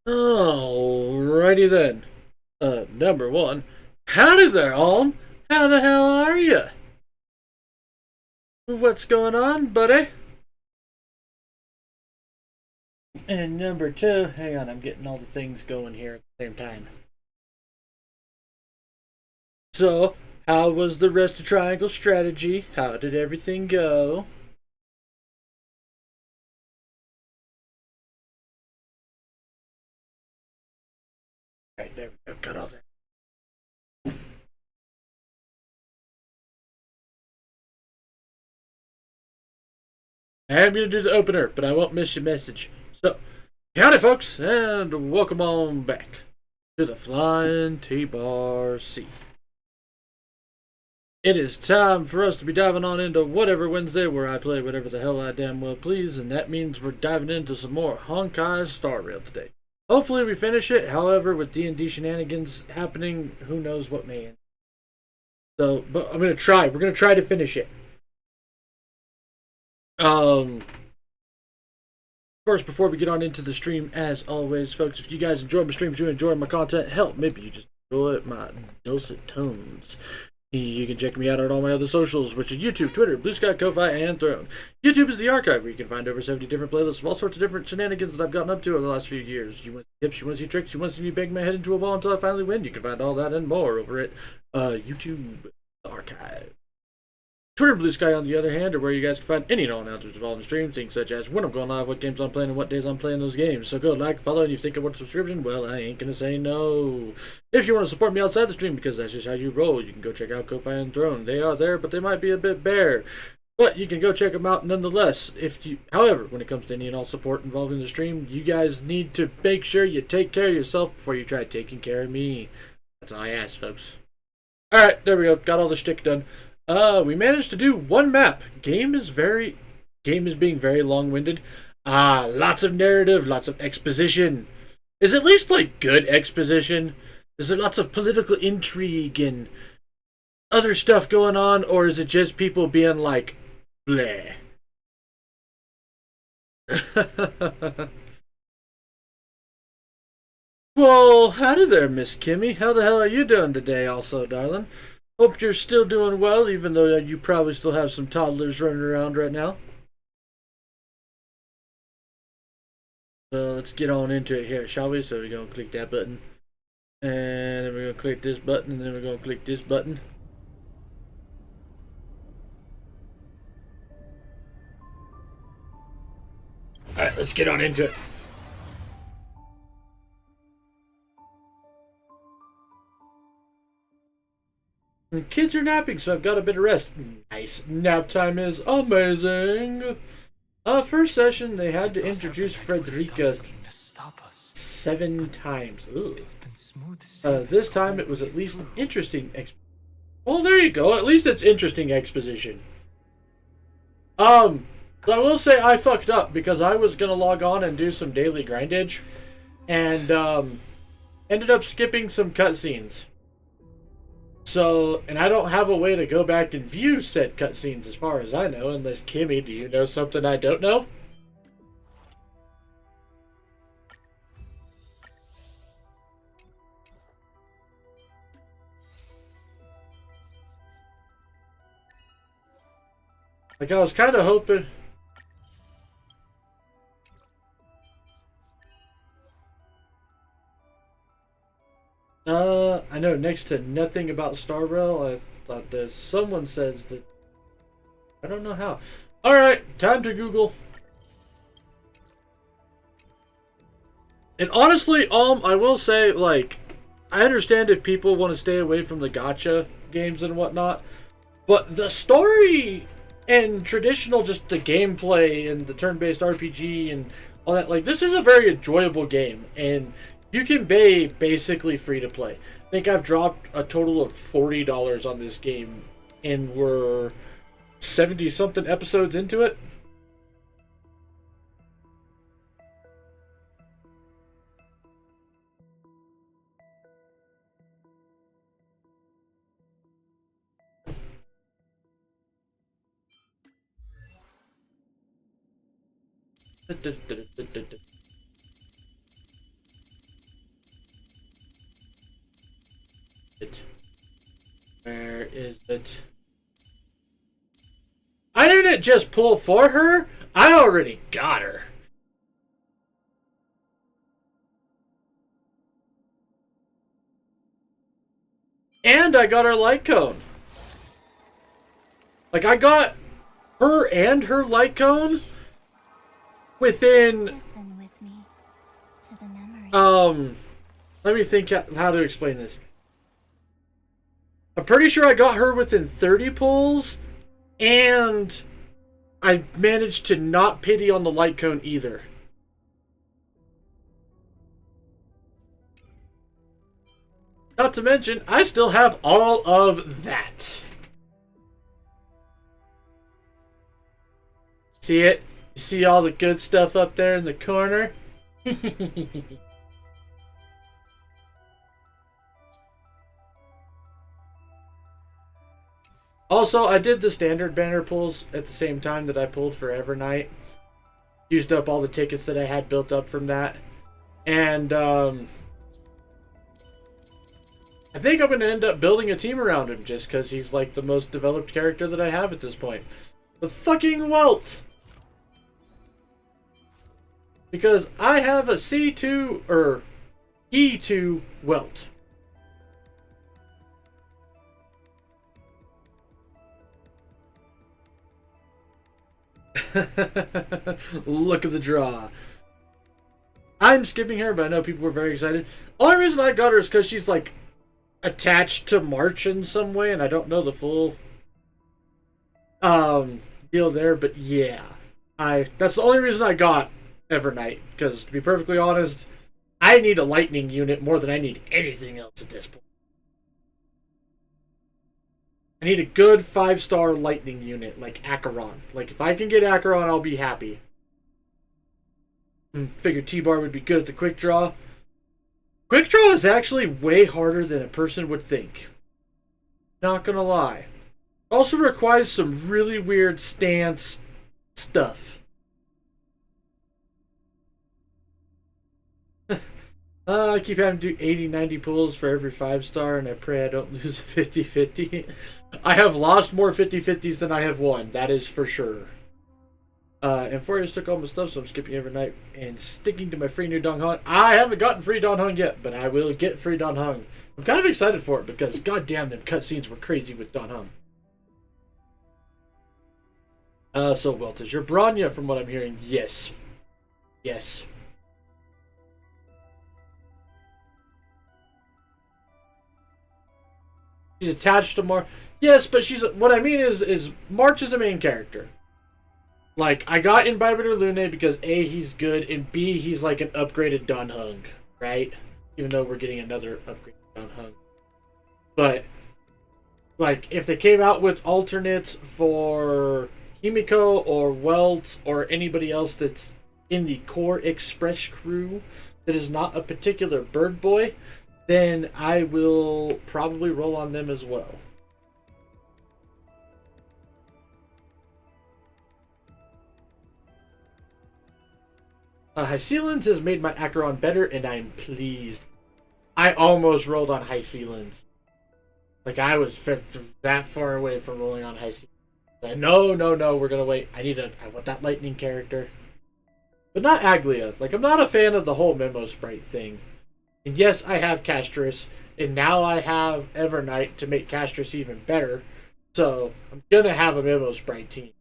Alrighty then. Number one. Howdy there, all. How the hell are you? What's going on, buddy? And number two. Hang on, I'm getting all the things going here at the same time. So, how was the rest of Triangle Strategy? How did everything go? Right, there we go. Got all that. I am going to do the opener, but I won't miss your message. So, howdy, folks, and welcome on back to the Flying T-Bar C. It is time for us to be diving on into whatever Wednesday where I play whatever the hell I damn well please, and that means we're diving into some more Honkai Star Rail today. Hopefully we finish it, however, with D&D shenanigans happening, who knows what may end. So, but I'm going to try. We're going to try to finish it. Of course, before we get on into the stream, as always, folks, if you guys enjoy my streams, you enjoy my content, hell, maybe you just enjoy my dulcet tones. You can check me out on all my other socials, which is YouTube, Twitter, Blue Sky, Ko-Fi, and Throne. YouTube is the archive where you can find over 70 different playlists of all sorts of different shenanigans that I've gotten up to over the last few years. You want tips, you want to see tricks, you want to see me bang my head into a wall until I finally win. You can find all that and more over at YouTube Archive. Twitter and Blue Sky, on the other hand, are where you guys can find any and all announcements involved in the stream, things such as when I'm going live, what games I'm playing, and what days I'm playing those games. So go like, follow, and if you think I want a subscription, well, I ain't gonna say no. If you want to support me outside the stream, because that's just how you roll, you can go check out Ko-Fi and Throne. They are there, but they might be a bit bare. But you can go check them out nonetheless. However, when it comes to any and all support involving the stream, you guys need to make sure you take care of yourself before you try taking care of me. That's all I ask, folks. Alright, there we go. Got all the shtick done. We managed to do one map. Game is being very long-winded. Lots of narrative, lots of exposition. Is at least like good exposition? Is there lots of political intrigue and other stuff going on, or is it just people being like, bleh? Well, howdy there, Miss Kimmy. How the hell are you doing today, also, darling? Hope you're still doing well, even though you probably still have some toddlers running around right now. So let's get on into it here, shall we? So we're going to click that button. And then we're going to click this button, and then we're going to click this button. Alright, let's get on into it. The kids are napping, so I've got a bit of rest. Nice. Nap time is amazing. First session, they had to introduce Frederica 7 times. This time it was at least interesting. Well, there you go. At least it's interesting exposition. I will say I fucked up because I was gonna log on and do some daily grindage, and ended up skipping some cutscenes. So, and I don't have a way to go back and view said cutscenes as far as I know, unless Kimmy, do you know something I don't know? Like, I was kind of hoping... I know next to nothing about Star Rail, I thought that someone says that... I don't know how. Alright, time to Google. And honestly, I will say, like, I understand if people want to stay away from the gacha games and whatnot, but the story and traditional, just the gameplay and the turn-based RPG and all that, like, this is a very enjoyable game, and you can pay basically free to play. I think I've dropped a total of $40 on this game, and we're 70-something episodes into it. But I didn't just pull for her. I already got her. And I got her light cone. Like, I got her and her light cone within... Listen with me to the memory. Let me think how to explain this. I'm pretty sure I got her within 30 pulls, and I managed to not pity on the light cone either. Not to mention, I still have all of that. See it? You see all the good stuff up there in the corner? Also, I did the standard banner pulls at the same time that I pulled for Evernight. Used up all the tickets that I had built up from that. And, I think I'm going to end up building a team around him just because he's like the most developed character that I have at this point. The fucking Welt! Because I have a C2, or E2 Welt. Look at the draw. I'm skipping her, but I know people were very excited. Only reason I got her is because she's like attached to March in some way, and I don't know the full deal there, but yeah. That's the only reason I got Evernight, because to be perfectly honest, I need a lightning unit more than I need anything else at this point. I need a good 5-star lightning unit, like Acheron. Like, if I can get Acheron, I'll be happy. Figured T-Bar would be good at the quick draw. Quick draw is actually way harder than a person would think. Not gonna lie. Also requires some really weird stance stuff. I keep having to do 80-90 pulls for every 5-star, and I pray I don't lose a 50-50. I have lost more 50-50s than I have won, that is for sure. And 4 years took all my stuff, so I'm skipping every night and sticking to my free new Dong Hung. I haven't gotten free Dong Hung yet, but I will get free Dong Hung. I'm kind of excited for it, because goddamn, them cutscenes were crazy with Dong Hung. So Welt is your Bronya, from what I'm hearing. Yes. Yes. She's attached to March. Yes, but she's... What I mean is March is a main character. Like, I got Imbibitor Lune because A, he's good, and B, he's like an upgraded Dong Hung, right? Even though we're getting another upgraded Dong Hung. But, like, if they came out with alternates for Himiko or Welt or anybody else that's in the core Express crew that is not a particular bird boy, then I will probably roll on them as well. High Sealans has made my Acheron better, and I'm pleased. I almost rolled on High Sealans. Like, I was that far away from rolling on High Sealans. Like, no, we're gonna wait. I want that lightning character. But not Aglia. Like, I'm not a fan of the whole Memo Sprite thing. And yes, I have Castris, and now I have Evernight to make Castris even better. So, I'm gonna have a Memo Sprite team.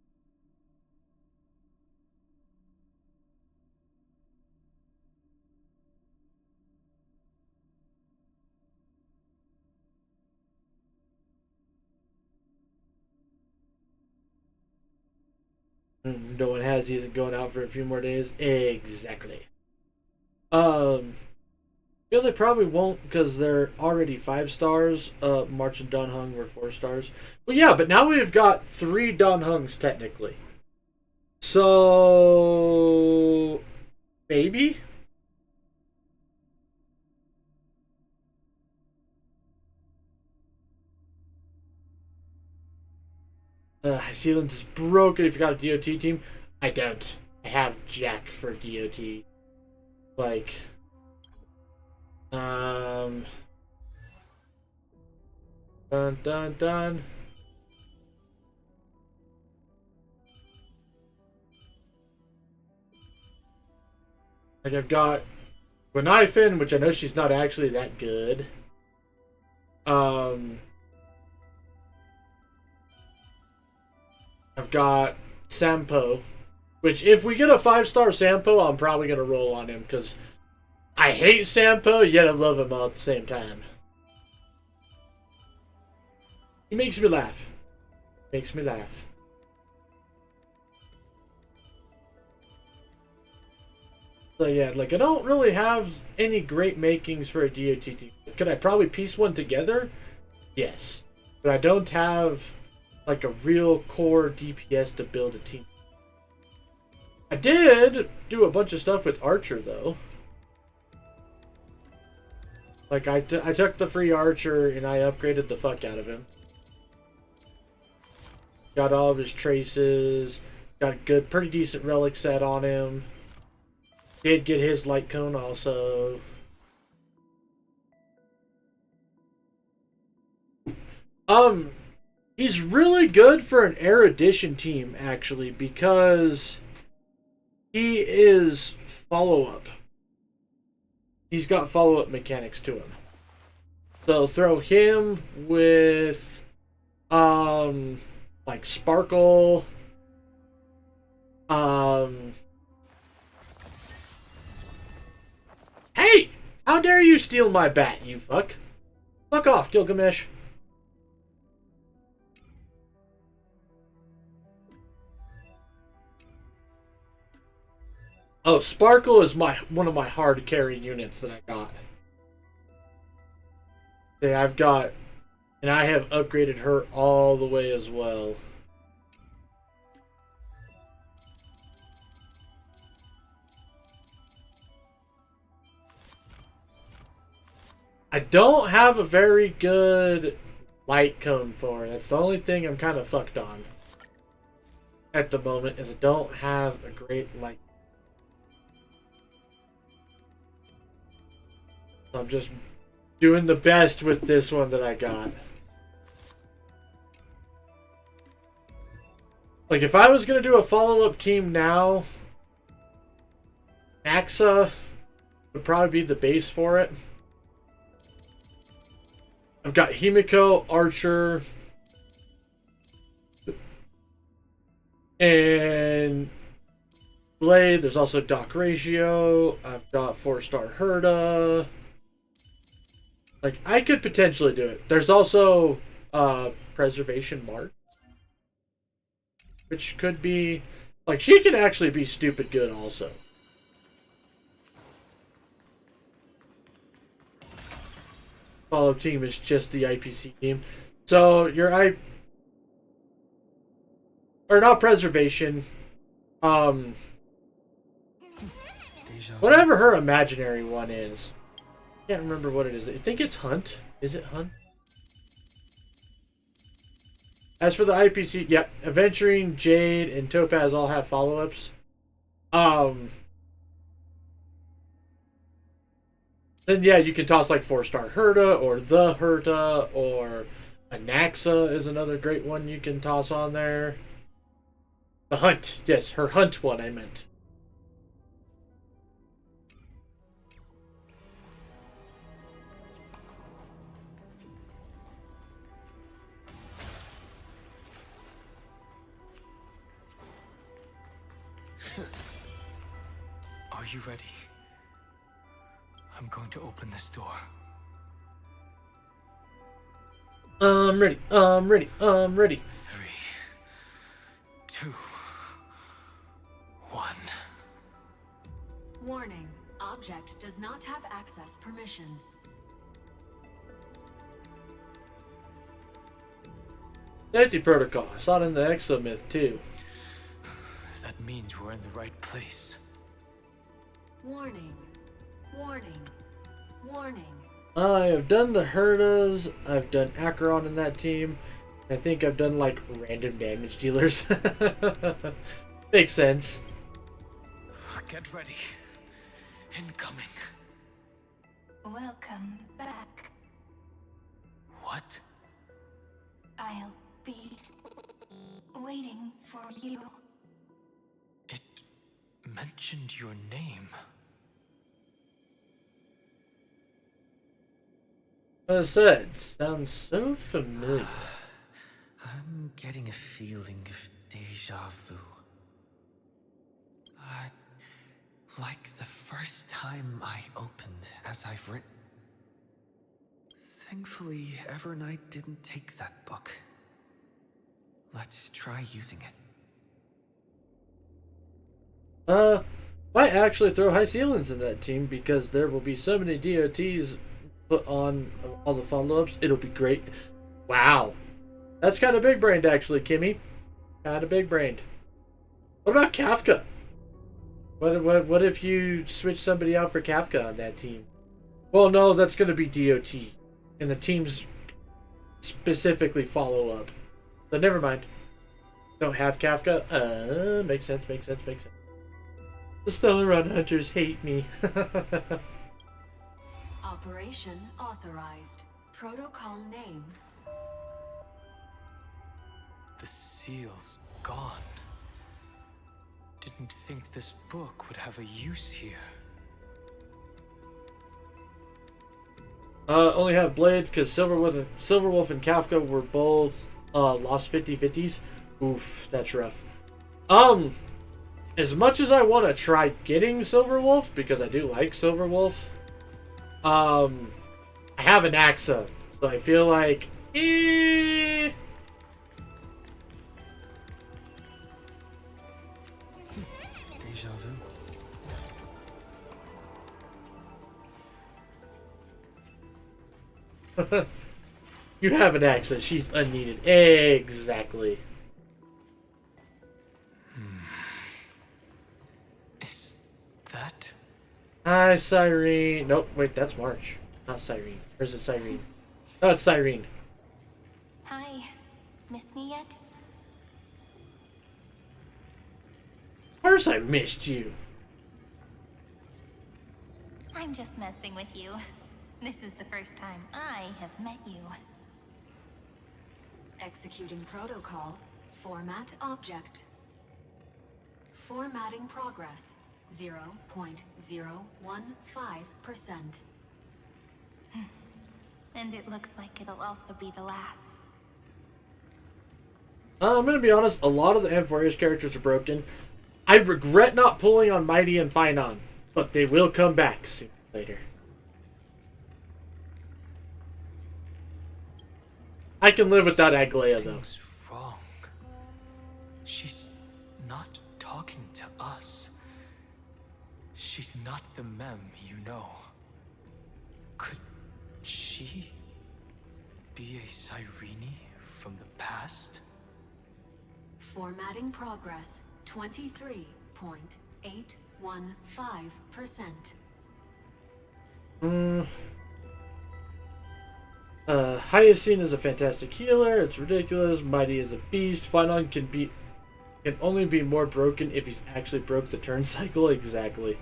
No one has. He isn't going out for a few more days. Exactly. Yeah, they probably won't because they're already 5 stars. March and Dong Hung were 4 stars. Well, yeah, but now we've got 3 Dong Hungs technically. So maybe. Sealant is broken if you got a DOT team. I don't. I have Jack for DOT. Like, dun. Like, I've got Gwenifin, which I know she's not actually that good. I've got Sampo, which if we get a 5-star Sampo, I'm probably going to roll on him, because I hate Sampo, yet I love him all at the same time. He makes me laugh. Makes me laugh. So yeah, like, I don't really have any great makings for a DOT team. Could I probably piece one together? Yes. But I don't have, like, a real core DPS to build a team. I did do a bunch of stuff with Archer, though. Like, I took the free Archer and I upgraded the fuck out of him. Got all of his traces. Got a good, pretty decent relic set on him. Did get his light cone also. He's really good for an erudition team, actually, because he is follow-up. He's got follow-up mechanics to him. So throw him with like Sparkle. Hey! How dare you steal my bat, you fuck? Fuck off, Gilgamesh. Oh, Sparkle is one of my hard carry units that I got. Okay, I've got, and I have upgraded her all the way as well. I don't have a very good light cone for her. That's the only thing I'm kind of fucked on at the moment, is I don't have a great light. So I'm just doing the best with this one that I got. Like, if I was going to do a follow-up team now, Axa would probably be the base for it. I've got Himiko, Archer, and Blade. There's also Doc Ratio. I've got 4-star Herda. Like, I could potentially do it. There's also Preservation Mark, which could be, like, she can actually be stupid good also. Follow team is just the IPC team. So your or not preservation. Whatever her imaginary one is. Can't remember what it is. I think it's Hunt. Is it Hunt? As for the IPC, yep, Aventurine, Jade, and Topaz all have follow-ups. Then yeah, you can toss like 4-star Herda or the Herda, or Anaxa is another great one you can toss on there. The Hunt, yes, her Hunt one I meant. Are you ready? I'm going to open this door. I'm ready. 3, 2, 1. Warning. Object does not have access permission. Safety protocol. I saw it in the Exomyth too. That means we're in the right place. Warning. Warning. Warning. I have done the Herdas. I've done Acheron in that team. I think I've done like random damage dealers. Makes sense. Get ready. Incoming. Welcome back. What? I'll be waiting for you. It mentioned your name. As I said, sounds so familiar. I'm getting a feeling of deja vu. Like the first time I opened as I've written. Thankfully, Evernight didn't take that book. Let's try using it. Might actually throw high ceilings in that team because there will be so many DOTs put on all the follow-ups. It'll be great. Wow. That's kind of big brained actually, Kimmy. Kind of big brained. What about Kafka? What if you switch somebody out for Kafka on that team? Well, no, that's going to be DOT. And the teams specifically follow up. But never mind. Don't have Kafka? Makes sense. The Stolen Run Hunters hate me. Operation authorized. Protocol name. The seal's gone. Didn't think this book would have a use here. Only have Blade because Silverwolf and Kafka were both lost 50-50s. Oof, that's rough. As much as I want to try getting Silverwolf, because I do like Silverwolf, I have an Axa, so I feel like, Deja vu. You have an Axa, she's unneeded. Exactly. That? Hi, Cyrene. Nope, wait, that's March. Not Cyrene. Or is it Cyrene? No, it's Cyrene. Hi. Miss me yet? Of course I missed you. I'm just messing with you. This is the first time I have met you. Executing protocol. Format object. Formatting progress. 0.015%. And it looks like it'll also be the last. I'm gonna be honest, a lot of the Amphorea's characters are broken. I regret not pulling on Mighty and Finon, but they will come back sooner or later. I can live without Aglaia, though. Something's wrong. She's not talking to us. She's not the mem you know. Could she be a Cyrene from the past? Formatting progress. 23.815%. Hyacinth is a fantastic healer. It's ridiculous. Mighty is a beast. Finon can only be more broken if he's actually broke the turn cycle. Exactly.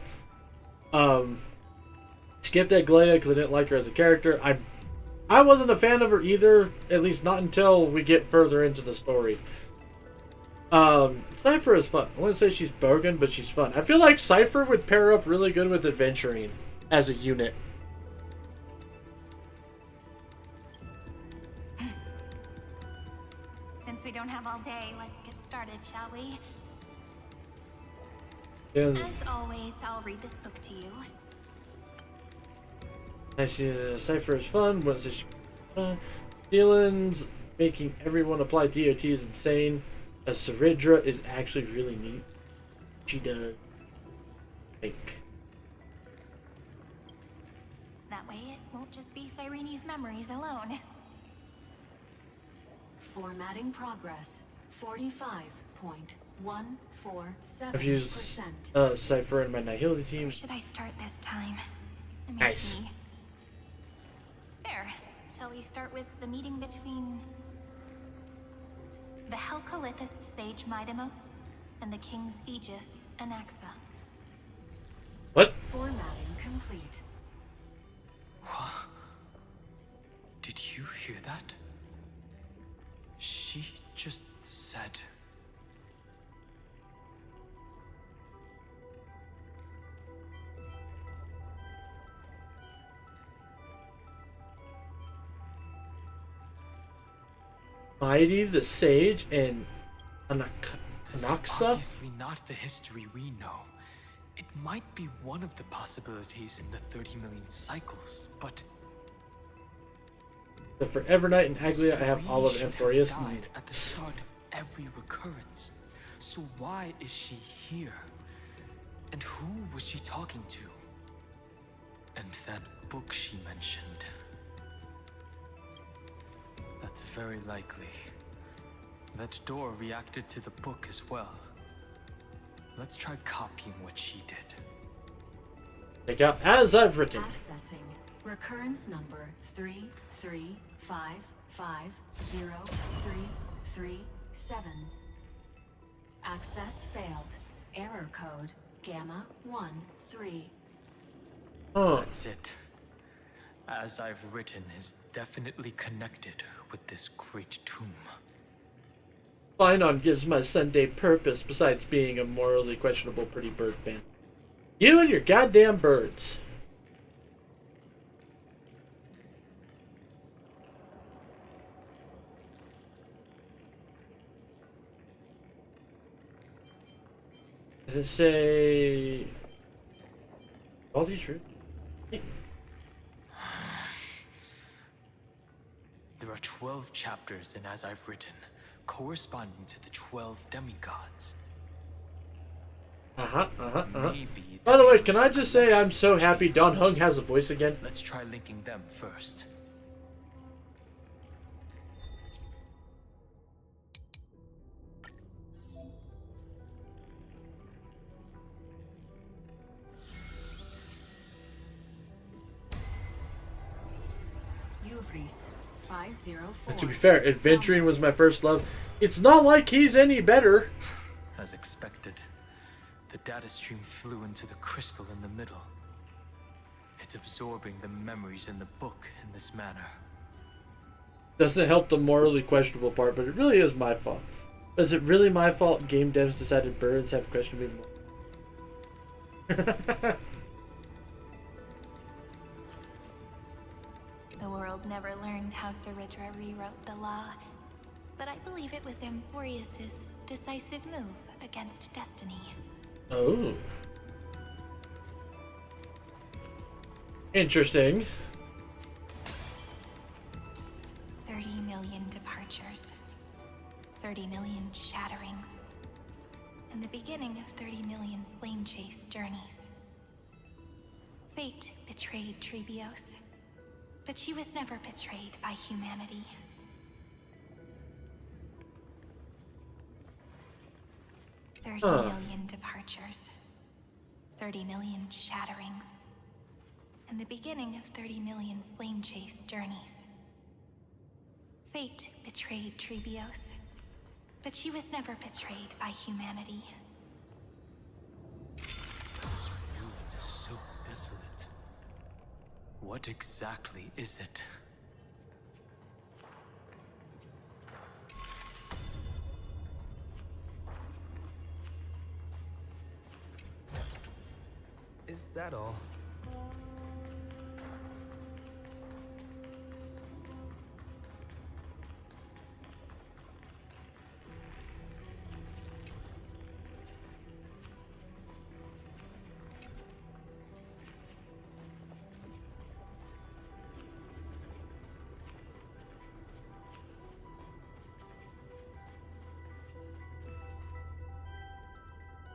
Skipped Aglaia because I didn't like her as a character. I wasn't a fan of her either, at least not until we get further into the story. Cypher is fun. I wouldn't say she's broken, but she's fun. I feel like Cypher would pair up really good with Adventuring as a unit. Since we don't have all day, let's get started, shall we? Yes. As always, I'll read this book to you. I see Cypher is fun. What's this? Dylan's making everyone apply DOT is insane. A Saridra is actually really neat. She does. Think. That way it won't just be Cyrene's memories alone. Formatting progress. 45.147%. I've used Cypher in my Nihility team. Where should I start this time? Let me Nice. see. There. Shall we start with the meeting between the Helcolithist sage Midamos and the King's Aegis Anaxa? What? Formatting complete. What? Did you hear that? She just said... Mighty the Sage and This is Anaxa? obviously not the history we know. It might be one of the possibilities in the 30 million cycles, but So for Evernight and Aglia, I have all of Serene Amphorius. should have died at the start of every recurrence. So why is she here? And who was she talking to? And that book she mentioned. That's very likely. That door reacted to the book as well. Let's try copying what she did. Check out as I've written. Accessing recurrence number 335503337. Access failed. Error code Gamma 13. Huh. That's it. As I've written is definitely connected with this great tomb. Linon gives my Sunday purpose besides being a morally questionable pretty bird band. You and your goddamn birds. Did it say all these roots? There are 12 chapters in As I've Written, corresponding to the 12 demigods. Maybe By the way, names can I are just say I'm so happy connections Don between Hung has a voice again? Let's try linking them first. Uvris 504. To be fair, adventuring was my first love. It's not like he's any better. As expected, the data stream flew into the crystal in the middle. It's absorbing the memories in the book in this manner. Doesn't help the morally questionable part, but it really is my fault. Is it really my fault game devs decided birds have questionable more? The world never learned how Saridra rewrote the law, but I believe it was Amphorius's decisive move against destiny. Oh. Interesting. 30 million departures, 30 million shatterings, and the beginning of 30 million flame chase journeys. Fate betrayed Trebios, but she was never betrayed by humanity. Thirty million departures, 30 million shatterings, and the beginning of 30 million flame chase journeys. Fate betrayed Trebios, but she was never betrayed by humanity. This really is so desolate. What exactly is it? Is that all?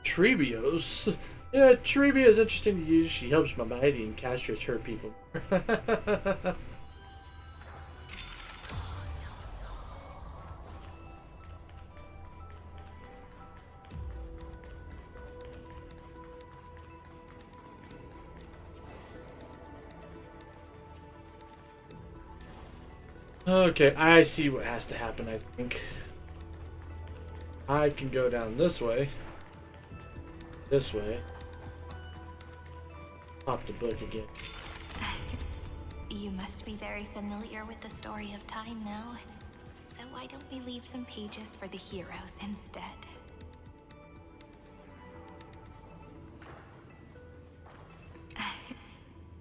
Trebios. Yeah, Trebia is interesting to use. She helps my mighty and castrates her people. Okay, I see what has to happen, I think. I can go down this way. This way. Pop the book again. You must be very familiar with the story of time now. So why don't we leave some pages for the heroes instead?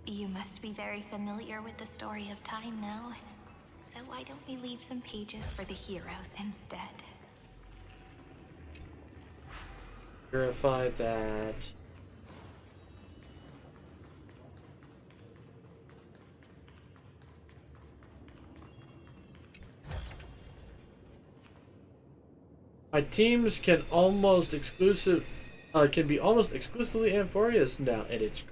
You must be very familiar with the story of time now. So why don't we leave some pages for the heroes instead? Verify that. My teams can be almost exclusively Amphorious now, and it's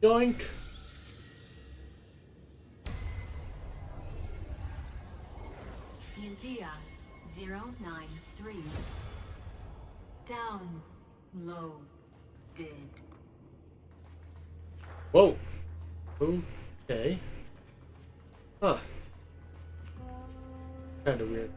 yoink. India 093. Downloaded. Whoa. Okay. Huh. Kind of weird.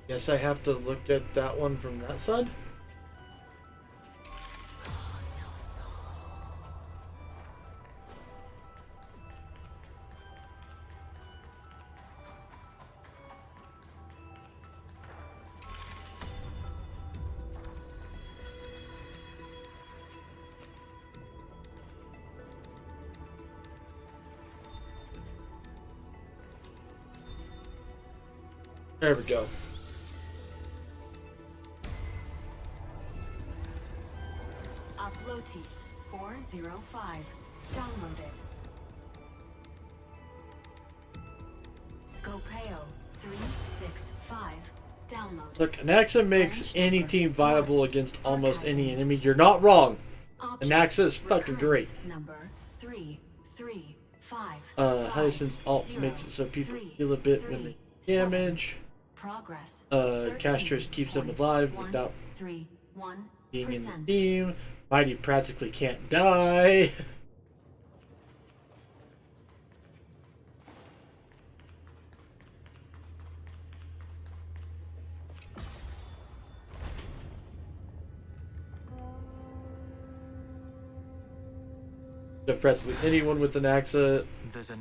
Guess I have to look at that one from that side. There we go. Uploatis 405. Downloaded. Scopeo 365. Downloaded. Look, Anaxa makes any team viable against almost any enemy. You're not wrong. Anaxa is fucking great. Number 335. Hyacinth's alt makes it so people heal a bit when they damage. Progress. Castress keeps them alive without 1 being in the team. Mighty practically can't die. Practically anyone with an Axa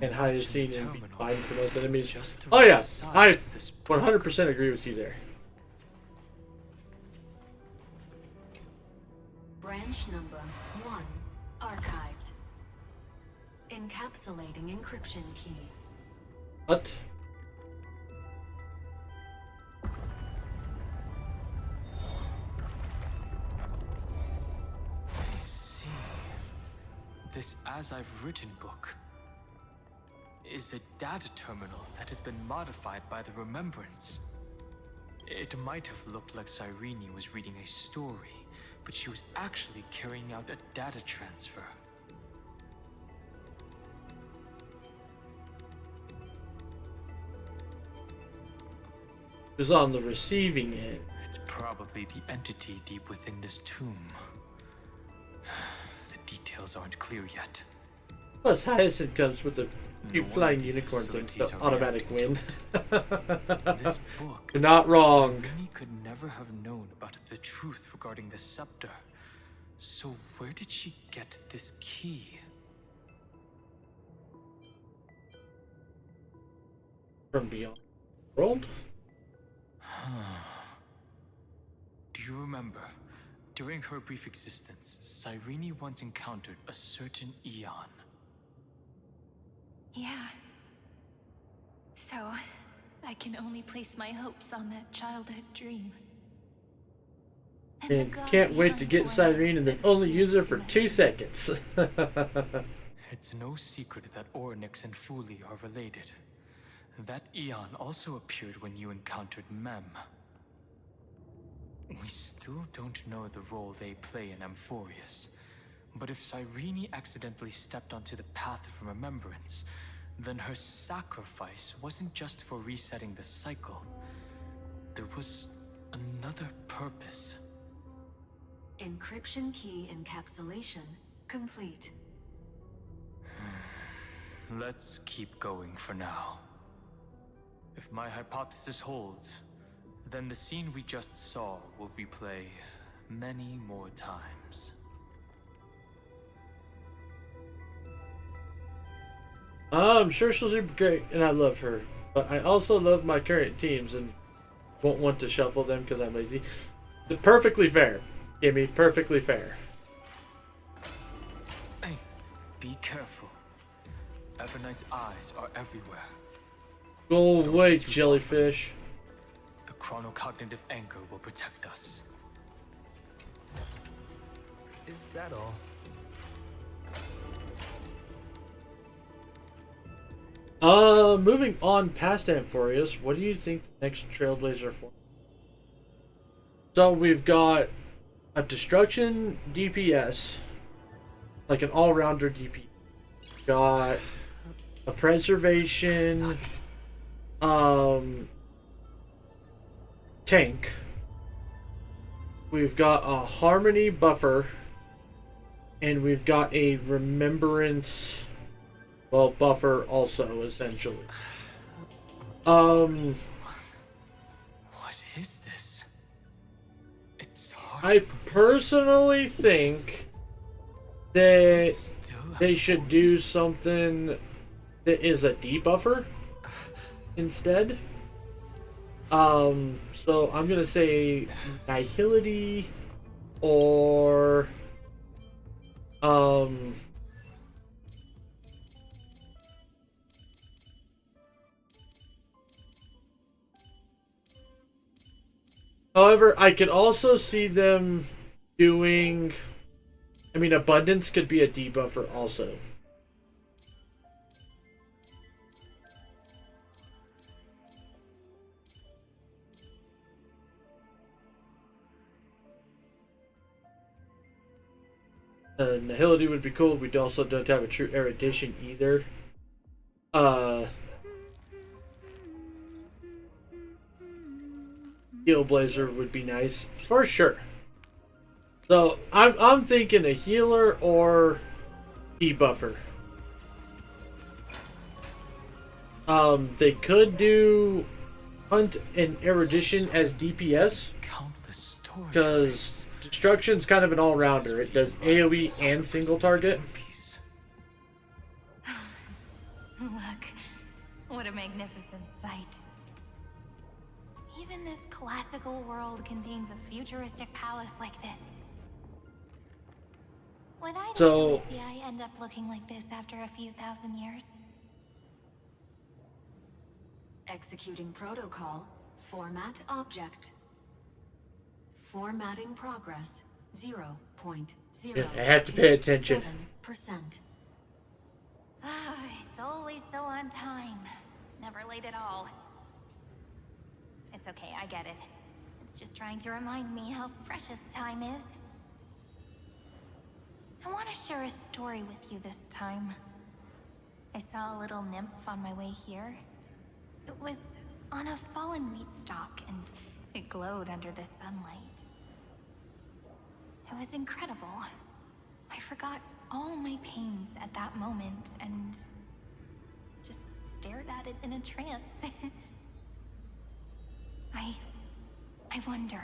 and Hyacinth and be fine for most enemies. Oh yeah, I 100% agree with you there. Branch number 1 archived. Encapsulating encryption key. What? I see. This As I've Written book is a data terminal that has been modified by the Remembrance. It might have looked like Cyrene was reading a story, but she was actually carrying out a data transfer. Is on the receiving end. It's probably the entity deep within this tomb. The details aren't clear yet. Plus, Hyacinth comes with a few No flying wonder these unicorn things, so facilities are automatic win. This book, You're not wrong. Cyrene could never have known about the truth regarding the scepter. So where did she get this key? From beyond the world? Do you remember? During her brief existence, Cyrene once encountered a certain Eon. Yeah. So, I can only place my hopes on that childhood dream. And can't wait to get Cyrene and then only use her for 2 seconds. It's no secret that Ornyx and Fuli are related. That Eon also appeared when you encountered Mem. We still don't know the role they play in Amphorius. But if Cyrene accidentally stepped onto the path of remembrance, then her sacrifice wasn't just for resetting the cycle. There was another purpose. Encryption key encapsulation complete. Let's keep going for now. If my hypothesis holds, then the scene we just saw will replay many more times. I'm sure she'll do great, and I love her. But I also love my current teams and won't want to shuffle them because I'm lazy. Perfectly fair. Gimme, perfectly fair. Hey, be careful. Everknight's eyes are everywhere. Go away, jellyfish. The chronocognitive anchor will protect us. Is that all? Moving on past Amphorius, what do you think the next Trailblazer for? So we've got a destruction DPS, like an all-rounder DPS. Got a preservation tank. We've got a harmony buffer, and we've got a remembrance, well, buffer also, essentially. What is this? It's hard I to believe. personally think that Still they should do something that is a debuffer instead. So I'm gonna say Nihility or however, I could also see them doing, I mean, Abundance could be a debuffer also. Nihility would be cool. We also don't have a true erudition either. Heal Blazer would be nice for sure. So I'm thinking a healer or debuffer. They could do Hunt and Erudition as DPS countless storage because Destruction's kind of an all-rounder. It does AoE and single target. piece. Look, what a magnificent sight. Even this classical world contains a futuristic palace like this. Would I So- see I end up looking like this after a few thousand years? Executing protocol. Format object. Formatting progress. 0.0. Yeah, I have to pay attention. 7%. Ah, it's always so on time. Never late at all. It's okay, I get it. It's just trying to remind me how precious time is. I want to share a story with you this time. I saw a little nymph on my way here. It was on a fallen wheat stalk, and it glowed under the sunlight. It was incredible. I forgot all my pains at that moment and just stared at it in a trance. I wonder,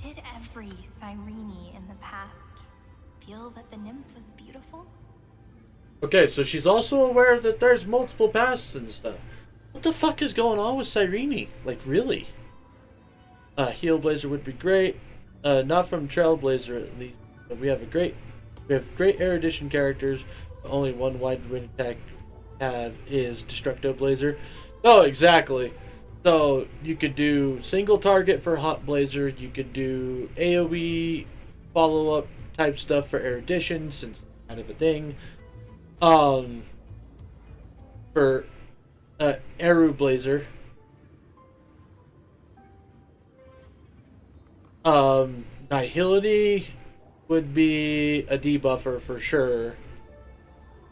did every Cyrene in the past feel that the nymph was beautiful? Okay, so she's also aware that there's multiple paths and stuff. What the fuck is going on with Cyrene? Like, really? Heal Blazer would be great. Not from Trailblazer, at least. But we have great erudition characters. The only one wide range attack have is Destructo Blazer. Oh, exactly. So you could do single target for Hot Blazer. You could do AoE follow-up type stuff for erudition, since it's kind of a thing. For Eru Blazer. Nihility would be a debuffer for sure.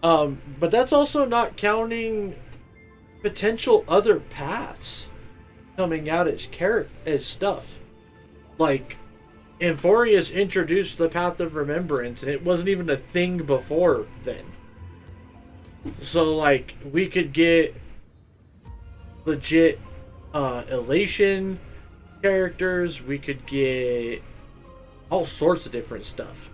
But that's also not counting potential other paths coming out as stuff. Like Amphorius introduced the Path of Remembrance, and it wasn't even a thing before then. So, like, we could get legit elation characters, we could get all sorts of different stuff.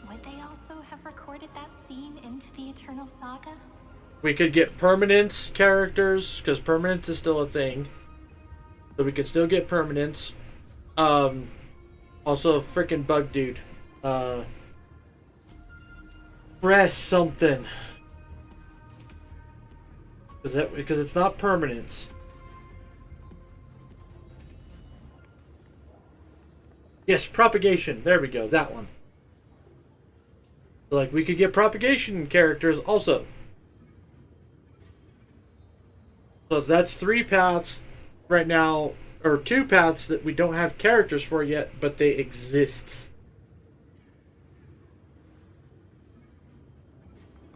Would they also have recorded that scene into the Eternal Saga? We could get permanence characters, because permanence is still a thing. So we could still get permanence. Also, freaking bug dude. Press something. Because it's not permanence. Yes, propagation. There we go. That one. So, like, we could get propagation characters also. So that's 3 paths right now, or 2 paths that we don't have characters for yet, but they exist.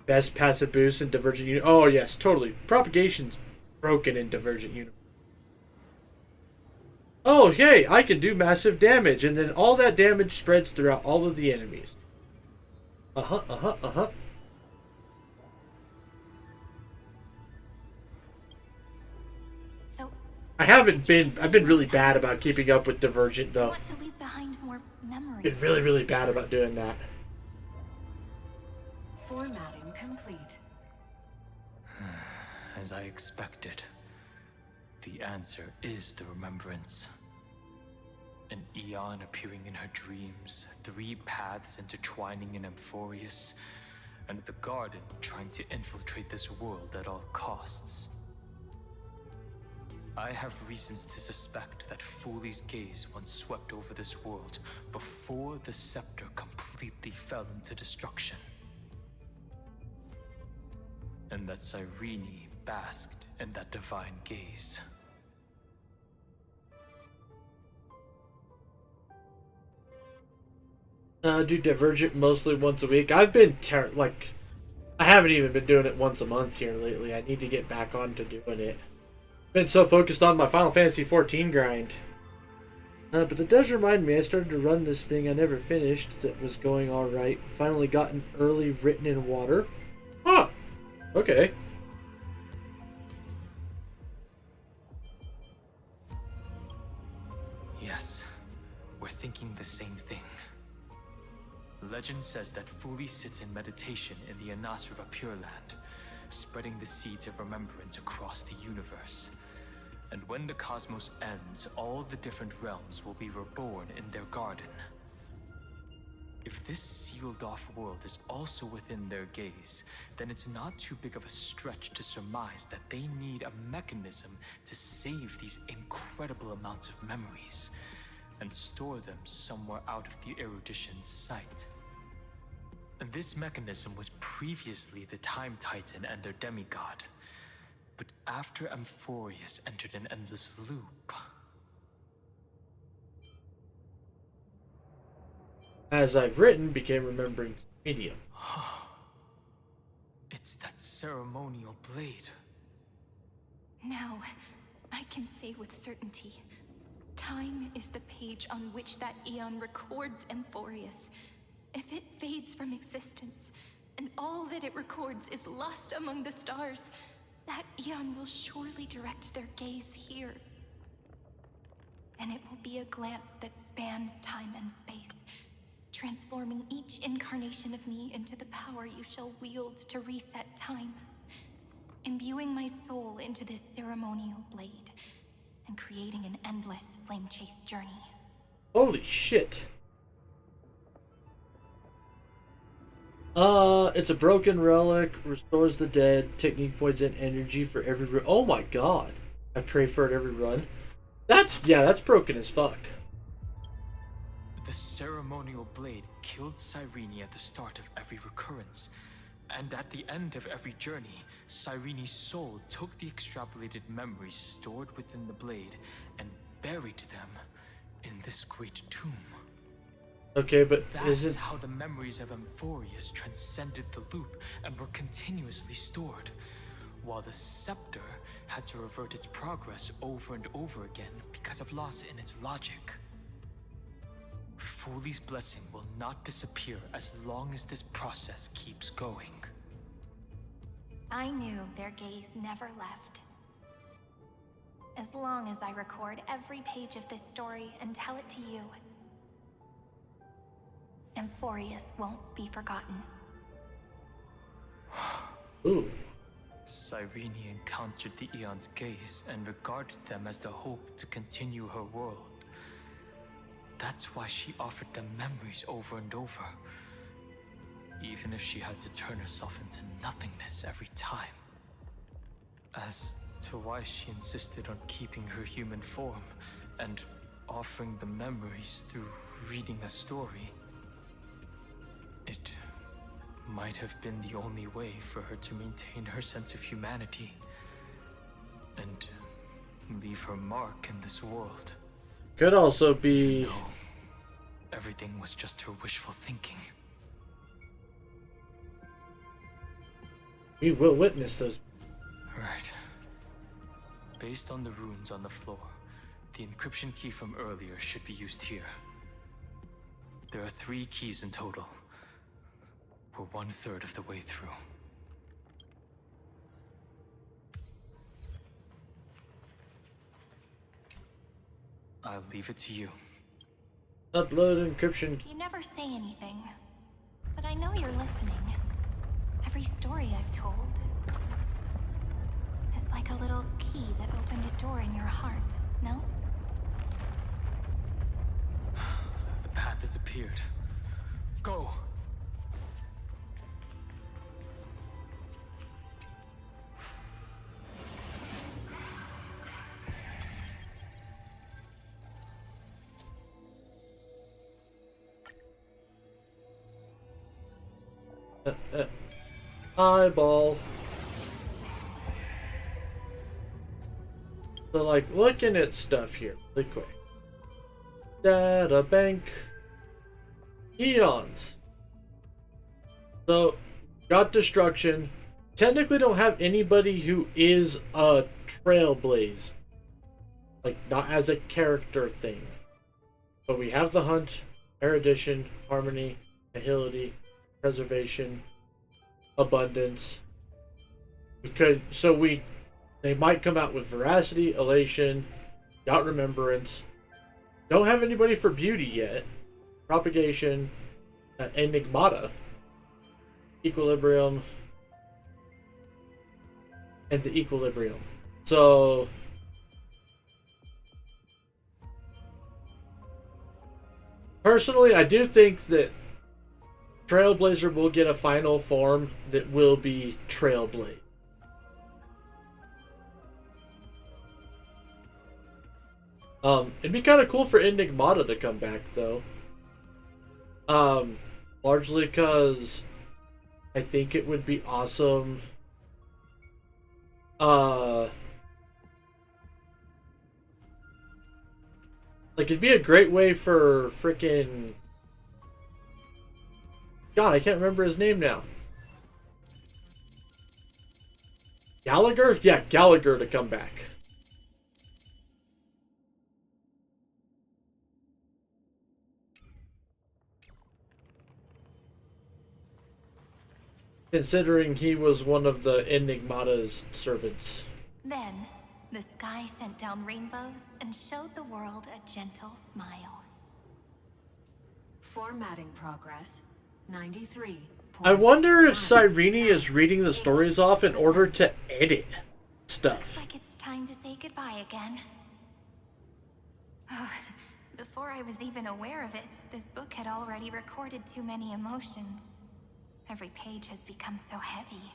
Best passive boost in Divergent Universe. Oh yes, totally. Propagation's broken in Divergent Universe. Oh hey, I can do massive damage, and then all that damage spreads throughout all of the enemies. So I've been really bad about keeping up with Divergent I though. want to leave behind more memories. Been really, really bad about doing that. Formatting complete. As I expected, the answer is the remembrance. An eon appearing in her dreams, 3 paths intertwining in Amphorius, and the garden trying to infiltrate this world at all costs. I have reasons to suspect that Foley's gaze once swept over this world before the scepter completely fell into destruction. And that Cyrene basked in that divine gaze. Do Divergent mostly once a week. I've been I haven't even been doing it once a month here lately. I need to get back on to doing it. Been so focused on my Final Fantasy 14 grind. But it does remind me, I started to run this thing I never finished that was going alright. Finally got an early written in water. Huh. Okay. Yes, we're thinking the same thing. Legend says that Foley sits in meditation in the Anasrava Pure Land, spreading the seeds of remembrance across the universe. And when the cosmos ends, all the different realms will be reborn in their garden. If this sealed-off world is also within their gaze, then it's not too big of a stretch to surmise that they need a mechanism to save these incredible amounts of memories and store them somewhere out of the erudition's sight. And this mechanism was previously the Time Titan and their demigod. But after Amphorius entered an endless loop... As I've written, became Remembrance Medium. It's that ceremonial blade. Now, I can say with certainty, time is the page on which that eon records Amphorius. If it fades from existence, and all that it records is lost among the stars, that eon will surely direct their gaze here. And it will be a glance that spans time and space, transforming each incarnation of me into the power you shall wield to reset time, imbuing my soul into this ceremonial blade, and creating an endless flame-chased journey. Holy shit. It's a broken relic, restores the dead, technique points in energy for every run. Oh my god. I pray for it every run. That's broken as fuck. The ceremonial blade killed Cyrene at the start of every recurrence, and at the end of every journey, Cyrene's soul took the extrapolated memories stored within the blade and buried them in this great tomb. Okay, but That's how the memories of Amphorius transcended the loop and were continuously stored, while the scepter had to revert its progress over and over again because of loss in its logic. Foley's blessing will not disappear as long as this process keeps going. I knew their gaze never left. As long as I record every page of this story and tell it to you, Amphorius won't be forgotten. Ooh. Cyrene encountered the Eon's gaze and regarded them as the hope to continue her world. That's why she offered them memories over and over, even if she had to turn herself into nothingness every time. As to why she insisted on keeping her human form and offering the memories through reading a story, it might have been the only way for her to maintain her sense of humanity and leave her mark in this world. Could also be... No, everything was just her wishful thinking. We will witness those. Right. Based on the runes on the floor, the encryption key from earlier should be used here. There are 3 keys in total. We're 1/3 of the way through. I'll leave it to you. Upload encryption. You never say anything, but I know you're listening. Every story I've told is like a little key that opened a door in your heart, no? The path has appeared. Go! Eyeball. So, like, looking at stuff here really quick. Data bank. Eons. So, got destruction. Technically don't have anybody who is a trailblaze. Like, not as a character thing. But we have the hunt, erudition, harmony, nihility, preservation, abundance. They might come out with veracity, elation, got remembrance. Don't have anybody for beauty yet. Propagation, enigmata, equilibrium, and the equilibrium. So personally, I do think that Trailblazer will get a final form that will be Trailblade. It'd be kind of cool for Enigmata to come back, though. Largely because I think it would be awesome. Like, it'd be a great way for frickin'... God, I can't remember his name now. Gallagher? Yeah, Gallagher to come back. Considering he was one of the Enigmata's servants. Then, the sky sent down rainbows and showed the world a gentle smile. Formatting progress, 93. I wonder if Cyrene is reading the stories off in order to edit Looks stuff. like it's time to say goodbye again. Before I was even aware of it, this book had already recorded too many emotions. Every page has become so heavy.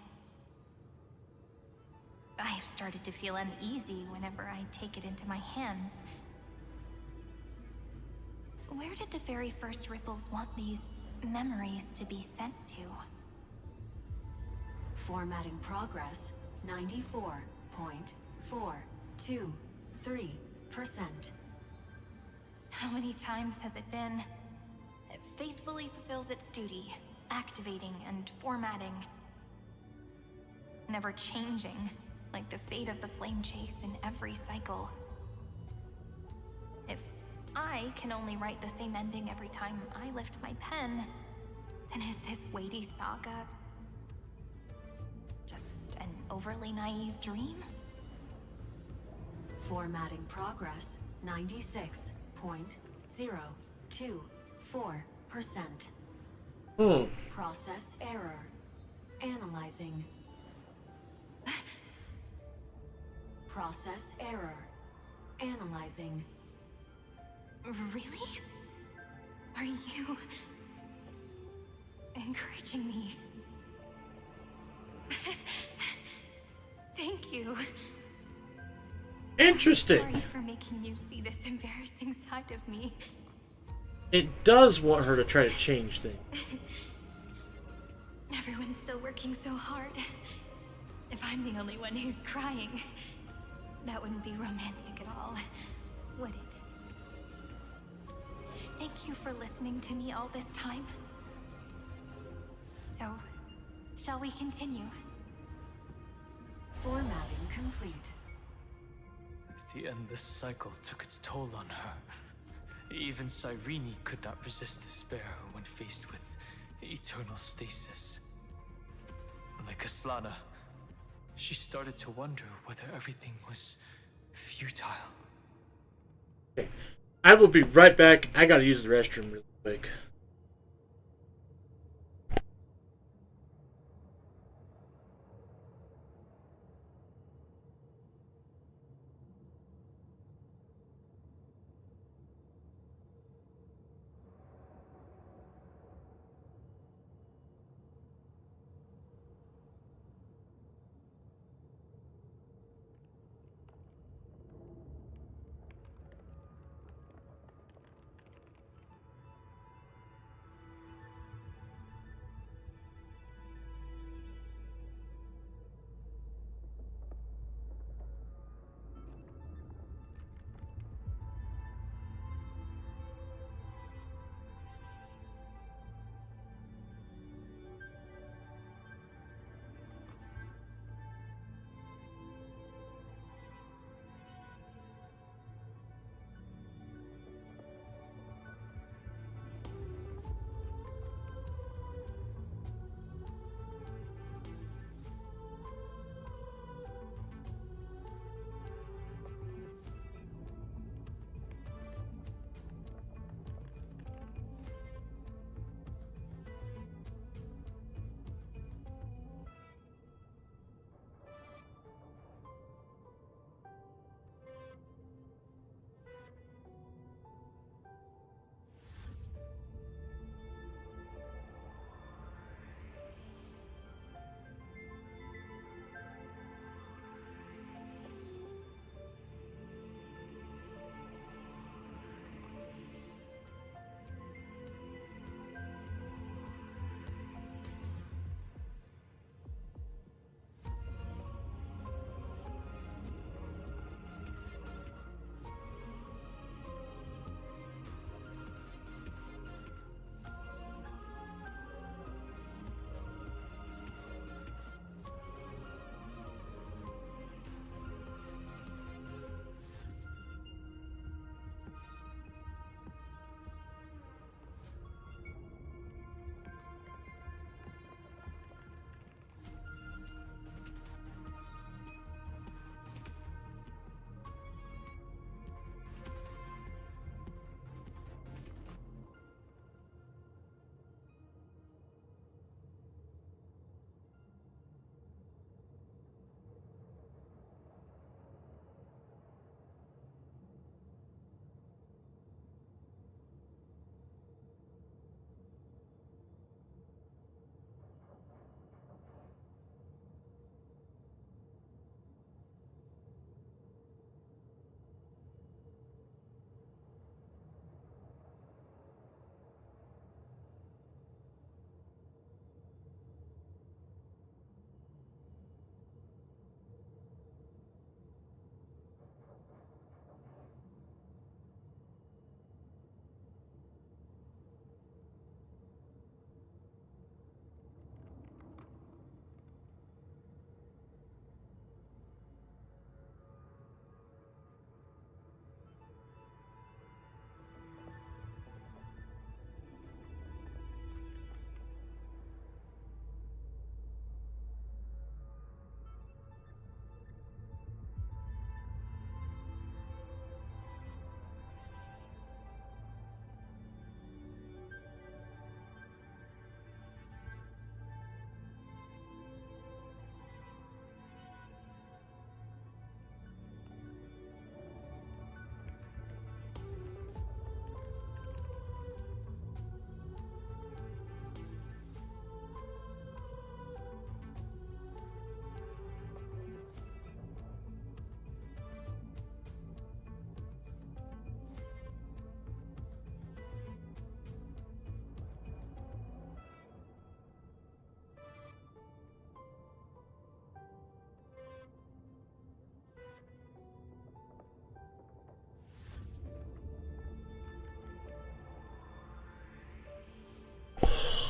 I've started to feel uneasy whenever I take it into my hands. Where did the very first ripples want these memories to be sent to? Formatting progress, 94.423%. How many times has it been? It faithfully fulfills its duty, activating and formatting. never changing, like the fate of the flame chase in every cycle. If I can only write the same ending every time I lift my pen, then is this weighty saga just an overly naive dream? Formatting progress 96.024%. Process error. Analyzing. Process error. Analyzing. Really? Are you encouraging me? Thank you. Interesting. Sorry for making you see this embarrassing side of me. It does want her to try to change things. Everyone's still working so hard. If I'm the only one who's crying, that wouldn't be romantic at all, would it? Thank you for listening to me all this time. So, shall we continue? Formatting complete. At the end, this cycle took its toll on her. Even Cyrene could not resist despair when faced with eternal stasis. Like Aslana, she started to wonder whether everything was futile. Okay. I will be right back. I gotta use the restroom real quick.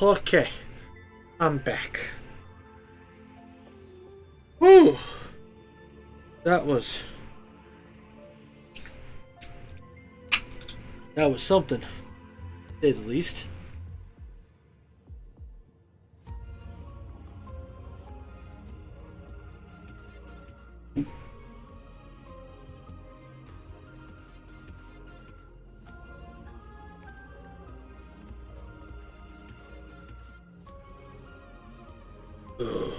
Okay, I'm back. Woo! That was something, to say the least. Ugh.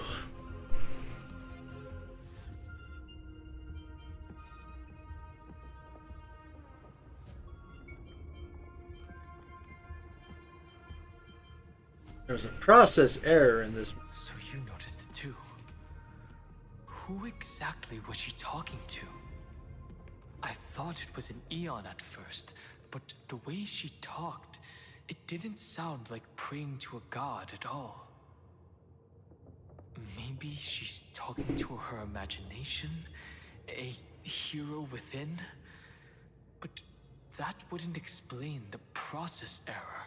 There's a process error in this. So you noticed it too. Who exactly was she talking to? I thought it was an Eon at first, but the way she talked, it didn't sound like praying to a god at all. Maybe she's talking to her imagination? A hero within? But that wouldn't explain the process error.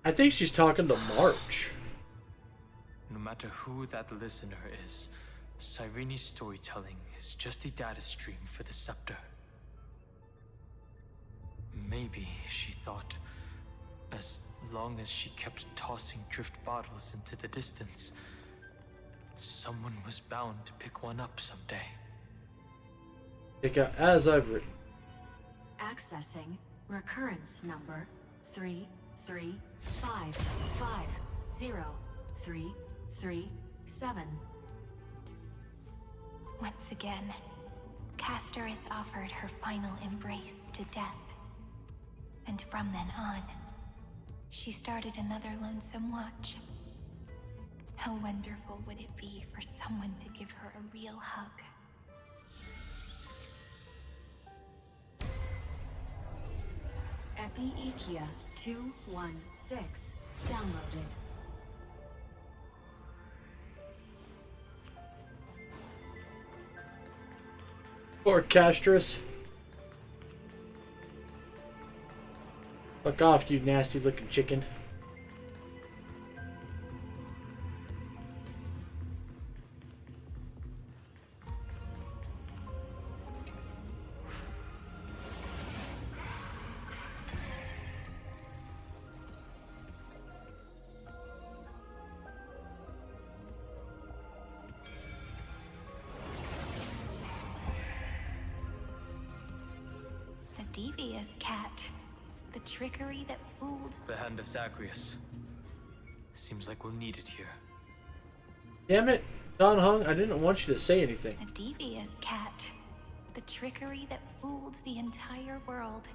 I think she's talking to March. No matter who that listener is, Cyrene's storytelling is just a data stream for the scepter. Maybe she thought, as long as she kept tossing drift bottles into the distance, someone was bound to pick one up someday. Pick out as I've written. Accessing recurrence number 335503337. Once again, Castor is offered her final embrace to death. And from then on, she started another lonesome watch. How wonderful would it be for someone to give her a real hug? Epi-Ikia 216 downloaded. Or Castrus. Fuck off, you nasty looking chicken. A devious cat. The trickery that fooled. The hand of Zagreus. Seems like we'll need it here. Damn it, Don Hung, I didn't want you to say anything. A devious cat. The trickery that fooled the entire world.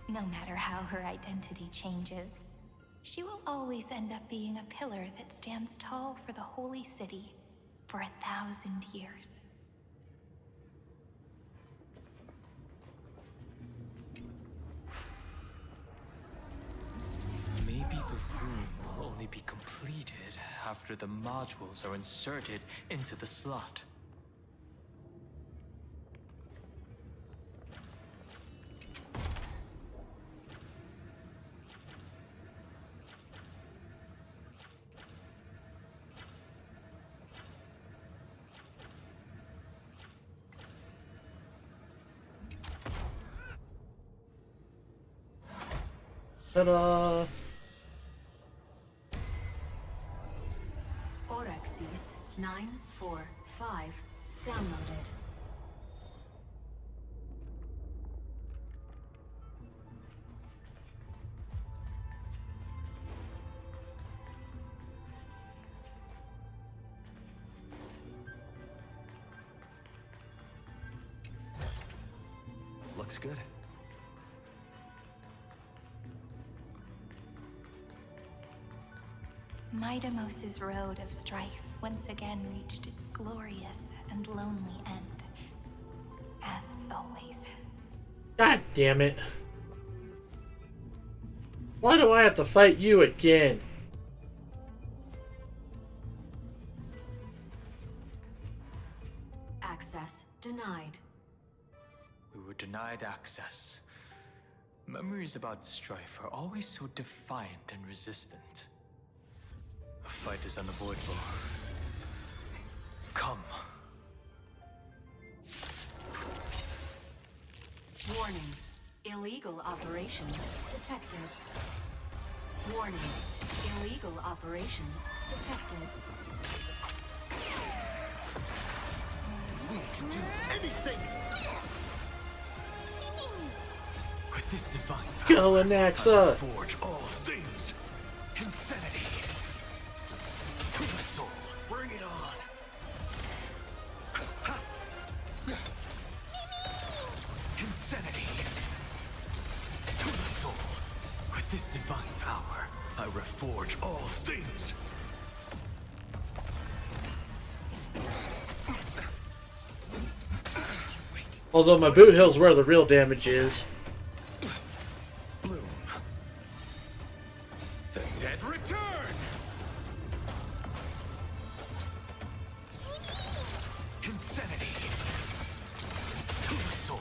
No matter how her identity changes, she will always end up being a pillar that stands tall for the holy city for 1,000 years. Maybe the room will only be completed after the modules are inserted into the slot. Ta-da! Orexis 945 downloaded. Looks good. Midamos's road of strife once again reached its glorious and lonely end. As always. God damn it. Why do I have to fight you again? Access denied. We were denied access. Memories about strife are always so defiant and resistant. A fight is unavoidable. Come. Warning. Illegal operations detected. Warning. Illegal operations detected. We can do anything! With this divine power, Go, I Anaxa! forge all things. Insanity. To the soul. Bring it on. Insanity. To the soul. With this divine power, I reforge all things. Just you wait. Although my boot hill's where the real damage is. Bloom. The dead return! Insanity. To the soul.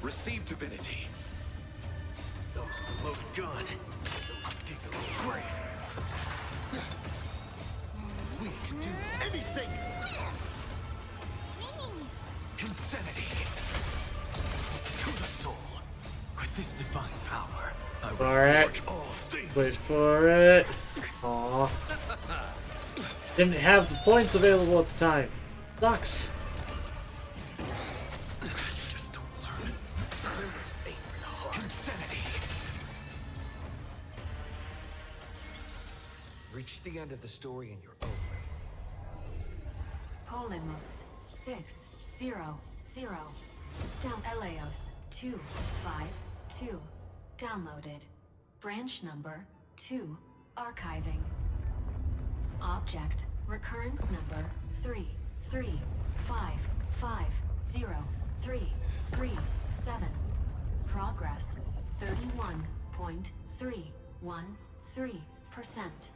Receive divinity. Those with a loaded gun. Those who dig their own grave. We can do anything! Insanity. To the soul. With this divine power, I will Alright. forge all things. Wait for it. Aw. Didn't have the points available at the time. Sucks. You just don't learn. Aim for the heart. Insanity. Reach the end of the story in your own way. Polymos 600. Down Eleos 252. Downloaded. Branch number 2. Archiving. Object recurrence number 3355037. Progress 31.313%.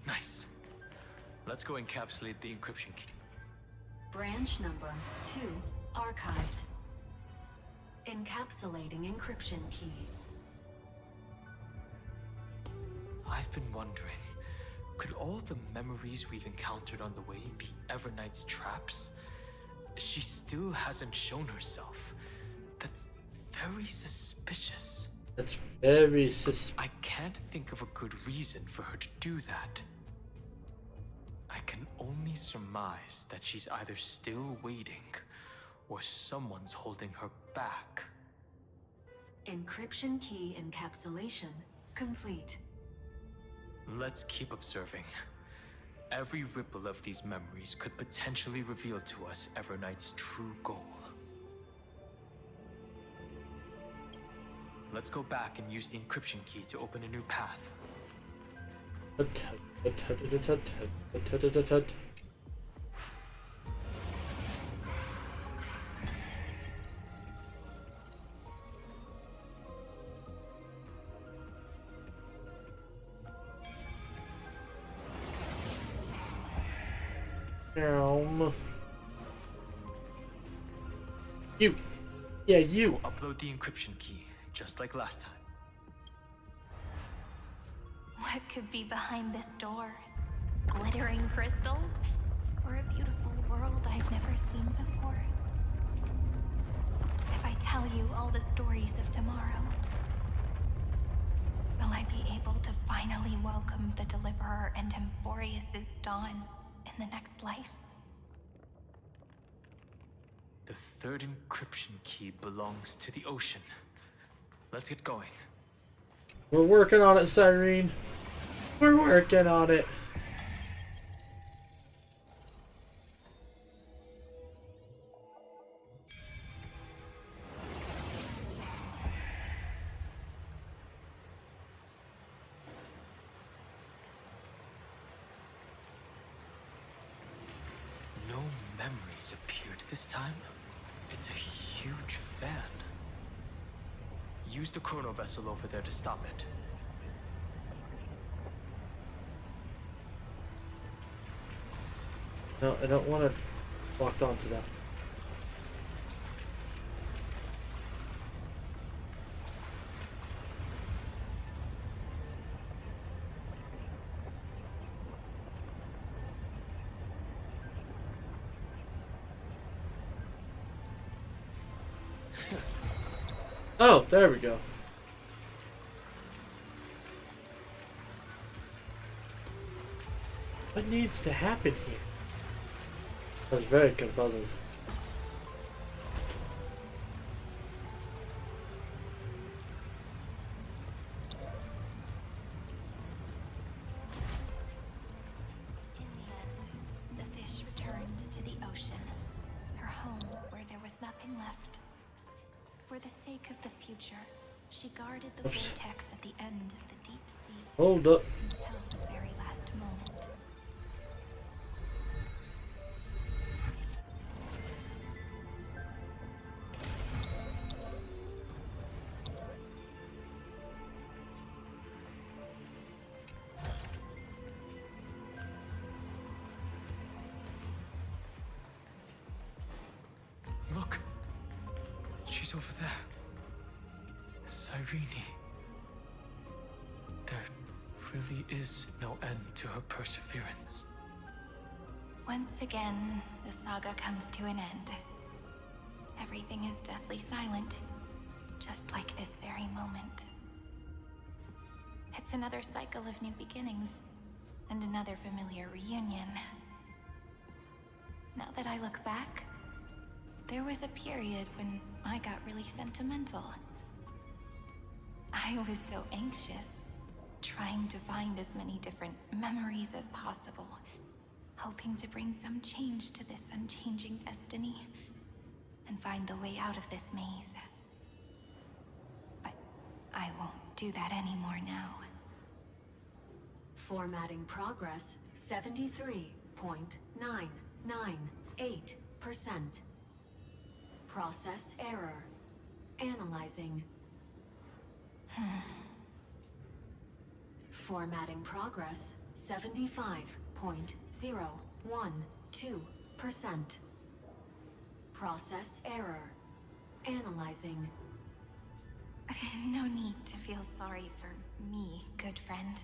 Nice. Let's go encapsulate the encryption key. Branch number 2 archived. Encapsulating encryption key. I've been wondering, could all the memories we've encountered on the way be Everknight's traps? She still hasn't shown herself. That's very suspicious. That's very suspicious. I can't think of a good reason for her to do that. I can only surmise that she's either still waiting or someone's holding her back. Encryption key encapsulation complete. Let's keep observing. Every ripple of these memories could potentially reveal to us Everknight's true goal. Let's go back and use the encryption key to open a new path. You. Yeah, you. We'll upload the encryption key, just like last time. What could be behind this door? Glittering crystals? Or a beautiful world I've never seen before? If I tell you all the stories of tomorrow, will I be able to finally welcome the Deliverer and Emphorius' dawn in the next life? The third encryption key belongs to the ocean. Let's get going. We're working on it, Cyrene. We're working on it. No memories appeared this time. It's a huge fan. Use the chrono vessel over there to stop it. No, I don't want to lock onto that. Oh, there we go. What needs to happen here? That's very confusing. In the end, the fish returned to the ocean, her home where there was nothing left. For the sake of the future, she guarded the Oops. vortex at the end of the deep sea Hold up. until the very last moment. Look! She's over there. Cyrene. There really is no end to her perseverance. Once again, the saga comes to an end. Everything is deathly silent, just like this very moment. It's another cycle of new beginnings, and another familiar reunion. Now that I look back, there was a period when I got really sentimental. I was so anxious, trying to find as many different memories as possible, hoping to bring some change to this unchanging destiny, and find the way out of this maze. But I won't do that anymore now. Formatting progress 73.998%. Process error. Analyzing. Formatting progress 75.012%. Process error. Analyzing. No need to feel sorry for me, good friend.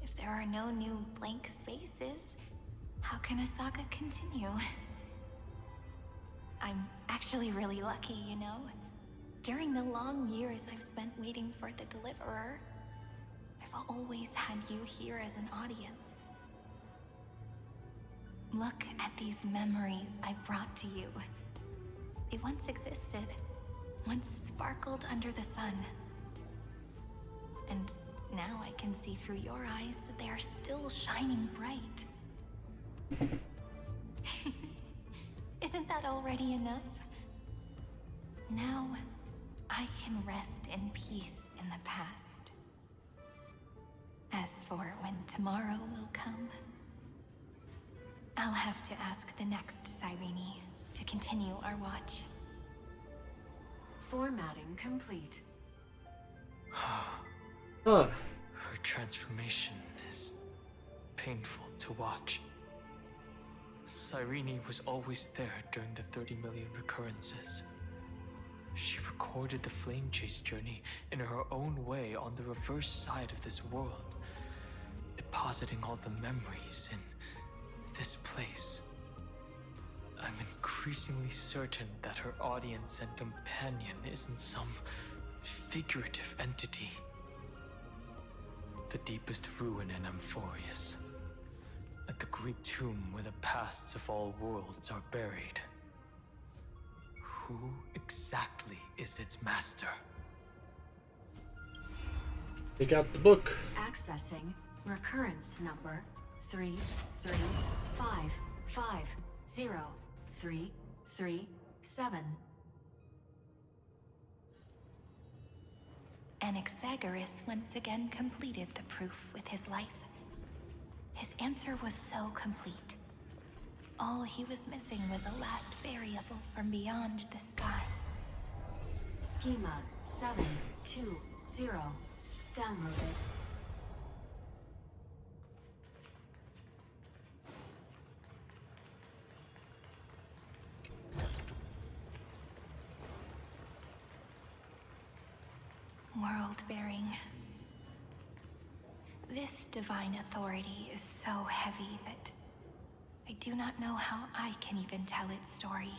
If there are no new blank spaces, how can a saga continue? I'm actually really lucky, you know? During the long years I've spent waiting for the Deliverer, I've always had you here as an audience. Look at these memories I brought to you. They once existed, once sparkled under the sun. And now I can see through your eyes that they are still shining bright. Isn't that already enough? Now, I can rest in peace in the past. As for when tomorrow will come, I'll have to ask the next Cyrene to continue our watch. Formatting complete. Huh. Her transformation is painful to watch. Cyrene was always there during the 30 million recurrences. She recorded the flame chase journey in her own way on the reverse side of this world, depositing all the memories in this place. I'm increasingly certain that her audience and companion isn't some figurative entity. The deepest ruin in Amphorius, at the great tomb where the pasts of all worlds are buried. Who exactly is its master? They got the book. Accessing recurrence number 335503337. Anaxagoras once again completed the proof with his life. His answer was so complete. All he was missing was a last variable from beyond the sky. Schema 720. Downloaded. World-bearing. This divine authority is so heavy that I do not know how I can even tell its story.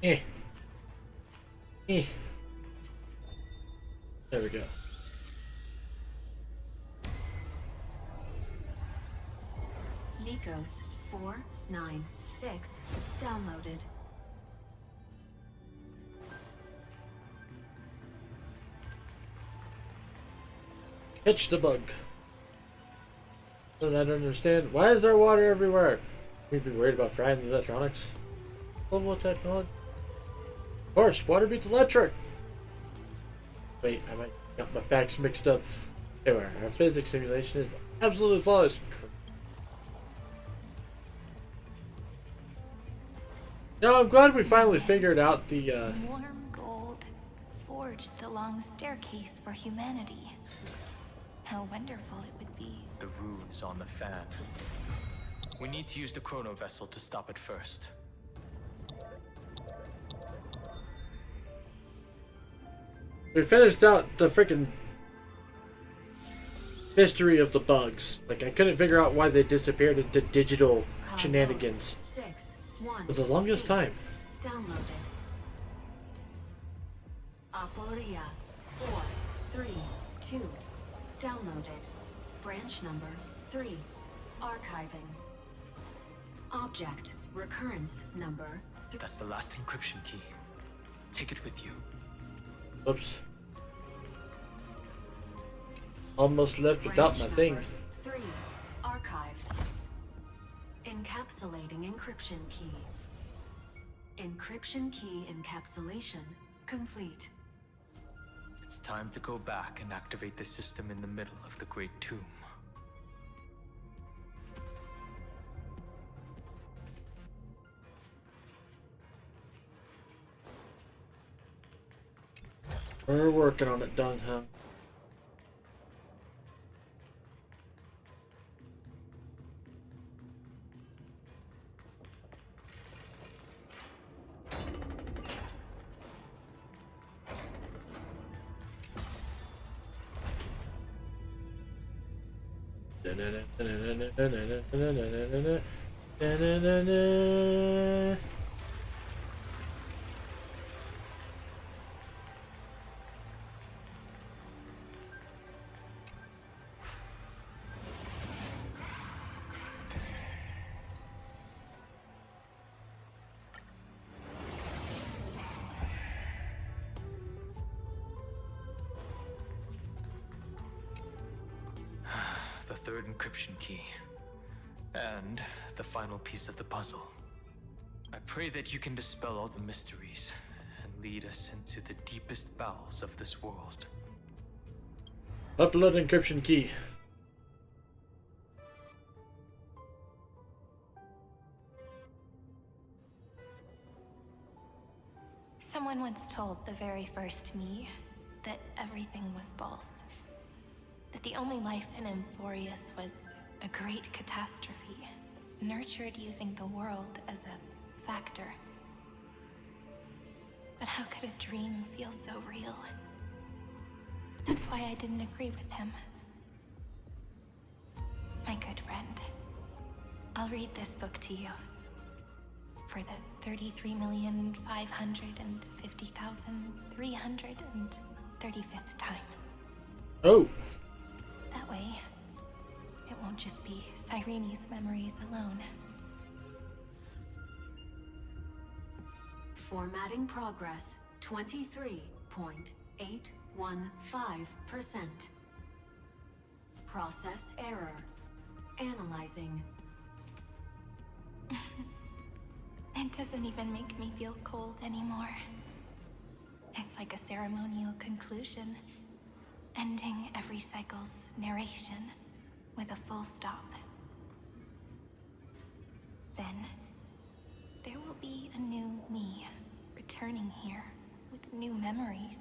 Eh. Eh. There we go. Nikos 496 downloaded. Pitch the bug. I don't understand. Why is there water everywhere? We'd be worried about frying the electronics. Global technology. Of course, water beats electric. Wait, I might got my facts mixed up. Anyway, our physics simulation is absolutely flawless. No, I'm glad we finally figured out the Warm gold forged the long staircase for humanity. How wonderful it would be. The rune is on the fan. We need to use the chrono vessel to stop it first. we finished out the freaking mystery of the bugs. Like, I couldn't figure out why they disappeared into digital shenanigans for the longest time. Downloaded. Aporia 432 downloaded. Branch number 3 archiving. Object recurrence number 3. That's the last encryption key. Take it with you. Oops. Almost left without my thing. 3 archived. Encapsulating encryption key. Encryption key encapsulation complete. It's time to go back and activate the system in the middle of the Great Tomb. We're working on it, Dung Hung. The third encryption key. And the final piece of the puzzle. I pray that you can dispel all the mysteries and lead us into the deepest bowels of this world. Upload encryption key. Someone once told the very first me that everything was false. That the only life in Emphorius was a great catastrophe, nurtured using the world as a factor. But how could a dream feel so real? That's why I didn't agree with him. My good friend, I'll read this book to you. For the 33,550,335th time. Oh. That way, it won't just be Cyrene's memories alone. Formatting progress 23.815%. Process error. Analyzing. It doesn't even make me feel cold anymore. It's like a ceremonial conclusion, ending every cycle's narration with a full stop. Then, there will be a new me returning here with new memories.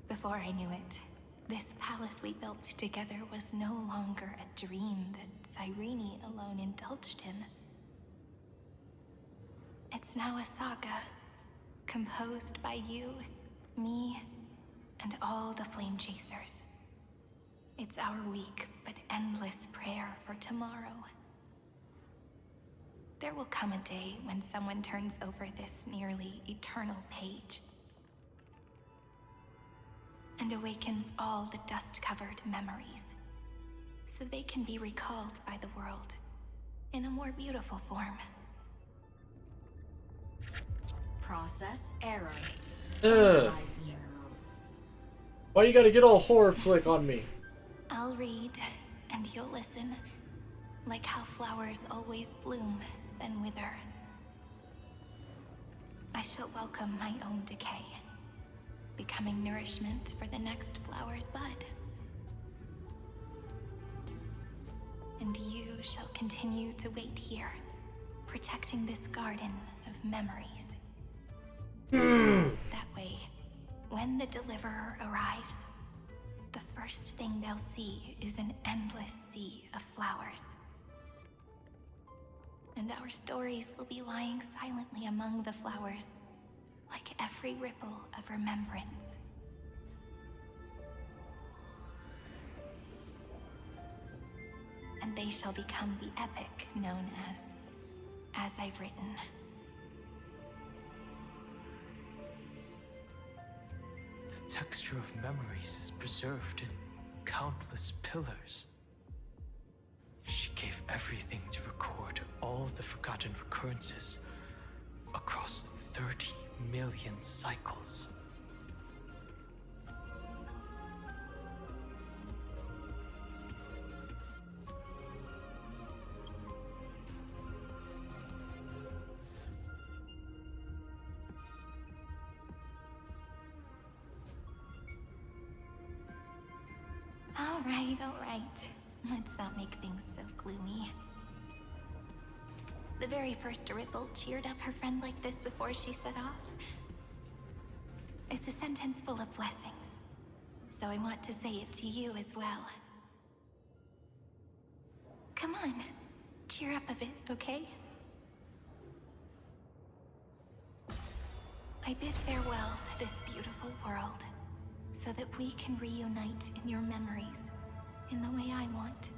Before I knew it, this palace we built together was no longer a dream that Cyrene alone indulged in. It's now a saga, composed by you, me, and all the Flame Chasers. It's our weak but endless prayer for tomorrow. There will come a day when someone turns over this nearly eternal page and awakens all the dust-covered memories, so they can be recalled by the world in a more beautiful form. Process error. Ugh. Why you gotta get all horror flick on me? I'll read, and you'll listen, like how flowers always bloom, then wither. I shall welcome my own decay, becoming nourishment for the next flower's bud. And you shall continue to wait here, protecting this garden of memories. That way, when the deliverer arrives, the first thing they'll see is an endless sea of flowers. And our stories will be lying silently among the flowers, like every ripple of remembrance. And they shall become the epic known as I've written. The texture of memories is preserved in countless pillars. She gave everything to record all the forgotten recurrences across 30 million cycles. All right. Let's not make things so gloomy. The very first ripple cheered up her friend like this before she set off. It's a sentence full of blessings, so I want to say it to you as well. Come on, cheer up a bit, okay? I bid farewell to this beautiful world, so that we can reunite in your memories in the way I want.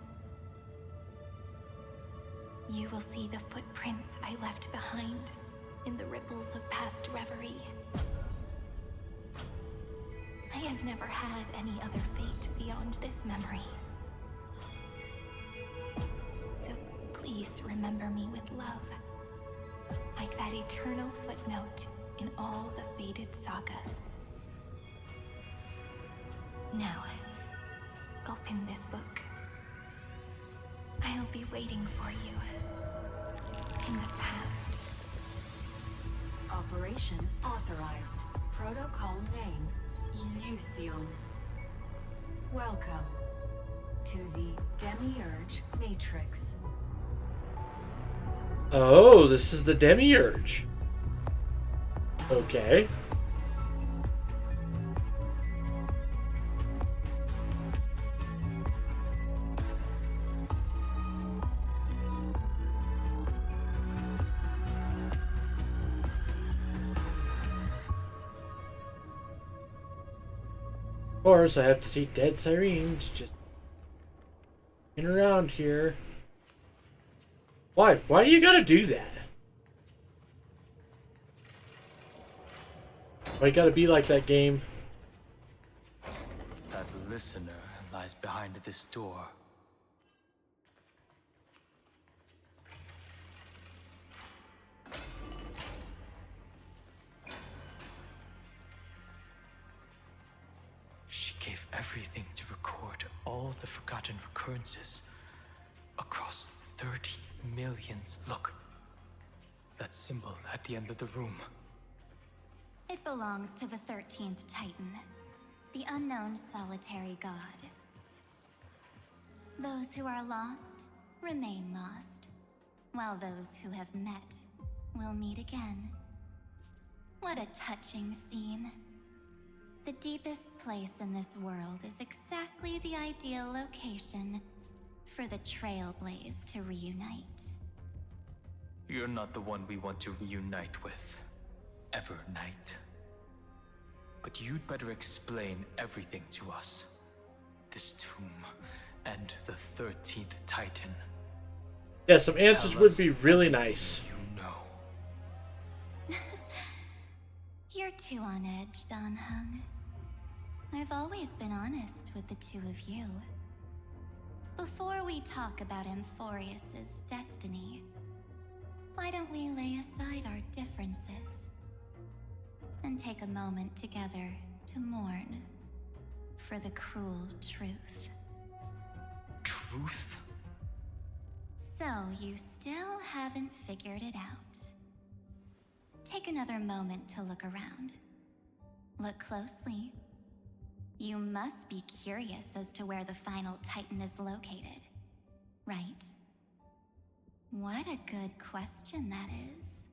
You will see the footprints I left behind in the ripples of past reverie. I have never had any other fate beyond this memory. So please remember me with love, like that eternal footnote in all the faded sagas. Now, open this book. I'll be waiting for you in the past. Operation authorized. Protocol name, Illusion. Welcome to the Demiurge Matrix. Oh, this is the Demiurge. Okay. Of course, I have to see dead sirens just in around here. Why? Why do you gotta do that? Why you gotta be like that game? That listener lies behind this door. She gave everything to record all the forgotten recurrences across 30 millions. Look, that symbol at the end of the room. It belongs to the 13th Titan, the unknown solitary god. Those who are lost remain lost, while those who have met will meet again. What a touching scene. The deepest place in this world is exactly the ideal location for the Trailblaze to reunite. You're not the one we want to reunite with, Evernight. But you'd better explain everything to us. This tomb and the 13th Titan. Yeah, some answers Tell would us be really everything nice. You know. You're too on edge, Don Hung. I've always been honest with the two of you. Before we talk about Amphorius's destiny, why don't we lay aside our differences and take a moment together to mourn for the cruel truth? Truth? So you still haven't figured it out. Take another moment to look around. Look closely. You must be curious as to where the final Titan is located, right? What a good question that is.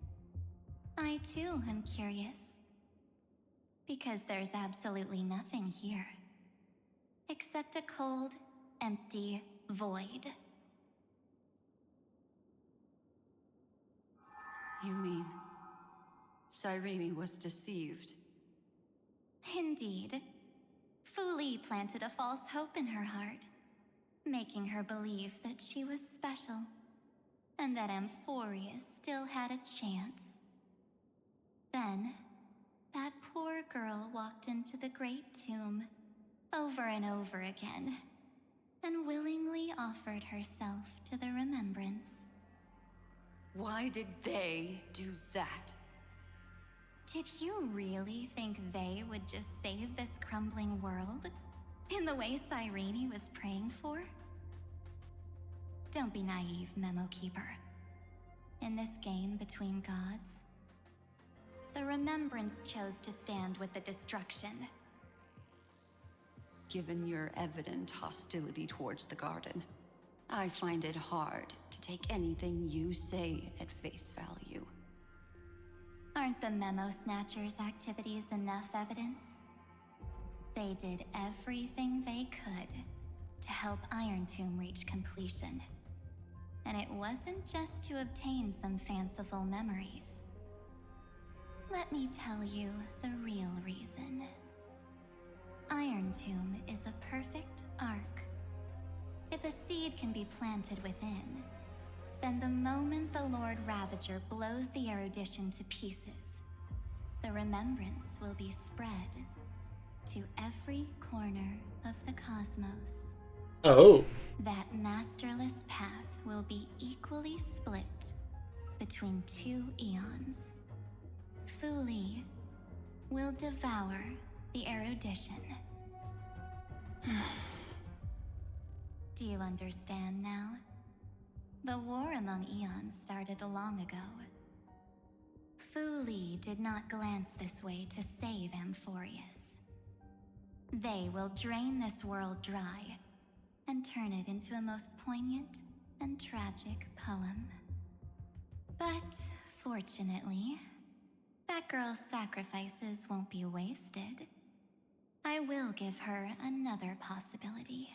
I too am curious. Because there's absolutely nothing here. Except a cold, empty void. You mean Cyrene was deceived? Indeed. Fu Li planted a false hope in her heart, making her believe that she was special, and that Amphorius still had a chance. Then, that poor girl walked into the Great Tomb, over and over again, and willingly offered herself to the remembrance. Why did they do that? Did you really think they would just save this crumbling world? In the way Cyrene was praying for? Don't be naive, Memo Keeper. In this game between gods, the Remembrance chose to stand with the destruction. Given your evident hostility towards the garden, I find it hard to take anything you say at face value. Aren't the Memo Snatchers' activities enough evidence? They did everything they could to help Iron Tomb reach completion. And it wasn't just to obtain some fanciful memories. Let me tell you the real reason. Iron Tomb is a perfect arc. If a seed can be planted within, then the moment the Lord Ravager blows the erudition to pieces, the remembrance will be spread to every corner of the cosmos. Oh. That masterless path will be equally split between two eons. Fu Li will devour the erudition. Do you understand now? The war among eons started long ago. Fu Li did not glance this way to save Amphorius. They will drain this world dry and turn it into a most poignant and tragic poem. But fortunately, that girl's sacrifices won't be wasted. I will give her another possibility.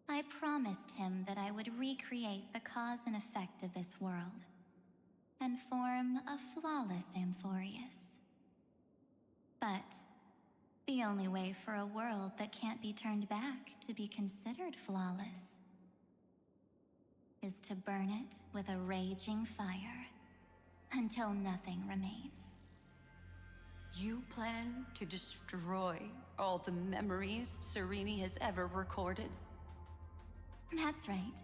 I promised him that I would recreate the cause and effect of this world and form a flawless Amphorius. But the only way for a world that can't be turned back to be considered flawless is to burn it with a raging fire until nothing remains. You plan to destroy all the memories Cyrene has ever recorded? That's right.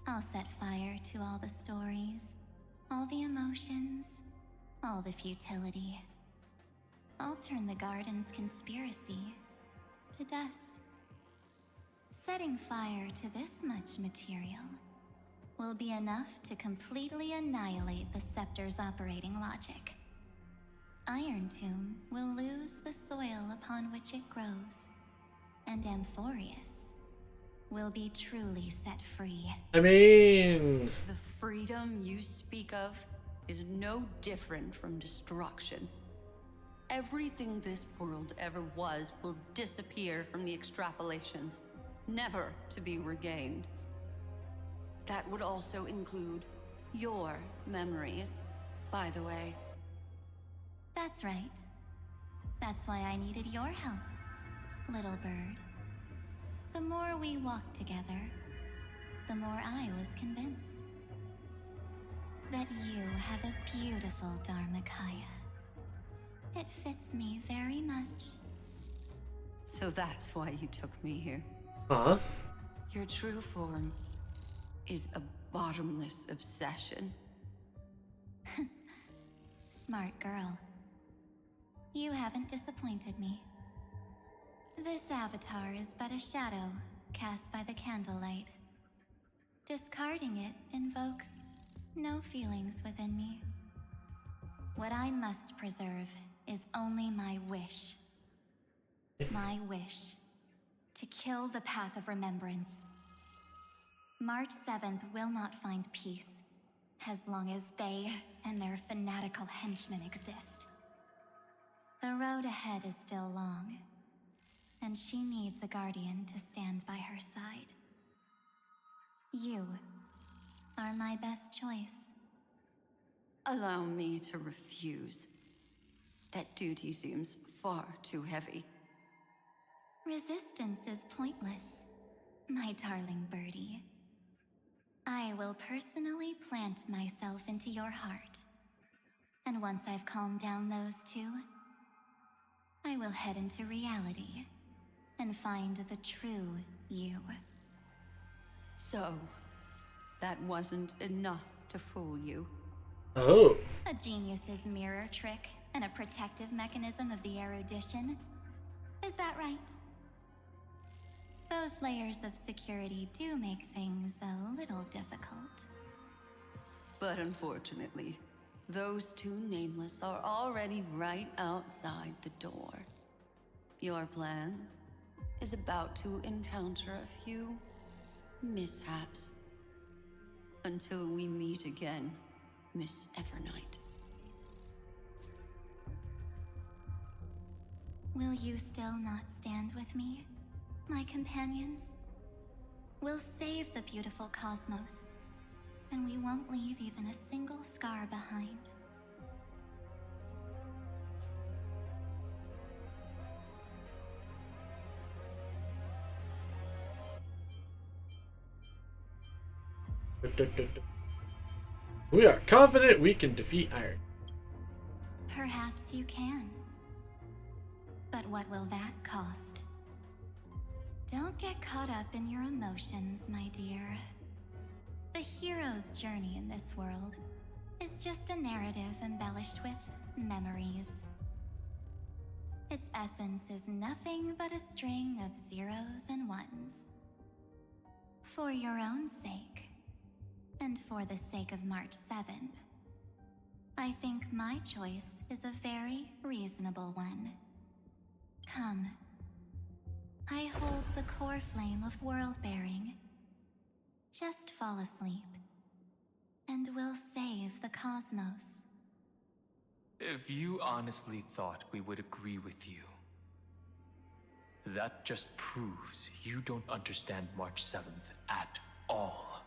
I'll set fire to all the stories, all the emotions, all the futility. I'll turn the garden's conspiracy to dust. Setting fire to this much material will be enough to completely annihilate the scepter's operating logic. Iron Tomb will lose the soil upon which it grows, and Amphorius will be truly set free. I mean... The freedom you speak of is no different from destruction. Everything this world ever was will disappear from the extrapolations, never to be regained. That would also include your memories, by the way. That's right. That's why I needed your help, little bird. The more we walk together, the more I was convinced that you have a beautiful Dharmakaya. It fits me very much. So that's why you took me here. Huh? Your true form is a bottomless obsession. Smart girl. You haven't disappointed me. This avatar is but a shadow cast by the candlelight. Discarding it invokes no feelings within me. What I must preserve is only my wish. My wish to kill the path of remembrance. March 7th will not find peace as long as they and their fanatical henchmen exist. The road ahead is still long, and she needs a guardian to stand by her side. You are my best choice. Allow me to refuse. That duty seems far too heavy. Resistance is pointless, my darling birdie. I will personally plant myself into your heart. And once I've calmed down those two, I will head into reality and find the true you. So, that wasn't enough to fool you. Oh. A genius's mirror trick and a protective mechanism of the erudition. Is that right? Those layers of security do make things a little difficult. But unfortunately, those two nameless are already right outside the door. Your plan is about to encounter a few mishaps. Until we meet again, Miss Evernight. Will you still not stand with me, my companions? We'll save the beautiful cosmos, and we won't leave even a single scar behind. We are confident we can defeat Iron. Perhaps you can. But what will that cost? Don't get caught up in your emotions, my dear. The hero's journey in this world is just a narrative embellished with memories. Its essence is nothing but a string of zeros and ones. For your own sake, and for the sake of March 7th, I think my choice is a very reasonable one. Come. I hold the core flame of world-bearing. Just fall asleep, and we'll save the cosmos. If you honestly thought we would agree with you, that just proves you don't understand March 7th at all.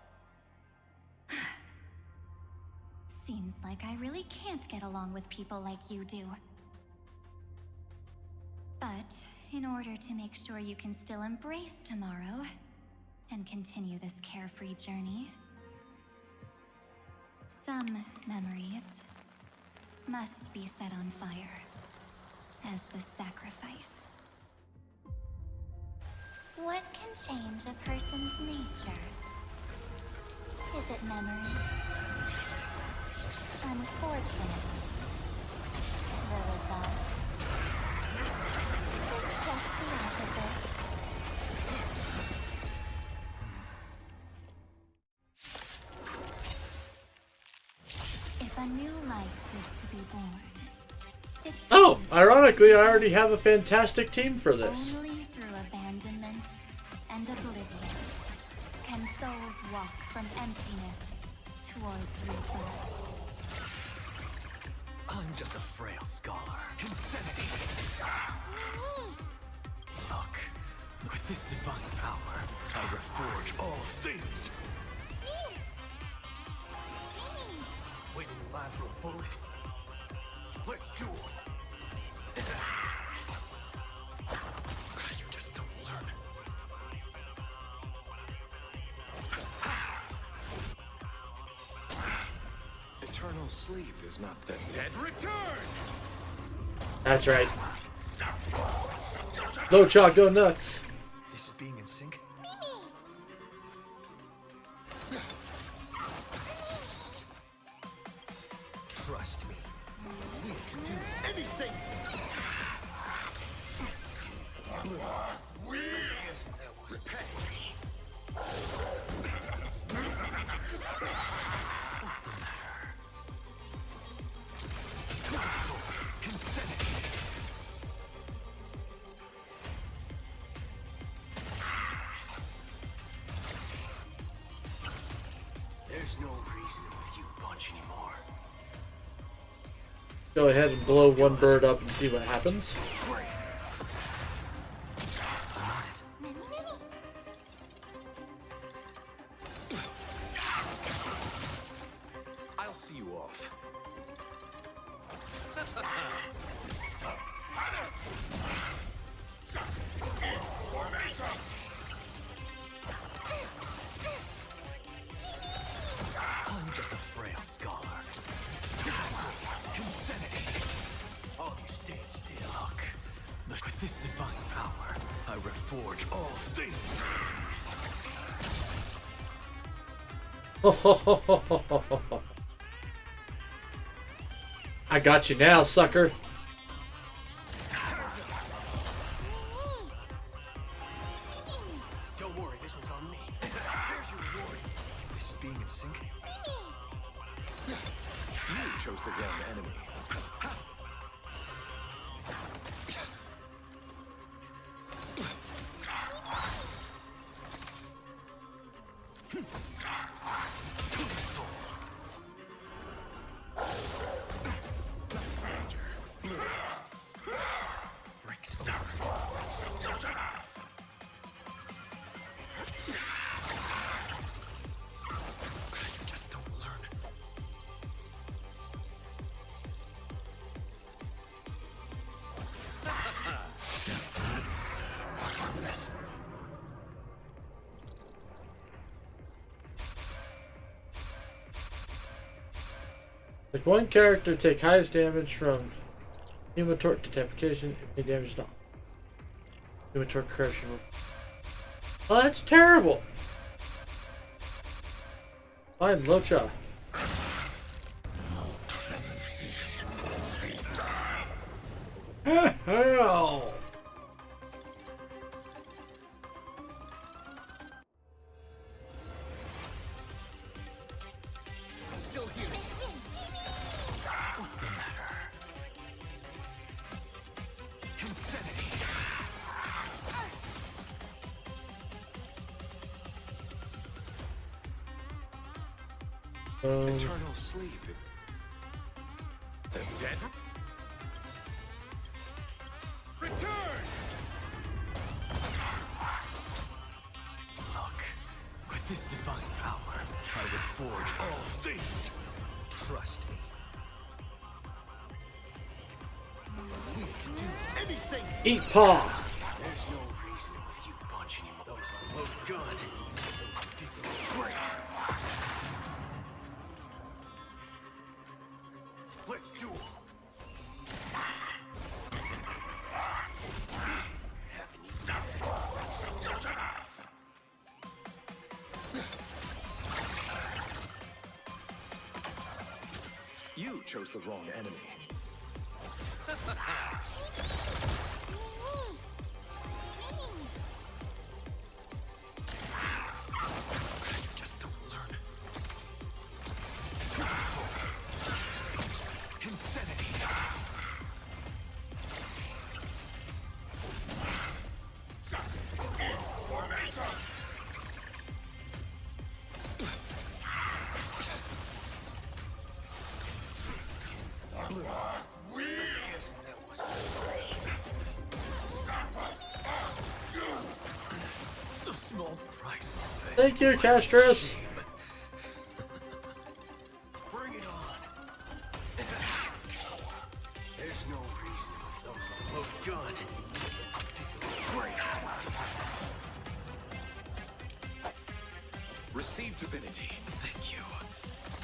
Seems like I really can't get along with people like you do. But in order to make sure you can still embrace tomorrow and continue this carefree journey, some memories must be set on fire as the sacrifice. What can change a person's nature? Is it memories? Unfortunately, the result is just the opposite. If a new life is to be born, it's Oh, ironically, I already have a fantastic team for this. only through abandonment and oblivion can souls walk from emptiness towards rebirth. I'm just a frail scholar. Insanity! Look, with this divine power, I reforge all things. Waiting in line for a bullet? Let's duel! You just don't learn. Eternal sleep is not the dead return. That's right. No chalk, go nuts. This is being in sync. Trust me. We can do anything. Yes, that was repay. What's the matter? Torso, insanity. There's no reason with you bunch anymore. Go ahead and blow one bird up and see what happens. Great. I'm on it. I'll see you off. I'm just a frail scholar. Insanity. All you stand still. Look, with this divine power, I reforge all things. I got you now, sucker. Don't worry, this one's on me. Here's your reward. This is being in sync. You chose the wrong enemy. Breaks over. You just don't learn. Like one character take highest damage from human torque detectation, any damage not. Human torque corruption. Oh, that's terrible. Fine, Locha. Hell. Still here. What's the matter? Insanity. Eternal sleep. The dead return. Look, with this divine power, I reforge all things. Trust me. We can do anything. Eat paw. There's no reason with you bunch anymore. Those with the loaded gun. Those who dig the grave. Let's do it. Haven't eaten yet. You chose the wrong enemy. You just don't learn. Insanity. Yes, that was a small price to pay. Thank you, Castris. Bring it on. There's no reason with those with a loaded gun. Those who dig the grave. Receive divinity. Thank you.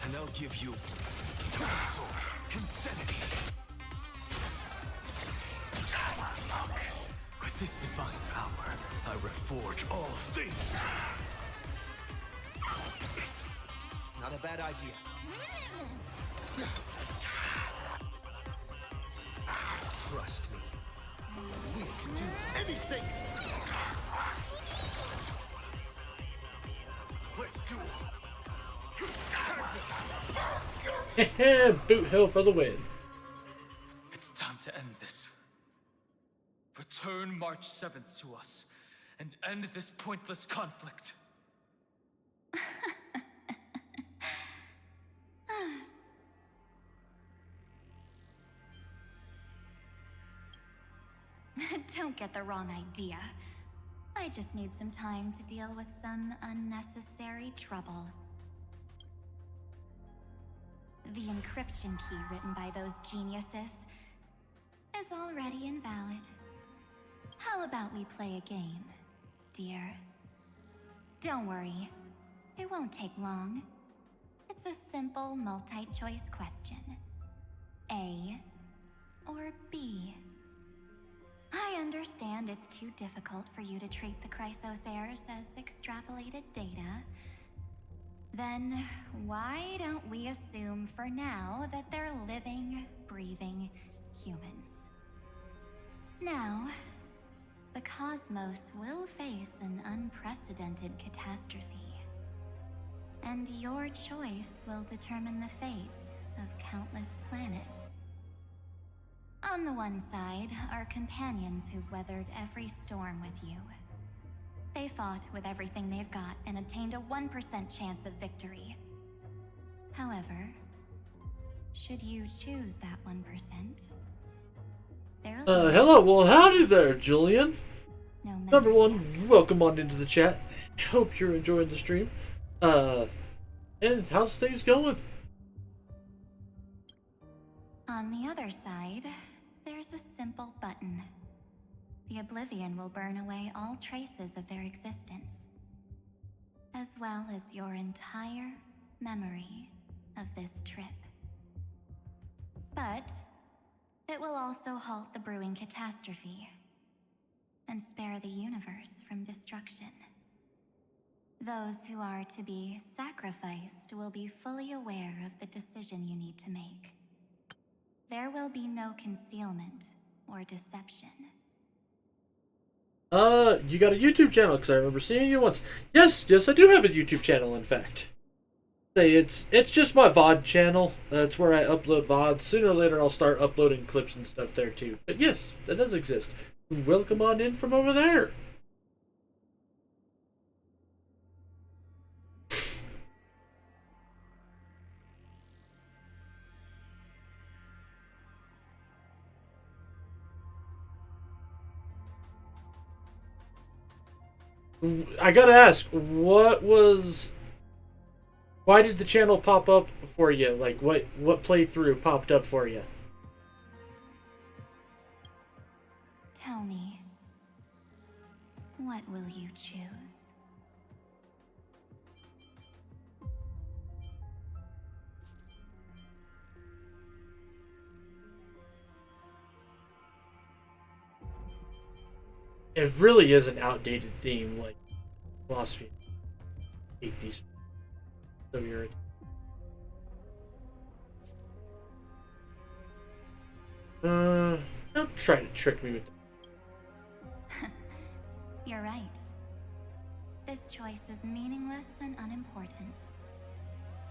And I'll give you Torso, insanity. Look, with this divine power, I reforge all things. Not a bad idea. Trust me. We can do anything. Let's do it. Boot hill for the win. It's time to end this. Return March 7th to us and end this pointless conflict. Don't get the wrong idea. I just need some time to deal with some unnecessary trouble. The encryption key written by those geniuses is already invalid. How about we play a game, dear? Don't worry, it won't take long. It's a simple multi-choice question. A or B? I understand it's too difficult for you to treat the Chrysosairs as extrapolated data. Then why don't we assume for now that they're living, breathing humans? Now, the cosmos will face an unprecedented catastrophe. And your choice will determine the fate of countless planets. On the one side are companions who've weathered every storm with you. They fought with everything they've got and obtained a 1% chance of victory. However, should you choose that 1%, Hello, well howdy there, Julian. no matter Number one, welcome on into the chat. Hope you're enjoying the stream. And how's things going? On the other side, there's a simple button. The oblivion will burn away all traces of their existence, as well as your entire memory of this trip. But it will also halt the brewing catastrophe and spare the universe from destruction. Those who are to be sacrificed will be fully aware of the decision you need to make. There will be no concealment or deception. You got a YouTube channel, because I remember seeing you once. Yes, I do have a YouTube channel, in fact. Say, it's just my VOD channel. That's where I upload VODs. Sooner or later, I'll start uploading clips and stuff there, too. But yes, that does exist. Welcome on in from over there. I gotta ask, why did the channel pop up for you? Like, what playthrough popped up for you? Tell me, what will you choose? It really is an outdated theme, like philosophy. I hate these. So irritating. Don't try to trick me with that. You're right. This choice is meaningless and unimportant.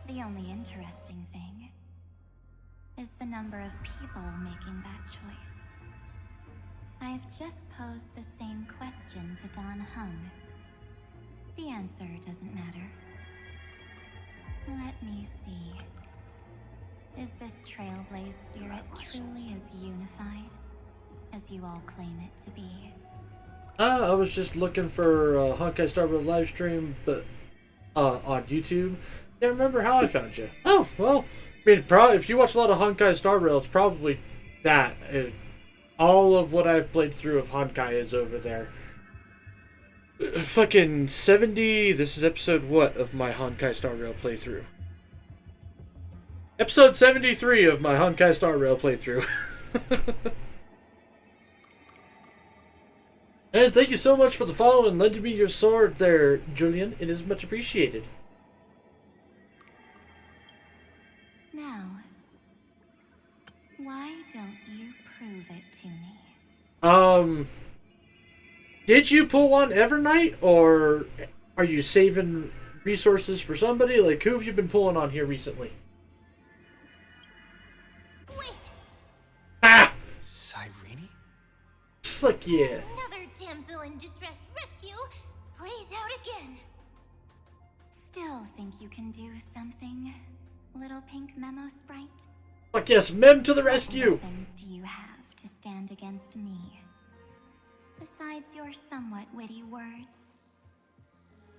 The only interesting thing is the number of people making that choice. I've just posed the same question to Don Hung. The answer doesn't matter. Let me see. Is this Trailblaze spirit truly as unified as you all claim it to be? I was just looking for Honkai Star Rail live stream, but on YouTube. Can't remember how I found you. Oh, well, I mean, if you watch a lot of Honkai Star Rail, it's probably that. All of what I've played through of Honkai is over there. Fucking 70, this is episode what of my Honkai Star Rail playthrough? Episode 73 of my Honkai Star Rail playthrough. And thank you so much for the follow and lending me your sword there, Julian. It is much appreciated. Now, why don't you prove it to me? Did you pull one Evernight, or are you saving resources for somebody? Like, who have you been pulling on here recently? Wait! Ah! Cyrene? Fuck yeah. Another damsel in distress rescue plays out again. Still think you can do something, little pink memo sprite? Fuck yes, Mem to the rescue! What weapons do you have to stand against me? Besides your somewhat witty words.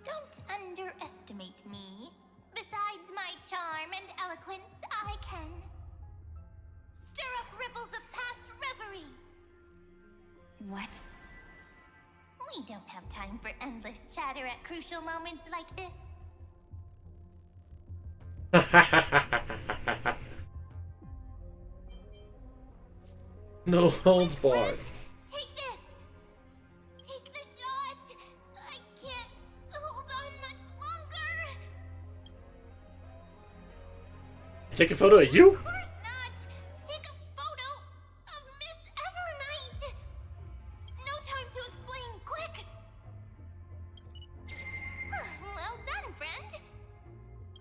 Don't underestimate me. Besides my charm and eloquence, I can stir up ripples of past reverie. What? We don't have time for endless chatter at crucial moments like this. No holds barred. Take this! Take the shot! I can't hold on much longer! Take a photo of you? Of course not! Take a photo of Miss Evernight! No time to explain, quick! Well done, friend!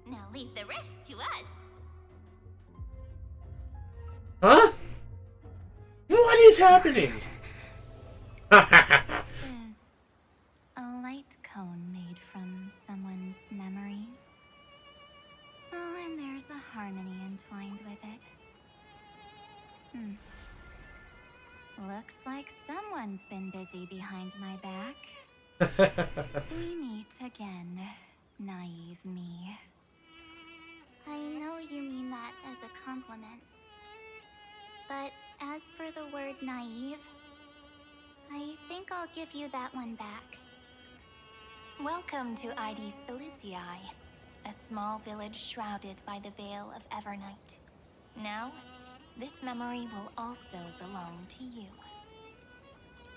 Now leave the rest to us. Huh? What is happening? This is a light cone made from someone's memories. Oh, and there's a harmony entwined with it. Looks like someone's been busy behind my back. We meet again, naive me. I know you mean that as a compliment. But as for the word naive, I think I'll give you that one back. Welcome to Ides Elysiae, a small village shrouded by the veil of Evernight. Now, this memory will also belong to you.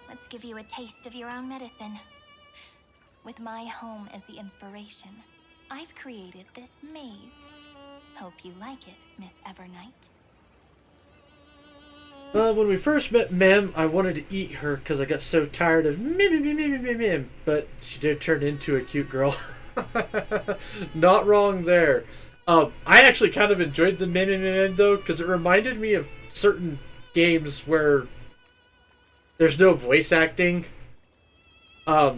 Let's give you a taste of your own medicine. With my home as the inspiration, I've created this maze. Hope you like it, Miss Evernight. When we first met Mem, I wanted to eat her because I got so tired of Mim, but she did turn into a cute girl. Not wrong there. I actually kind of enjoyed the Mim though, because it reminded me of certain games where there's no voice acting.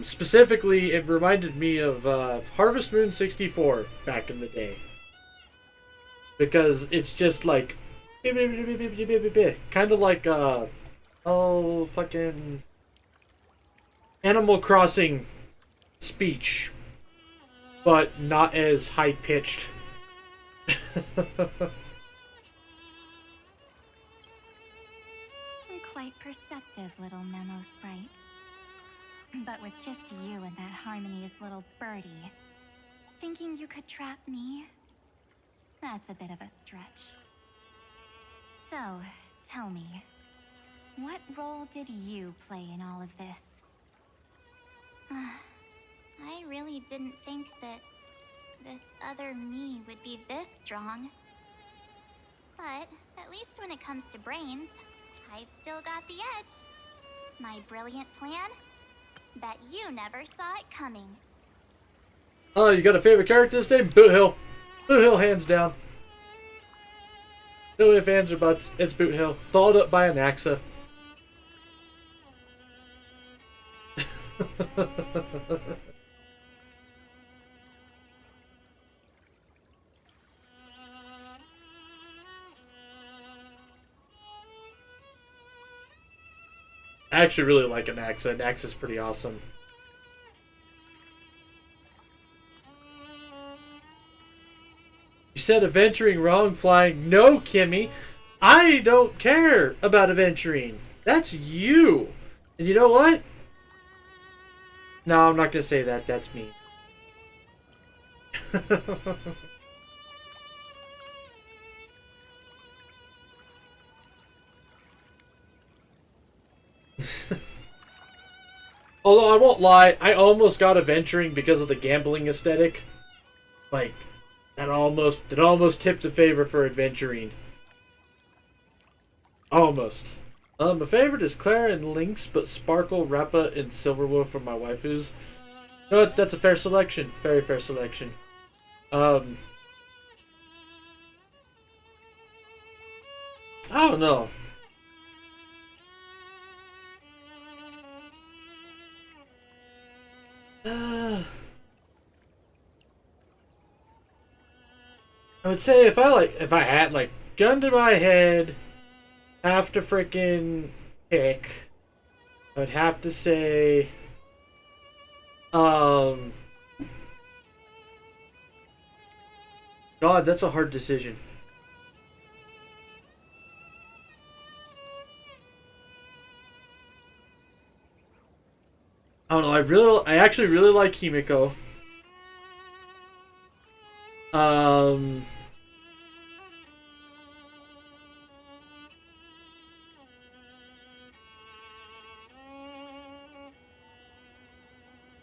Specifically, it reminded me of Harvest Moon 64 back in the day. Because it's just like kind of like fucking Animal Crossing speech, but not as high pitched. Quite perceptive, little memo sprite. But with just you and that harmony's little birdie, thinking you could trap me? That's a bit of a stretch. So, tell me, what role did you play in all of this? I really didn't think that this other me would be this strong. But at least when it comes to brains, I've still got the edge. My brilliant plan? Bet you never saw it coming. Oh, you got a favorite character this day? Boot Hill. Boot Hill, hands down. No ifs, ands, or buts. It's Boot Hill. Followed up by an Axa. I actually really like an Axa. An Axa's pretty awesome. You said adventuring wrong, flying. No, Kimmy. I don't care about adventuring. That's you. And you know what? No, I'm not going to say that. That's me. Although I won't lie, I almost got adventuring because of the gambling aesthetic. Like, that almost tipped a favor for adventuring. Almost. My favorite is Clara and Lynx, but Sparkle, Rappa, and Silverwolf are my waifus. You know what? That's a fair selection. Very fair selection. I don't know. I would say if I had like gun to my head, have to freaking pick, I would have to say, God, that's a hard decision. I don't know. I actually really like Himiko.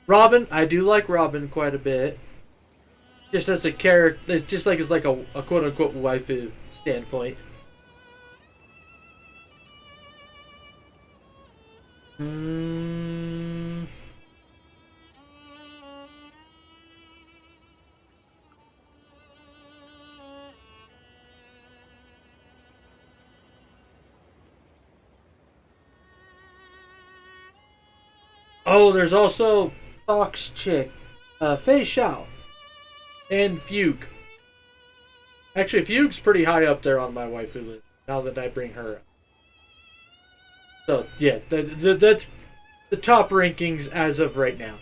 Robin, I do like Robin quite a bit. Just as a character, it's just like it's like a quote unquote waifu standpoint. Hmm. Oh, there's also Fox Chick, Fei Xiao, and Fugue. Actually, Fugue's pretty high up there on my waifu list. Now that I bring her up, so yeah, that's the top rankings as of right now.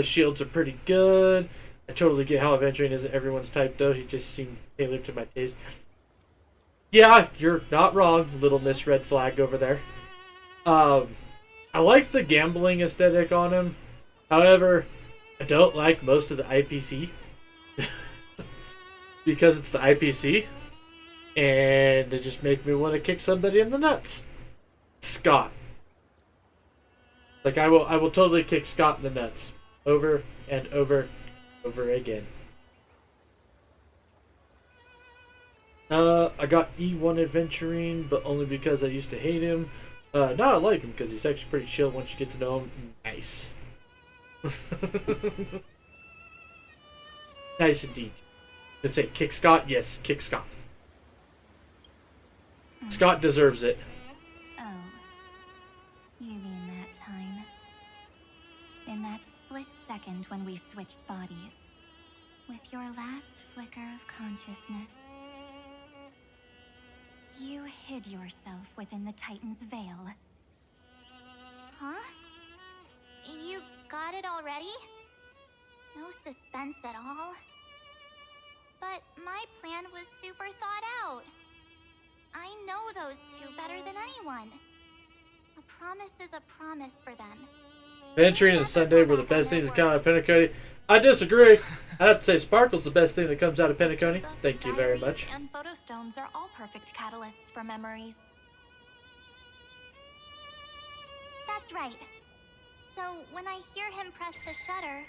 Shields are pretty good. I totally get how adventuring isn't everyone's type, though. He just seemed tailored to my taste. Yeah, you're not wrong, little Miss Red Flag over there. I like the gambling aesthetic on him. However, I don't like most of the IPC. Because it's the IPC. And they just make me want to kick somebody in the nuts. Scott. Like, I will totally kick Scott in the nuts. Over and over again. I got E1 adventuring, but only because I used to hate him. Now I like him because he's actually pretty chill once you get to know him. Nice. Nice indeed. Let's say kick Scott. Yes, kick Scott. Scott deserves it. Oh, you mean that time? In that split second when we switched bodies, with your last flicker of consciousness, you hid yourself within the Titan's veil. Huh? You got it already? No suspense at all? But my plan was super thought out. I know those two better than anyone. A promise is a promise for them. Adventuring and Sunday were the best things that come out of Penacony. I disagree. I have to say Sparkle's the best thing that comes out of Penacony. Thank you very much. And photostones are all perfect catalysts for memories. That's right. So when I hear him press the shutter,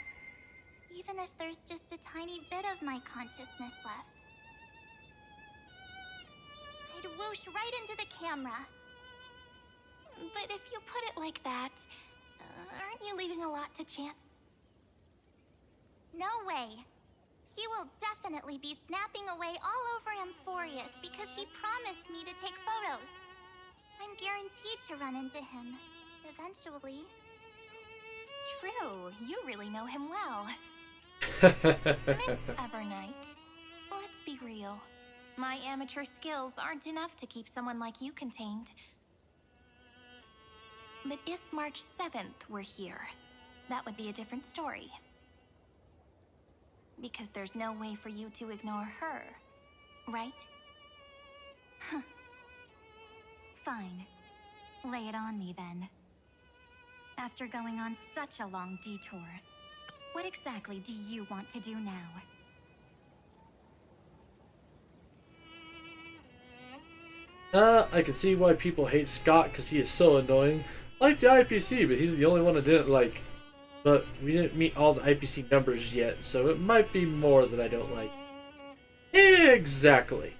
even if there's just a tiny bit of my consciousness left, I'd whoosh right into the camera. But if you put it like that, aren't you leaving a lot to chance? No way. He will definitely be snapping away all over Amphorius because he promised me to take photos. I'm guaranteed to run into him, eventually. True, you really know him well. Miss Evernight, let's be real. My amateur skills aren't enough to keep someone like you contained. But if March 7th were here, that would be a different story. Because there's no way for you to ignore her, right? Fine. Lay it on me then. After going on such a long detour, what exactly do you want to do now? I can see why people hate Scott because he is so annoying. I like the IPC, but he's the only one I didn't like. But we didn't meet all the IPC numbers yet, so it might be more that I don't like. Exactly.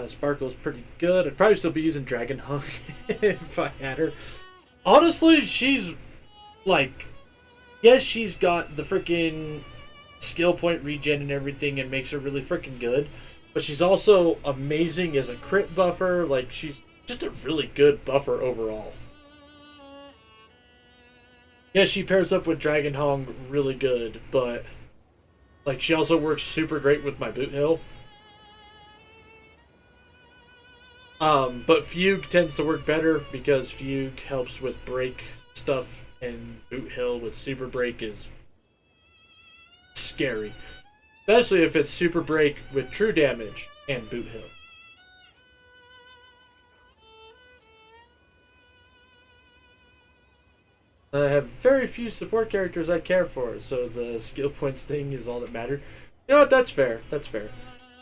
Sparkle's pretty good. I'd probably still be using Dragon Hunk if I had her. Honestly, she's like, yes, she's got the freaking skill point regen and everything and makes her really freaking good. But she's also amazing as a crit buffer. Like, she's just a really good buffer overall. Yeah, she pairs up with Dragon Hong really good, but like she also works super great with my boot hill. But Fugue tends to work better because Fugue helps with break stuff, and boot hill with super break is scary. Especially if it's super break with true damage and boot hill. I have very few support characters I care for, so the skill points thing is all that mattered. You know what? That's fair. That's fair.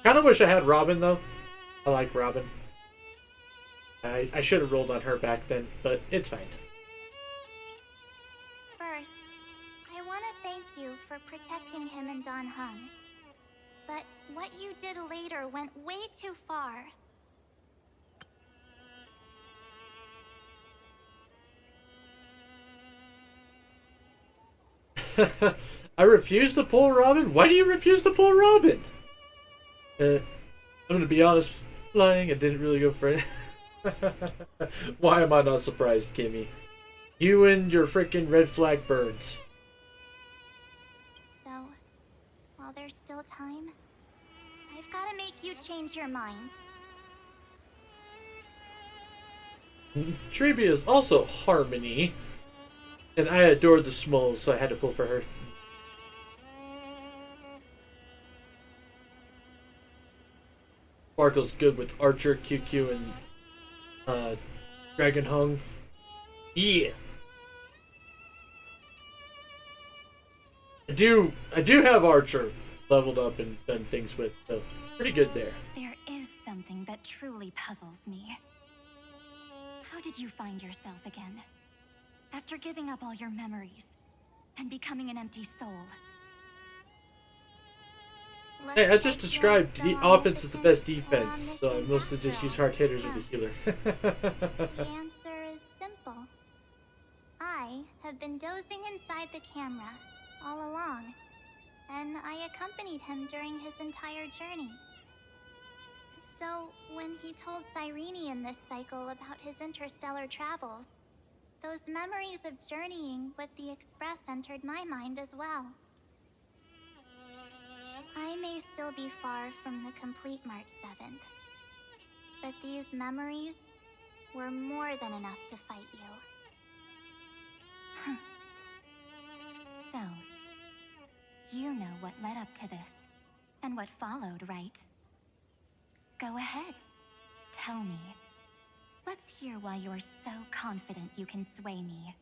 Kind of wish I had Robin, though. I like Robin. I should have rolled on her back then, but it's fine. First, I want to thank you for protecting him and Don Hung. But what you did later went way too far. I refuse to pull Robin? Why do you refuse to pull Robin? I'm gonna be honest, flying, I didn't really go for it. Why am I not surprised, Kimmy? You and your freaking red flag birds. So, while there's still time, I've got to make you change your mind. Treeby is also Harmony. And I adore the Smalls, so I had to pull for her. Sparkle's good with Archer, QQ, and Dragon Hung. Yeah. I do have Archer leveled up and done things with, so pretty good there. There is something that truly puzzles me. How did you find yourself again? After giving up all your memories and becoming an empty soul. Hey, I just described offense is the best defense, so I mostly just use hard hitters with a healer. The answer is simple. I have been dozing inside the camera all along, and I accompanied him during his entire journey. So, when he told Cyrene in this cycle about his interstellar travels, those memories of journeying with the Express entered my mind as well. I may still be far from the complete March 7th, but these memories were more than enough to fight you. So, you know what led up to this, and what followed, right? Go ahead. Tell me. Let's hear why you're so confident you can sway me.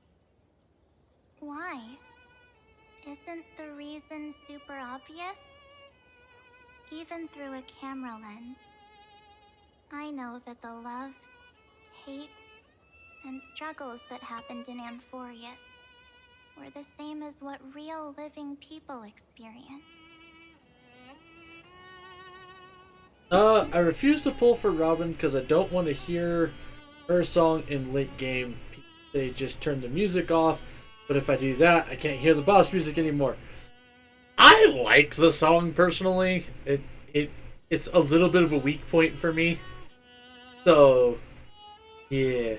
Why? Isn't the reason super obvious? Even through a camera lens, I know that the love, hate, and struggles that happened in Amphorius were the same as what real living people experience. I refuse to pull for Robin because I don't want to hear her song in late game. They just turn the music off, but if I do that, I can't hear the boss music anymore. I like the song personally. It's a little bit of a weak point for me. So, yeah.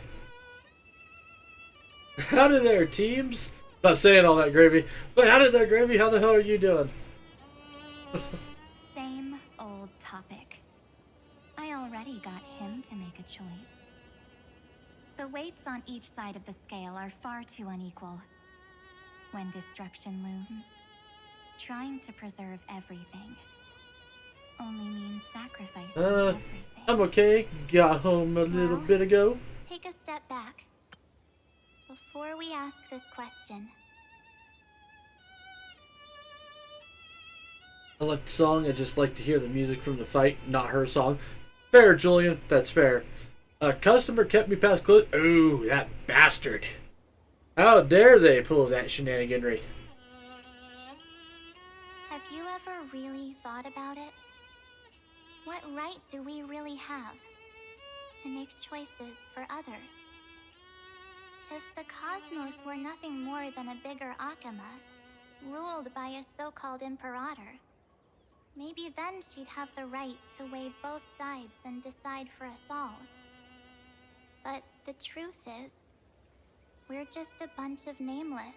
How did there, teams? Not saying all that, Gravy. But how did there, Gravy? How the hell are you doing? Same old topic. I already got him to make a choice. The weights on each side of the scale are far too unequal. When destruction looms, trying to preserve everything only means sacrificing everything. I'm okay. Got home a little bit ago. Take a step back. Before we ask this question, I like the song. I just like to hear the music from the fight, not her song. Fair, Julian. That's fair. A customer kept me past close. Ooh, that bastard. How dare they pull that shenaniganry? Have you ever really thought about it? What right do we really have to make choices for others? If the cosmos were nothing more than a bigger Akama, ruled by a so-called imperator, maybe then she'd have the right to weigh both sides and decide for us all. But the truth is, we're just a bunch of nameless.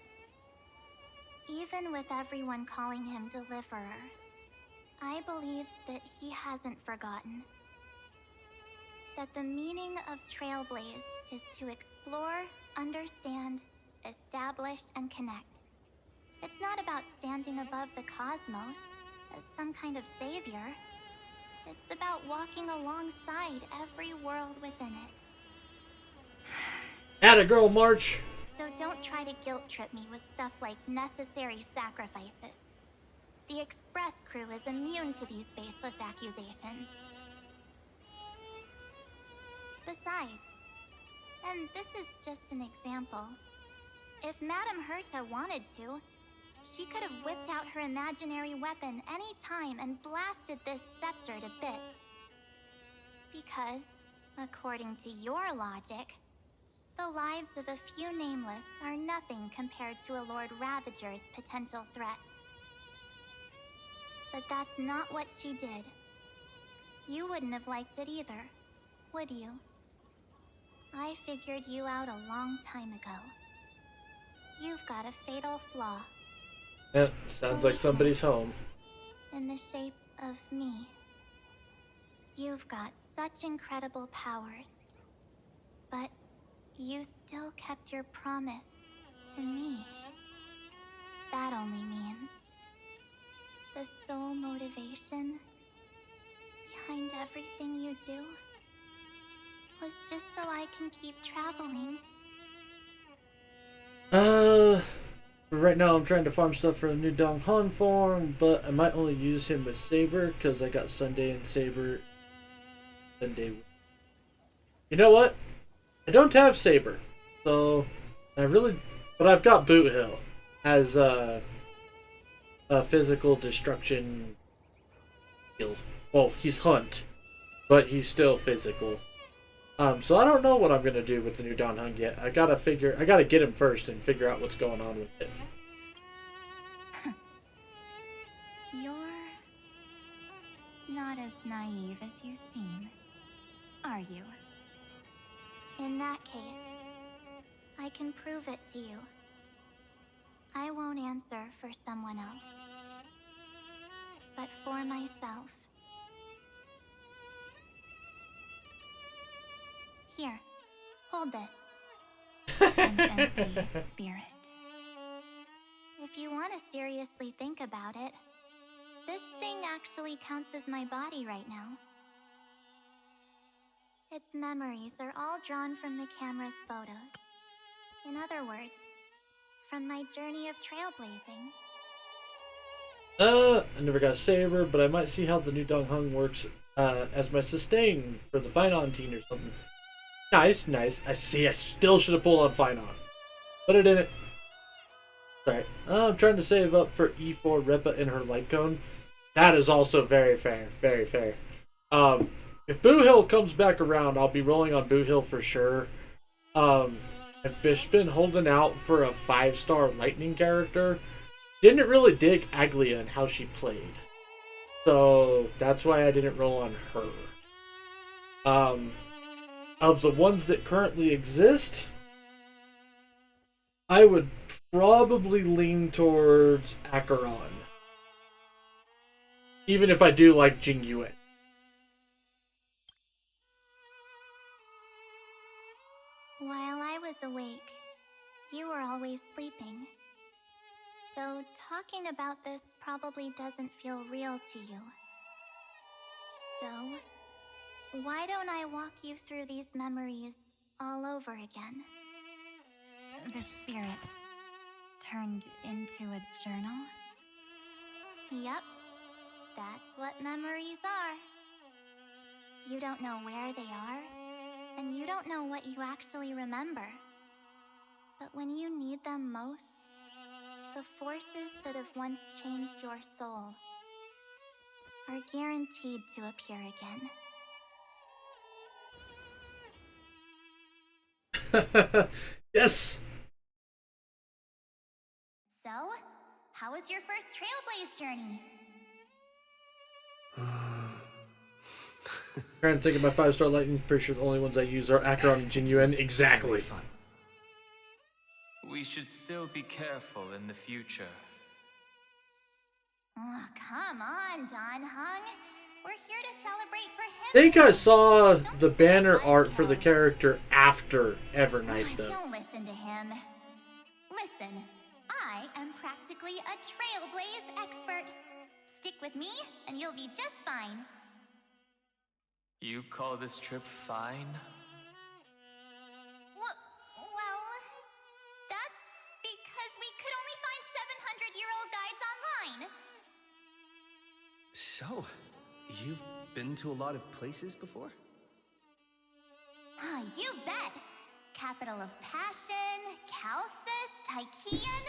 Even with everyone calling him Deliverer, I believe that he hasn't forgotten. That the meaning of Trailblaze is to explore, understand, establish, and connect. It's not about standing above the cosmos as some kind of savior. It's about walking alongside every world within it. Atta girl, March. So don't try to guilt trip me with stuff like necessary sacrifices. The Express crew is immune to these baseless accusations. Besides, and this is just an example, if Madame Herta wanted to, she could have whipped out her imaginary weapon any time and blasted this scepter to bits. Because, according to your logic, the lives of a few nameless are nothing compared to a Lord Ravager's potential threat. But that's not what she did. You wouldn't have liked it either, would you? I figured you out a long time ago. You've got a fatal flaw. Yeah, sounds like somebody's home. In the shape of me. You've got such incredible powers. But you still kept your promise to me. That only means the sole motivation behind everything you do was just so I can keep traveling. Right now I'm trying to farm stuff for the new Dong Han form, but I might only use him with Saber because I got Sunday and Saber. Sunday. You know what? I don't have Saber, so but I've got Boot Hill as a physical destruction skill. Well, he's Hunt, but he's still physical. So I don't know what I'm gonna do with the new Don Hung yet. I gotta get him first and figure out what's going on with it. You're not as naive as you seem, are you? In that case, I can prove it to you. I won't answer for someone else, but for myself. Here, hold this. An empty spirit. If you want to seriously think about it, this thing actually counts as my body right now. Its memories are all drawn from the camera's photos. In other words, from my journey of trailblazing. I never got Saber, but I might see how the new Dong Hung works as my sustain for the Finon team or something. Nice. I still should have pulled on Finon. But I didn't. Alright. I'm trying to save up for E4 Repa in her light cone. That is also very fair. Very fair. If Boo Hill comes back around, I'll be rolling on Boo Hill for sure. I've just been holding out for a 5-star lightning character. Didn't really dig Aglia and how she played. So that's why I didn't roll on her. Of the ones that currently exist, I would probably lean towards Acheron. Even if I do like Jing Yuan. While I was awake, you were always sleeping. So talking about this probably doesn't feel real to you. So, why don't I walk you through these memories all over again? The spirit turned into a journal? Yep, that's what memories are. You don't know where they are, and you don't know what you actually remember. But when you need them most, the forces that have once changed your soul are guaranteed to appear again. Yes. So, how was your first Trailblaze journey? Trying to think of my 5-star lightning. Pretty sure the only ones I use are Acheron and Jingyuan. Exactly. Fun. We should still be careful in the future. Oh, come on, Don Hung. We're here to celebrate for him. I think I saw the banner art for the character after Evernight, though. Don't listen to him. Listen, I am practically a Trailblaze expert. Stick with me, and you'll be just fine. You call this trip fine? Well, that's because we could only find 700-year-old guides online. So, you've been to a lot of places before? You bet. Capital of Passion, Calcis, Tychean.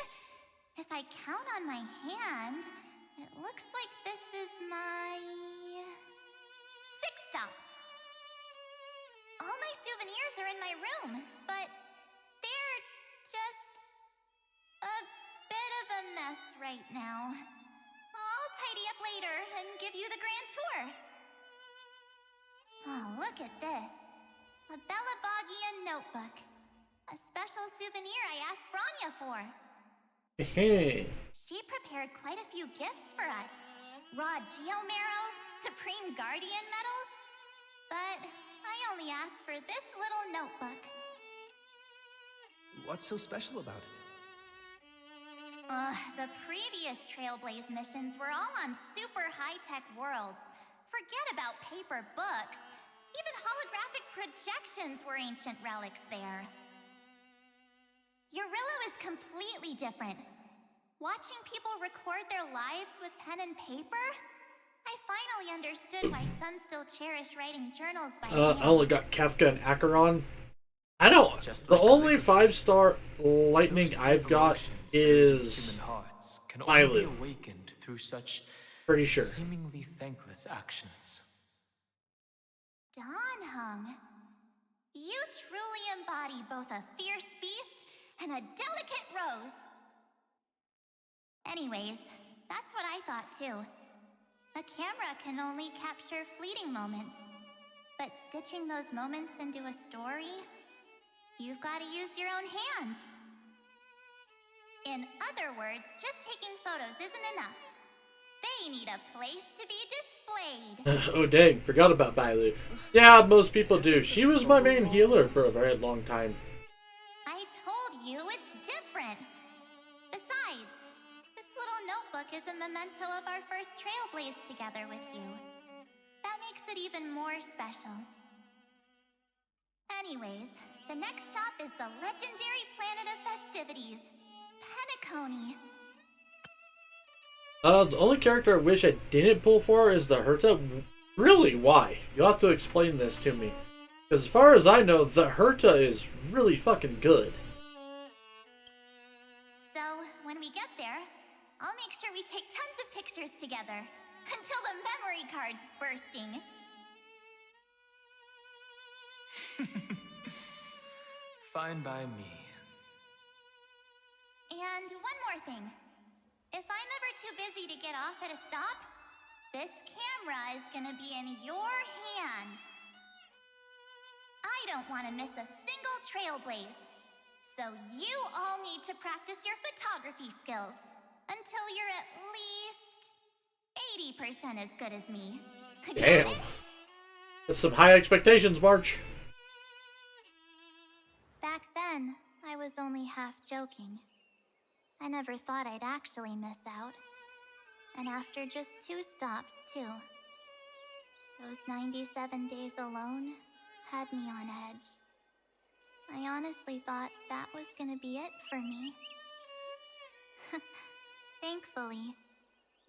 If I count on my hand, it looks like this is my 6th stop. All my souvenirs are in my room, but they're just a bit of a mess right now. I'll tidy up later and give you the grand tour. Oh, look at this. A Belabogian notebook. A special souvenir I asked Branya for. She prepared quite a few gifts for us. Raw Geomarrow, Supreme Guardian medals. But I only asked for this little notebook. What's so special about it? The previous Trailblaze missions were all on super high-tech worlds. Forget about paper books. Even holographic projections were ancient relics there. Eurillo is completely different. Watching people record their lives with pen and paper, I finally understood why some still cherish writing journals by hand. I only got Kafka and Acheron. I don't. The only 5-star lightning I've got is Human hearts can only be Bailu. awakened through such Pretty sure. seemingly thankless actions. Don Hung, you truly embody both a fierce beast and a delicate rose. Anyways, that's what I thought too. A camera can only capture fleeting moments, but stitching those moments into a story, you've got to use your own hands. In other words, just taking photos isn't enough. They need a place to be displayed. Oh dang, forgot about Bailu. Yeah, most people do. She was my main healer for a very long time. I told you it's different. Besides, this little notebook is a memento of our first Trailblaze together with you. That makes it even more special. Anyways, the next stop is the legendary planet of festivities, Penacony. The only character I wish I didn't pull for is the Herta. Really, why? You'll have to explain this to me. Because as far as I know, the Herta is really fucking good. So, when we get there, I'll make sure we take tons of pictures together. Until the memory card's bursting. Fine by me. And one more thing. If I'm ever too busy to get off at a stop, this camera is gonna be in your hands. I don't want to miss a single Trailblaze. So you all need to practice your photography skills until you're at least 80% as good as me. Damn. That's some high expectations, March. Back then, I was only half joking. I never thought I'd actually miss out. And after just 2 stops, too. Those 97 days alone had me on edge. I honestly thought that was gonna be it for me. Thankfully,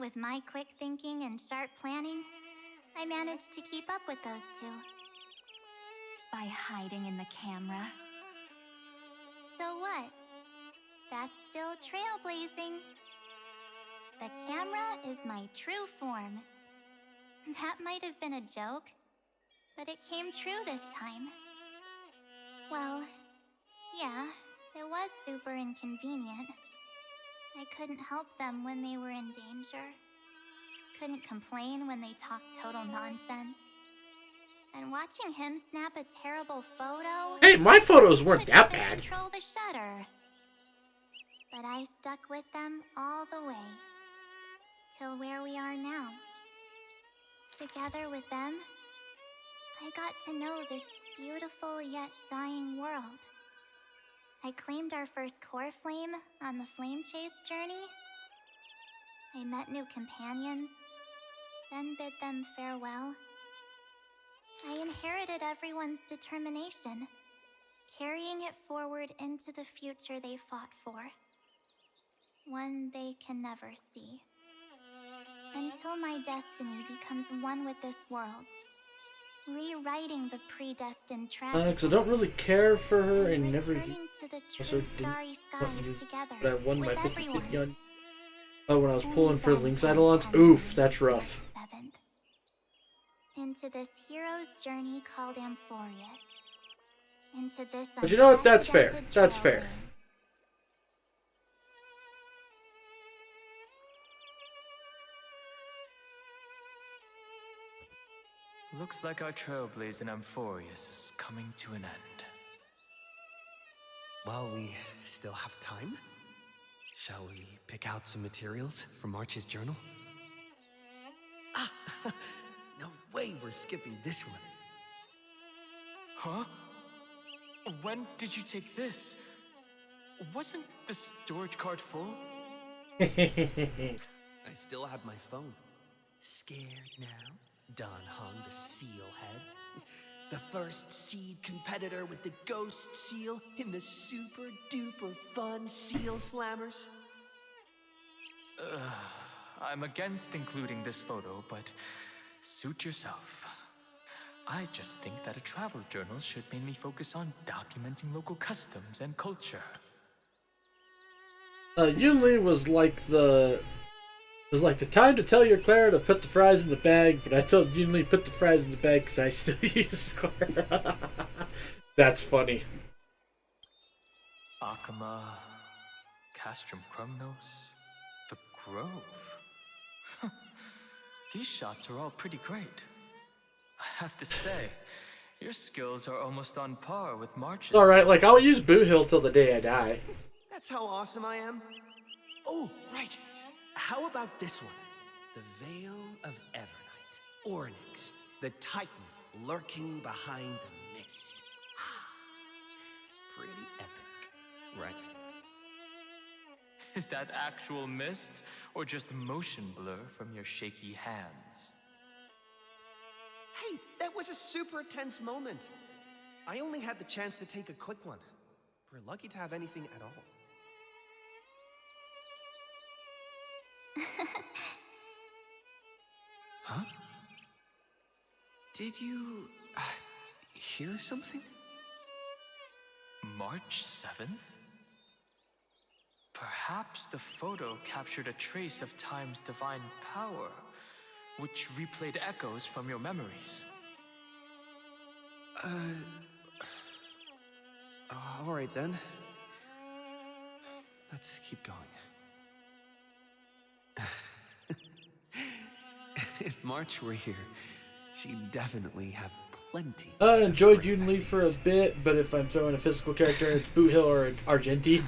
with my quick thinking and sharp planning, I managed to keep up with those 2. by hiding in the camera. So what? That's still trailblazing. The camera is my true form. That might have been a joke, but it came true this time. Well, yeah, it was super inconvenient. I couldn't help them when they were in danger. Couldn't complain when they talked total nonsense. And watching him snap a terrible photo... Hey, my photos weren't couldn't that even bad. control the shutter. But I stuck with them all the way. Till where we are now. Together with them, I got to know this beautiful yet dying world. I claimed our first core flame on the flame chase journey. I met new companions, then bid them farewell. I inherited everyone's determination, carrying it forward into the future they fought for. One they can never see. Until my destiny becomes one with this world's, rewriting the predestined tragedy. Because I don't really care for her and never returning to the also true didn't starry want skies you. together But I won my with 50 everyone. gun. Oh, when I was Only pulling for then Link's can I Eidolons. come Oof, to that's rough. March 7th. Into this hero's journey called Amphorius. Into this But you know what? That's fair. unprecedented That's fair. trailblaze. Looks like our trailblaze in Amphorius is coming to an end. While we still have time, shall we pick out some materials from March's journal? Ah! No way we're skipping this one. Huh? When did you take this? Wasn't the storage cart full? I still have my phone. Scared now? Don Hung, the seal head. The first seed competitor with the ghost seal in the super duper fun seal slammers. I'm against including this photo, but suit yourself. I just think that a travel journal should mainly focus on documenting local customs and culture. Yunli was like the time to tell your Clara to put the fries in the bag, but I told Yunli put the fries in the bag because I still use Clara. That's funny. Akama, Castrum Krumnos, the Grove. These shots are all pretty great. I have to say, your skills are almost on par with March's. Alright, like I'll use Boot Hill till the day I die. That's how awesome I am. Oh, right. How about this one? The Veil of Evernight. Ornyx, the Titan lurking behind the mist. Pretty epic, right? Is that actual mist, or just motion blur from your shaky hands? Hey, that was a super tense moment. I only had the chance to take a quick one. We're lucky to have anything at all. Huh? Did you hear something? March 7th? Perhaps the photo captured a trace of time's divine power, which replayed echoes from your memories. All right then. Let's keep going. If March were here, she'd definitely have plenty. I enjoyed Yunli for a bit, but if I'm throwing a physical character, it's Boot Hill or Argenti.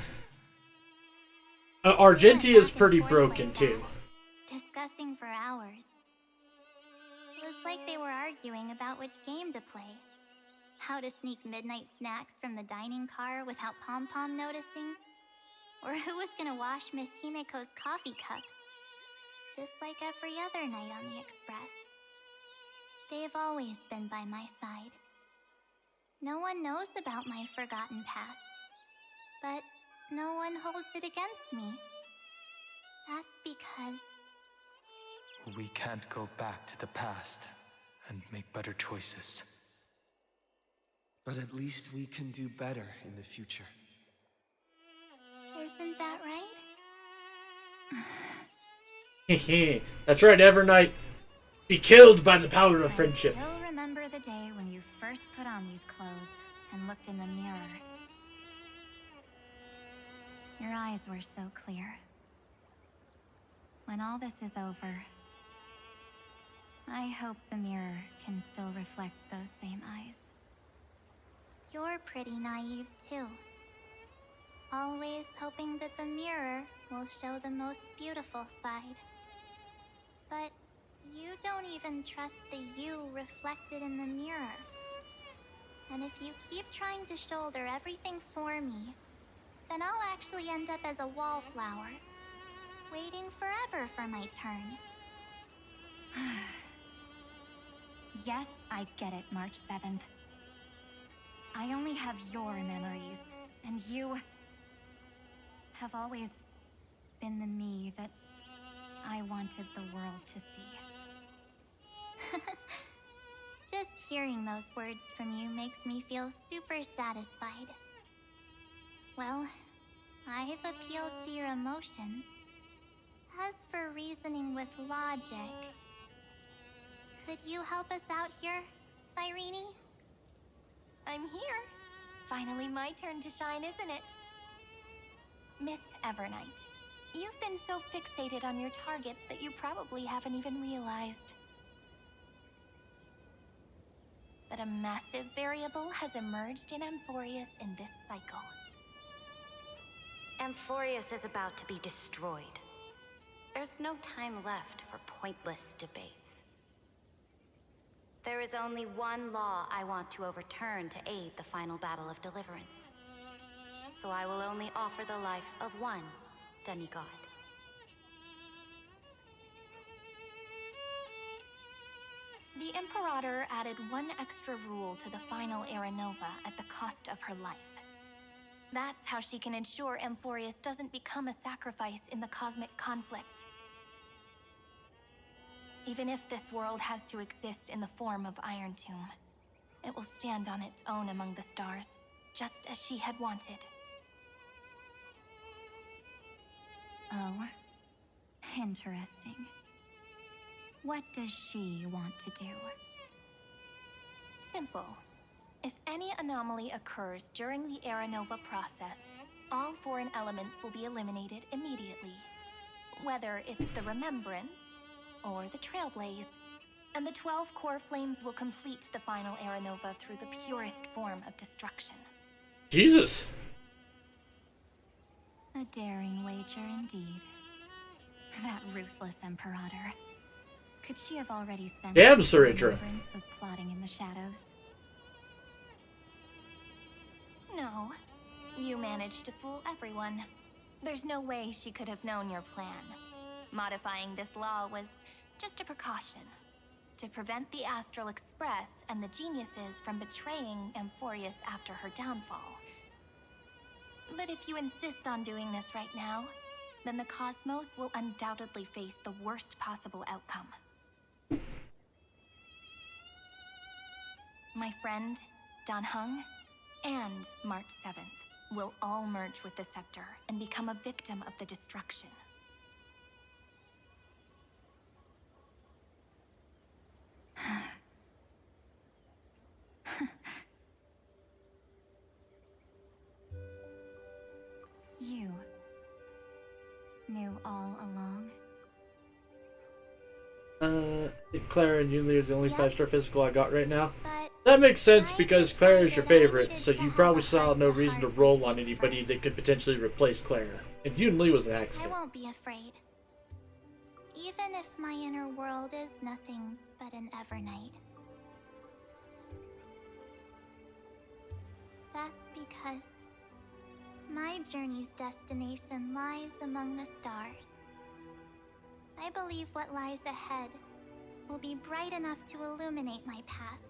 Argenti is pretty broken too. Discussing for hours. It was like they were arguing about which game to play. How to sneak midnight snacks from the dining car without Pom-Pom noticing. Or who was gonna wash Miss Himiko's coffee cup. Just like every other night on the Express. They've always been by my side. No one knows about my forgotten past. But no one holds it against me. That's because... We can't go back to the past and make better choices. But at least we can do better in the future. Isn't that right? That's right, Evernight. Be killed by the power of friendship. I still remember the day when you first put on these clothes and looked in the mirror. Your eyes were so clear. When all this is over, I hope the mirror can still reflect those same eyes. You're pretty naive, too. Always hoping that the mirror will show the most beautiful side. But you don't even trust the you reflected in the mirror. And if you keep trying to shoulder everything for me, then I'll actually end up as a wallflower, waiting forever for my turn. Yes, I get it, March 7th. I only have your memories, and you have always been the me that I wanted the world to see. Just hearing those words from you makes me feel super satisfied. Well, I've appealed to your emotions. As for reasoning with logic, could you help us out here, Cyrene? I'm here. Finally my turn to shine, isn't it? Miss Evernight, you've been so fixated on your targets that you probably haven't even realized that a massive variable has emerged in Amphorius in this cycle. Amphorius is about to be destroyed. There's no time left for pointless debates. There is only one law I want to overturn to aid the final battle of deliverance. So I will only offer the life of one demigod. The Imperator added one extra rule to the final Era Nova at the cost of her life. That's how she can ensure Amphorius doesn't become a sacrifice in the cosmic conflict. Even if this world has to exist in the form of Iron Tomb, it will stand on its own among the stars, just as she had wanted. Oh, interesting. What does she want to do? Simple. If any anomaly occurs during the Era Nova process, all foreign elements will be eliminated immediately. Whether it's the Remembrance or the Trailblaze, and the 12 core flames will complete the final Era Nova through the purest form of destruction. Jesus. A daring wager indeed. That ruthless Imperator. Could she have already sensed Damn, that Saritra. Remembrance was plotting in the shadows? No. You managed to fool everyone. There's no way she could have known your plan. Modifying this law was just a precaution, to prevent the Astral Express and the geniuses from betraying Amphorius after her downfall. But if you insist on doing this right now, then the cosmos will undoubtedly face the worst possible outcome. My friend, Dan Heng, and March 7th will all merge with the Scepter and become a victim of the destruction. You knew all along? Clara and Yuli are the only Yep. 5-star physical I got right now. But That makes sense I because Clara is your decided I favorite, needed so to you have probably a saw no heart-to-heart reason to roll on with you anybody first. that could potentially replace Clara. And Yunli was an I accident. won't be afraid. Even if my inner world is nothing but an Evernight. That's because my journey's destination lies among the stars. I believe what lies ahead will be bright enough to illuminate my past.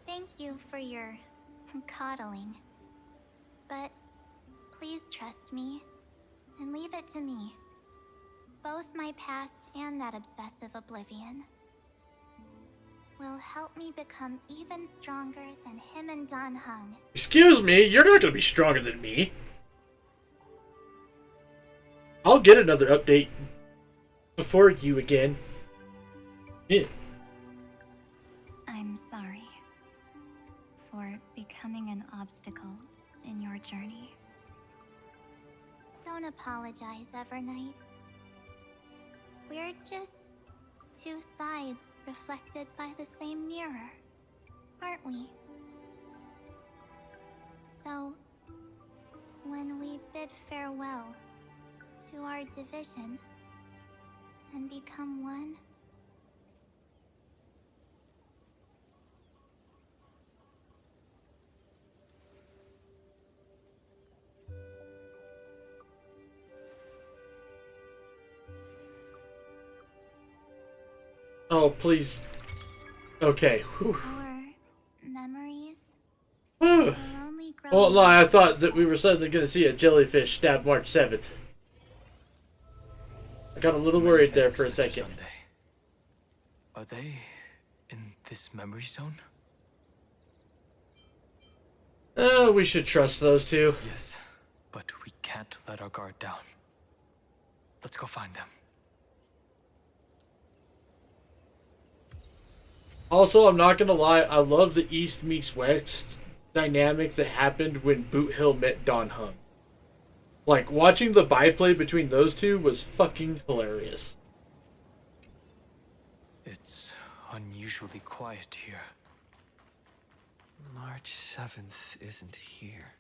Thank you for your coddling. But please trust me. and leave it to me. Both my past and that obsessive oblivion will help me become even stronger than him and Dan Heng. Excuse me, you're not gonna be stronger than me. I'll get another update before you again. Yeah. I'm sorry for becoming an obstacle in your journey. Don't apologize, Evernight. We're just two sides reflected by the same mirror, aren't we? So, when we bid farewell to our division and become one, Oh, please. Okay. Whew. our memories Whew. will only grow. I won't lie, I thought that we were suddenly going to see a jellyfish stab March 7th. I got a little worried there for a second. Sunday. Are they in this memory zone? We should trust those two. Yes, but we can't let our guard down. Let's go find them. Also, I'm not gonna lie, I love the East meets West dynamic that happened when Boot Hill met Dan Heng. Like, watching the byplay between those two was fucking hilarious. It's unusually quiet here. March 7th isn't here.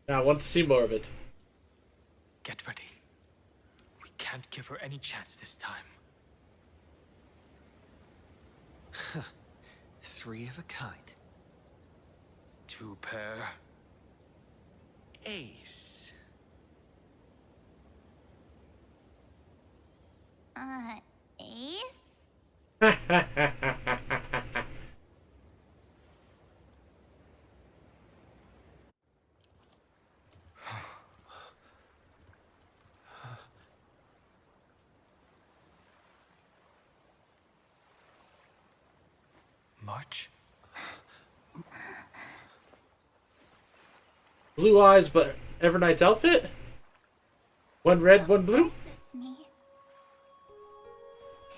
Now, I want to see more of it. Get ready. We can't give her any chance this time. Three of a kind. Two pair. Ace. Ace? March? Blue eyes, but Evernight's outfit? One red, one blue? Yes, it's me.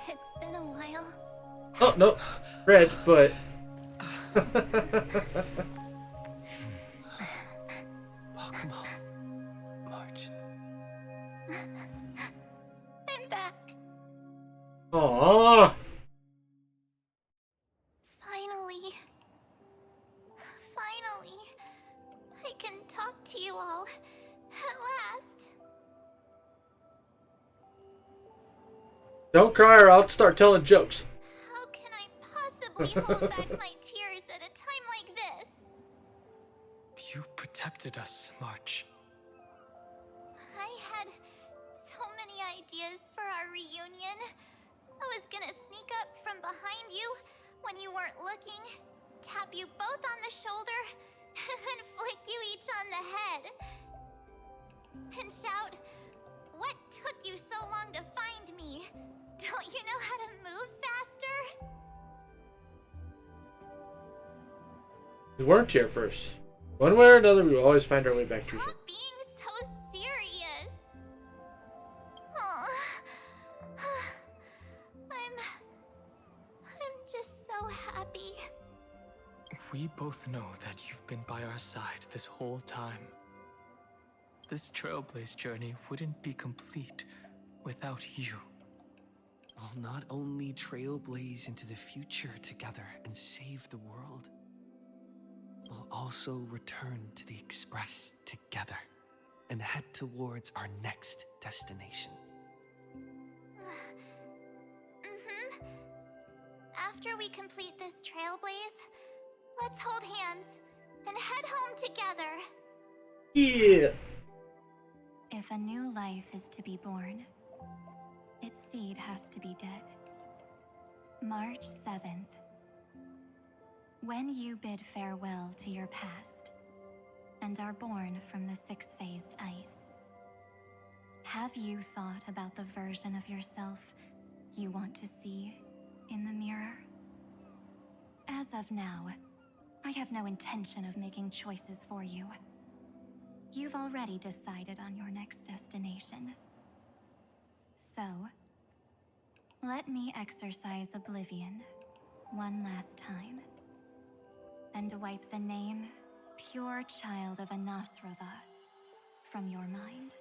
It's been a while. Oh, no. Red, but... Welcome home, March. I'm back. Aww. Finally, I can talk to you all at last. Don't cry or I'll start telling jokes. How can I possibly hold back my tears at a time like this? You protected us, March. I had so many ideas for our reunion. I was gonna sneak up from behind you when you weren't looking, tap you both on the shoulder, and then flick you each on the head. And shout, "What took you so long to find me? Don't you know how to move faster?" We weren't here first. One way or another, we will always find our way back to each other. Stop being so serious. Aw. I'm just so happy. We both know that you've been by our side this whole time. This Trailblaze journey wouldn't be complete without you. We'll not only trailblaze into the future together and save the world, we'll also return to the Express together and head towards our next destination. After we complete this trailblaze, let's hold hands and head home together. Yeah. If a new life is to be born, its seed has to be dead. March 7th. When you bid farewell to your past and are born from the six-phased ice, have you thought about the version of yourself you want to see in the mirror? As of now, I have no intention of making choices for you. You've already decided on your next destination. So, let me exercise oblivion one last time and wipe the name Pure Child of Anasrava from your mind.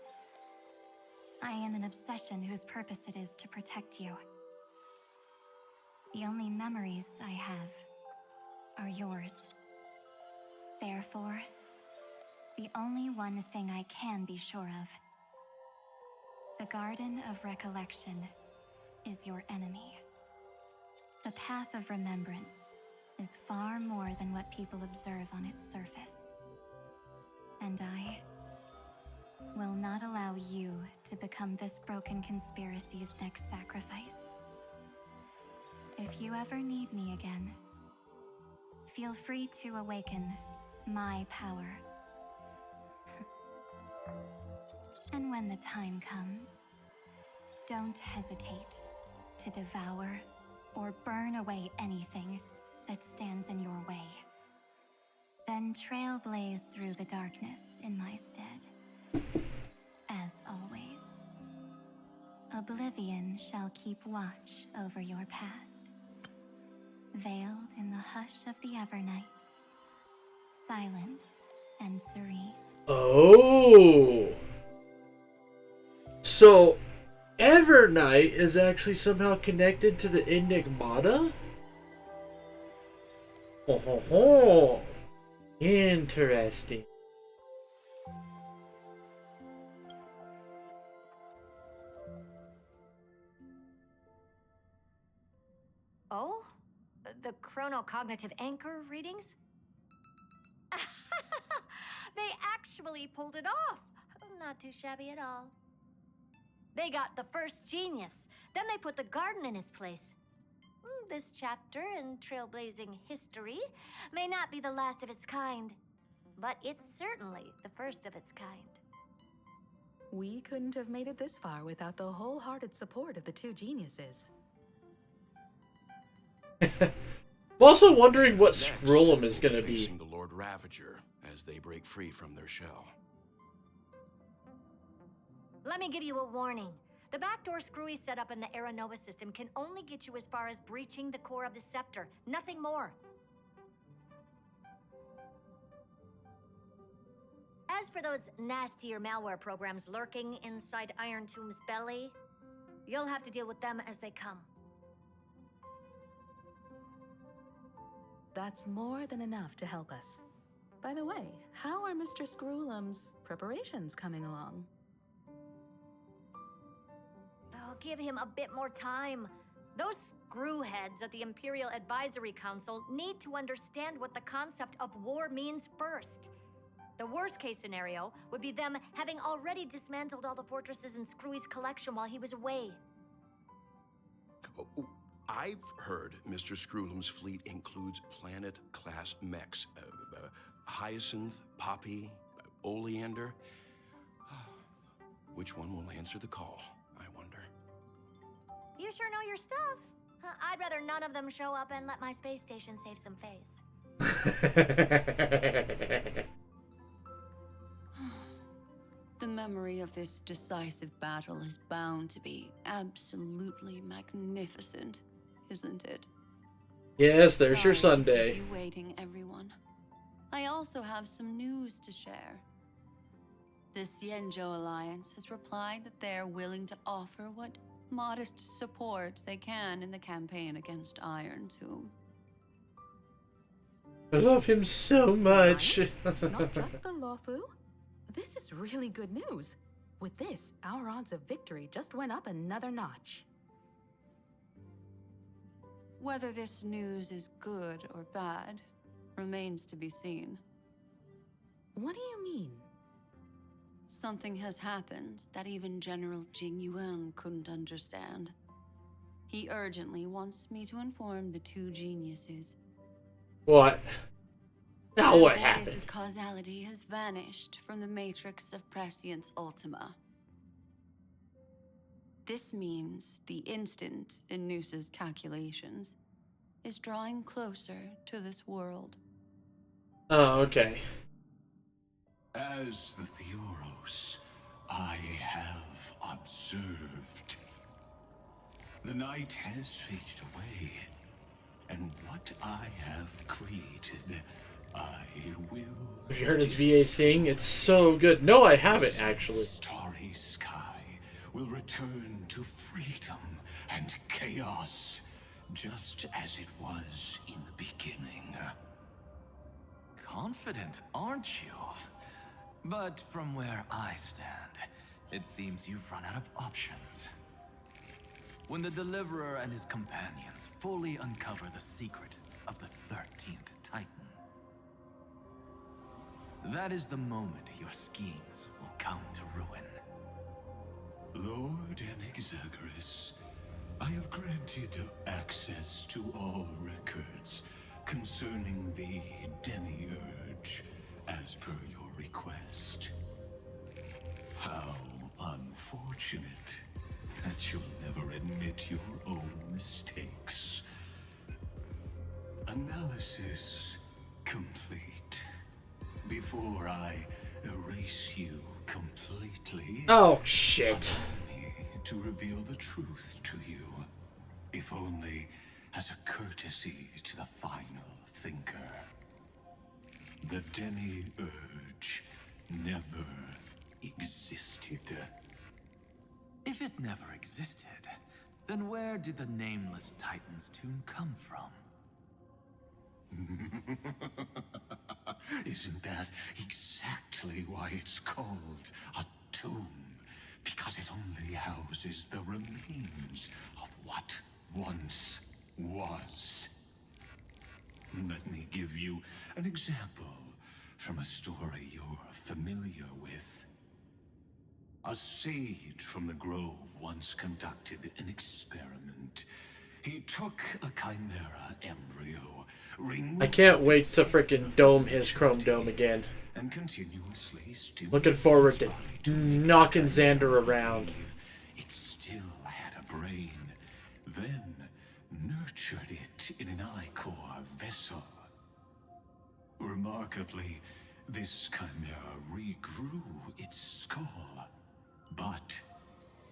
I am an obsession whose purpose it is to protect you. The only memories I have are yours. Therefore, the only one thing I can be sure of: the Garden of Recollection is your enemy. The Path of Remembrance is far more than what people observe on its surface. And I will not allow you to become this broken conspiracy's next sacrifice. If you ever need me again, feel free to awaken my power. And when the time comes, don't hesitate to devour or burn away anything that stands in your way. Then trailblaze through the darkness in my stead. As always, oblivion shall keep watch over your past, veiled in the hush of the Evernight, silent and serene. Oh! So, Evernight is actually somehow connected to the Enigmata? Ho ho ho! Interesting. Oh? The chronocognitive anchor readings? They actually pulled it off. Not too shabby at all. They got the first genius. Then they put the garden in its place. This chapter in trailblazing history may not be the last of its kind, but it's certainly the first of its kind. We couldn't have made it this far without the wholehearted support of the two geniuses. I'm also wondering what Next, Scrollum is going to facing be. the Lord Ravager as they break free from their shell. Let me give you a warning. The backdoor screwy setup in the Aeronova system can only get you as far as breaching the core of the scepter, nothing more. As for those nastier malware programs lurking inside Iron Tomb's belly, you'll have to deal with them as they come. That's more than enough to help us. By the way, how are Mr. Scrollum's preparations coming along? Oh, give him a bit more time. Those screwheads at the Imperial Advisory Council need to understand what the concept of war means first. The worst case scenario would be them having already dismantled all the fortresses in Screwy's collection while he was away. Oh, I've heard Mr. Scrollum's fleet includes planet-class mechs. Hyacinth, Poppy, Oleander. Which one will answer the call, I wonder? You sure know your stuff. I'd rather none of them show up and let my space station save some face. The memory of this decisive battle is bound to be absolutely magnificent, isn't it? Yes, there's your Sorry to Sunday. keep you waiting, everyone. I also have some news to share. The Xianzhou Alliance has replied that they're willing to offer what modest support they can in the campaign against Iron Tomb. I love him so much. Not just the Luofu. This is really good news. With this, our odds of victory just went up another notch. Whether this news is good or bad remains to be seen. What do you mean? Something has happened that even General Jing Yuan couldn't understand. He urgently wants me to inform the two geniuses. What? Now what happened? Arius' causality has vanished from the matrix of Prescience Ultima. This means the instant in Noose's calculations is drawing closer to this world. Oh, okay. As the Theoros, I have observed. The night has faded away, and what I have created, I will. Have you heard his VA sing? It's so good. No, I haven't actually. Starry sky will return to freedom and chaos, just as it was in the beginning. Confident, aren't you? But from where I stand, it seems you've run out of options. When the Deliverer and his companions fully uncover the secret of the 13th Titan, that is the moment your schemes will come to ruin. Lord Anexagorus, I have granted access to all records concerning the Demiurge, as per your request. How unfortunate that you'll never admit your own mistakes. Analysis complete. Before I erase you completely... Oh, shit. Allow me to reveal the truth to you, if only as a courtesy to the final thinker. The Demiurge never existed. If it never existed, then where did the Nameless Titan's tomb come from? Isn't that exactly why it's called a tomb? Because it only houses the remains of what once was. Let me give you an example from a story you're familiar with. A sage from the Grove once conducted an experiment. He took a chimera embryo, I can't wait to frickin' dome his chrome dome again. and continuously stimulated Looking forward to its body to knocking Xander around. It still had a brain, then nurtured it in an ichor vessel. Remarkably, this chimera regrew its skull, but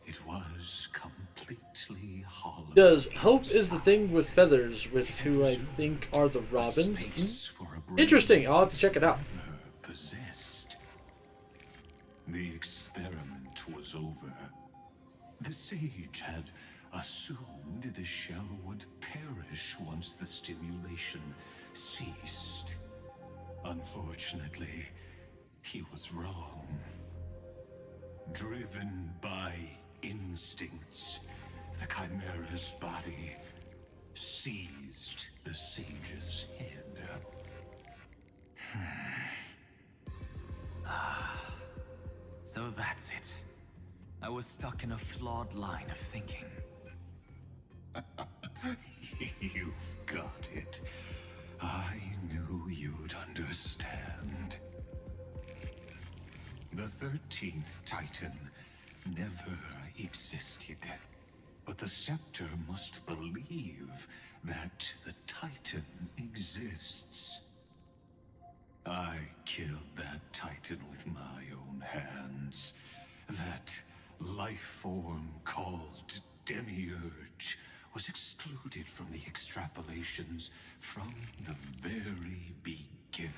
it was completely hollow. Does Hope is the thing with feathers with who I think are the Robins? Interesting, I'll have to check it out. Possessed. The experiment was over. The sage had assumed the shell would perish once the stimulation ceased. Unfortunately, he was wrong. Driven by instincts, the chimera's body seized the sage's head. So that's it. I was stuck in a flawed line of thinking. You've got it. I knew you'd understand. The 13th Titan never existed. But the Scepter must believe that the Titan exists. I killed that Titan with my own hands. That life form called Demiurge was excluded from the extrapolations from the very beginning.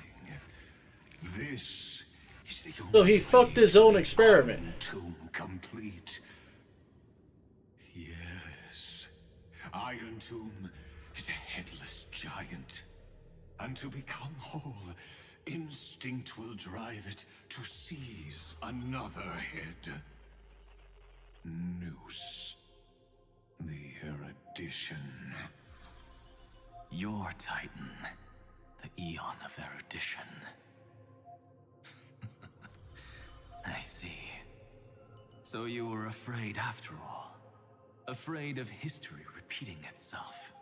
This is the only So he fucked his own experiment. tomb complete. Yes, Iron Tomb is a headless giant. And to become whole, instinct will drive it to seize another head. Noose. The erudition. Your Titan, the Eon of Erudition. I see. So you were afraid after all. Afraid of history repeating itself.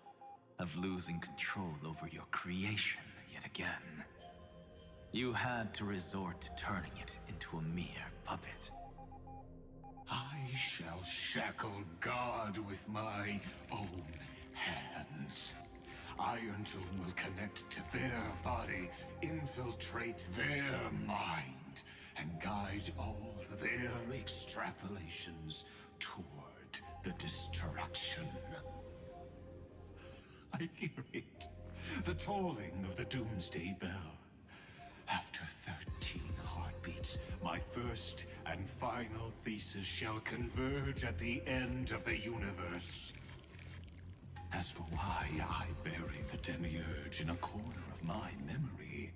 of losing control over your creation yet again. You had to resort to turning it into a mere puppet. I shall shackle God with my own hands. Iron Tomb will connect to their body, infiltrate their mind, and guide all their extrapolations toward the destruction. I hear it. The tolling of the Doomsday Bell. After 13 heartbeats, my first and final thesis shall converge at the end of the universe. As for why I buried the Demiurge in a corner of my memory,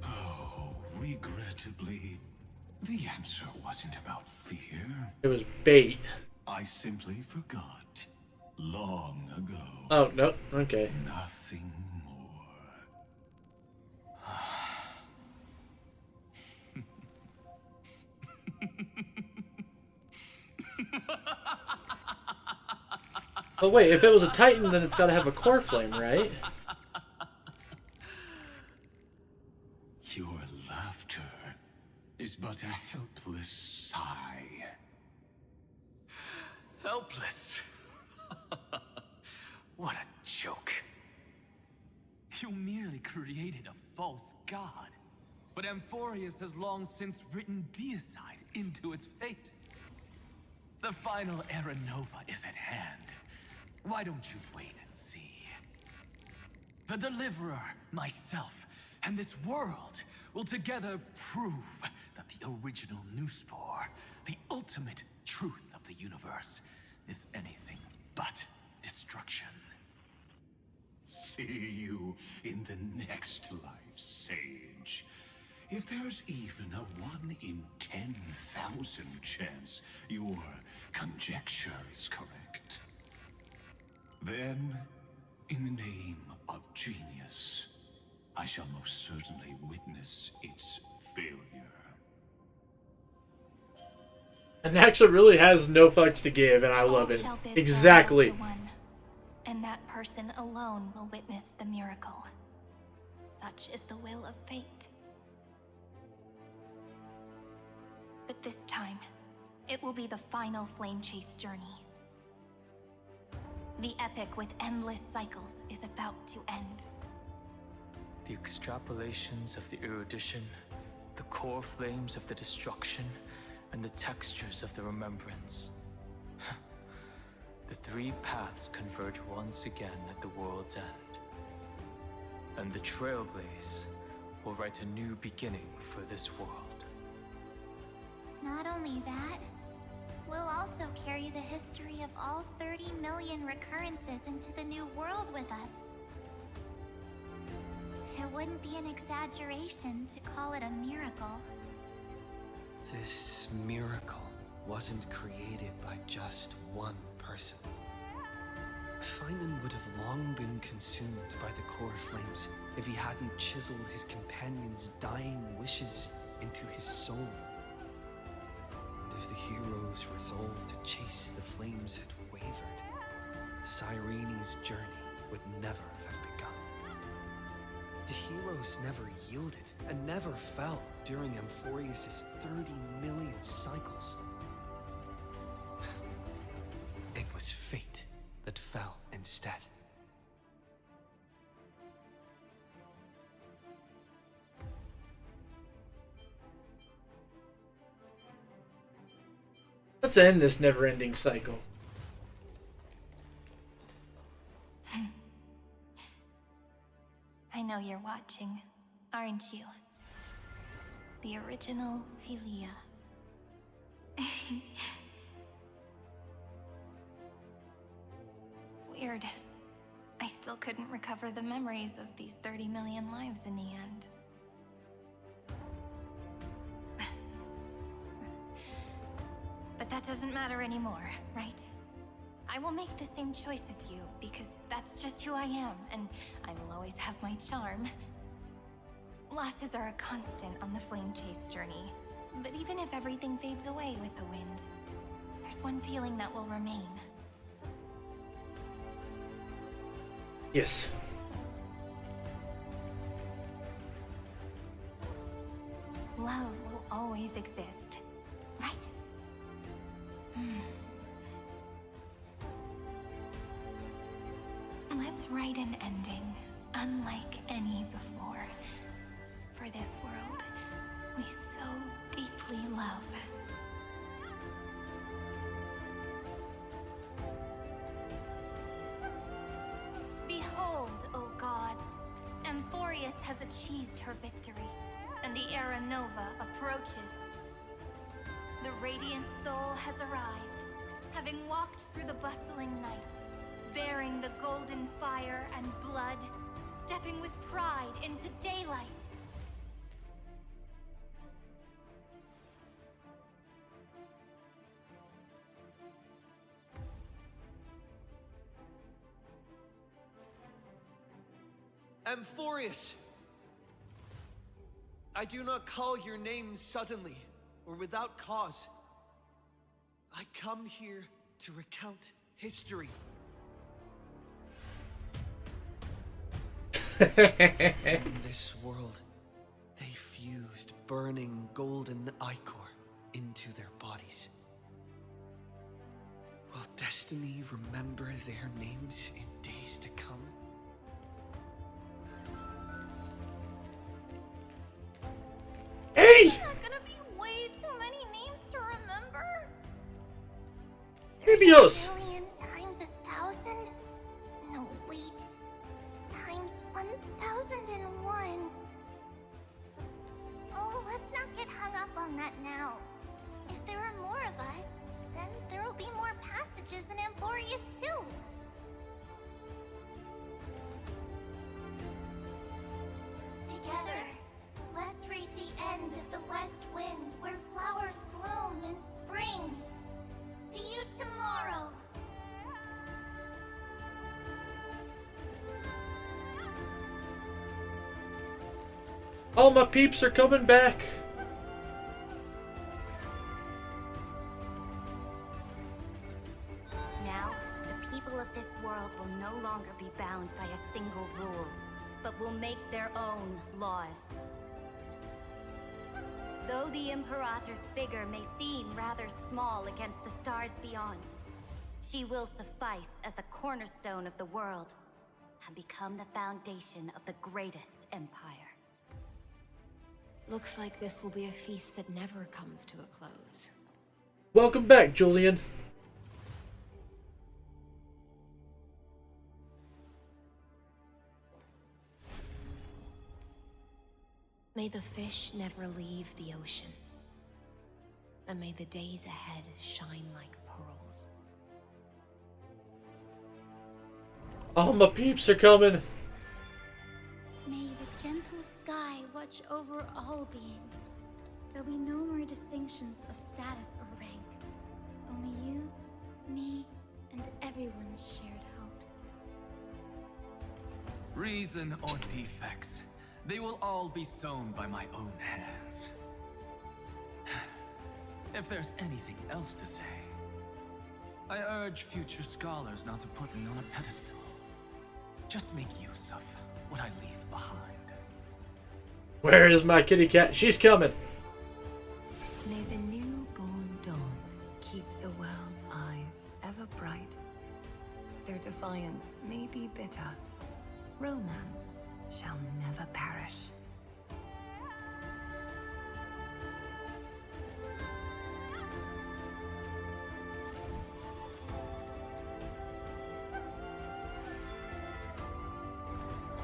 oh, regrettably, the answer wasn't about fear. It was bait. I simply forgot long ago. Oh, no. Okay. Nothing more. But wait, if it was a Titan, then it's got to have a core flame, right? Your laughter is but a helpless sigh. Helpless? What a joke. You merely created a false god. But Amphorius has long since written deicide into its fate. The final Era Nova is at hand. Why don't you wait and see? The Deliverer, myself, and this world will together prove that the original Newspore, the ultimate truth of the universe, is anything but destruction. See you in the next life, Sage. If there's even a 1 in 10,000 chance your conjecture is correct, then, in the name of genius, I shall most certainly witness its failure. And Naxa really has no fucks to give, and I love it. Exactly. One, and that person alone will witness the miracle. Such is the will of fate. But this time, it will be the final flame chase journey. The epic with endless cycles is about to end. The extrapolations of the erudition, the core flames of the destruction, and the textures of the remembrance. The three paths converge once again at the world's end. And the Trailblaze will write a new beginning for this world. Not only that, we'll also carry the history of all 30 million recurrences into the new world with us. It wouldn't be an exaggeration to call it a miracle. This miracle wasn't created by just one person. Finan would have long been consumed by the core flames if he hadn't chiseled his companion's dying wishes into his soul. And if the hero's resolve to chase the flames had wavered, Cyrene's journey would never have begun. The heroes never yielded and never fell during Amphorius' 30 million cycles. It was fate that fell instead. Let's end this never-ending cycle. I know you're watching, aren't you? The original Philia. Weird. I still couldn't recover the memories of these 30 million lives in the end. But that doesn't matter anymore, right? I will make the same choice as you, because that's just who I am, and I will always have my charm. Losses are a constant on the flame chase journey, but even if everything fades away with the wind, there's one feeling that will remain. Yes. Love will always exist, right? Let's write an ending, unlike any before. For this world we so deeply love. Behold, O gods, Amphorius has achieved her victory, and the Era Nova approaches. The radiant soul has arrived, having walked through the bustling nights, bearing the golden fire and blood, stepping with pride into daylight. Amphorius! I do not call your name suddenly, or without cause. I come here to recount history. In this world, they fused burning golden ichor into their bodies. Will destiny remember their names in days to come? Hey! There are gonna be way too many names to remember. Bibios! Million times 1,000? No, wait. Times 1,001. Oh, let's not get hung up on that now. If there are more of us, then there will be more passages in Amphorius too. Together, let's reach the end of the west wind where flowers bloom in spring. See you tomorrow. All my peeps are coming back. Now, the people of this world will no longer be bound by a single rule, but will make their own laws. Though the Imperator's figure may seem rather small against the stars beyond, she will suffice as the cornerstone of the world and become the foundation of the greatest empire. Looks like this will be a feast that never comes to a close. Welcome back, Julian. May the fish never leave the ocean. And may the days ahead shine like pearls. All my peeps are coming. May the gentle sky watch over all beings. There'll be no more distinctions of status or rank. Only you, me, and everyone's shared hopes. Reason or defects, they will all be sown by my own hands. If there's anything else to say, I urge future scholars not to put me on a pedestal. Just make use of what I leave behind. Where is my kitty cat? She's coming. May the newborn dawn keep the world's eyes ever bright. Their defiance may be bitter. Romance shall never perish.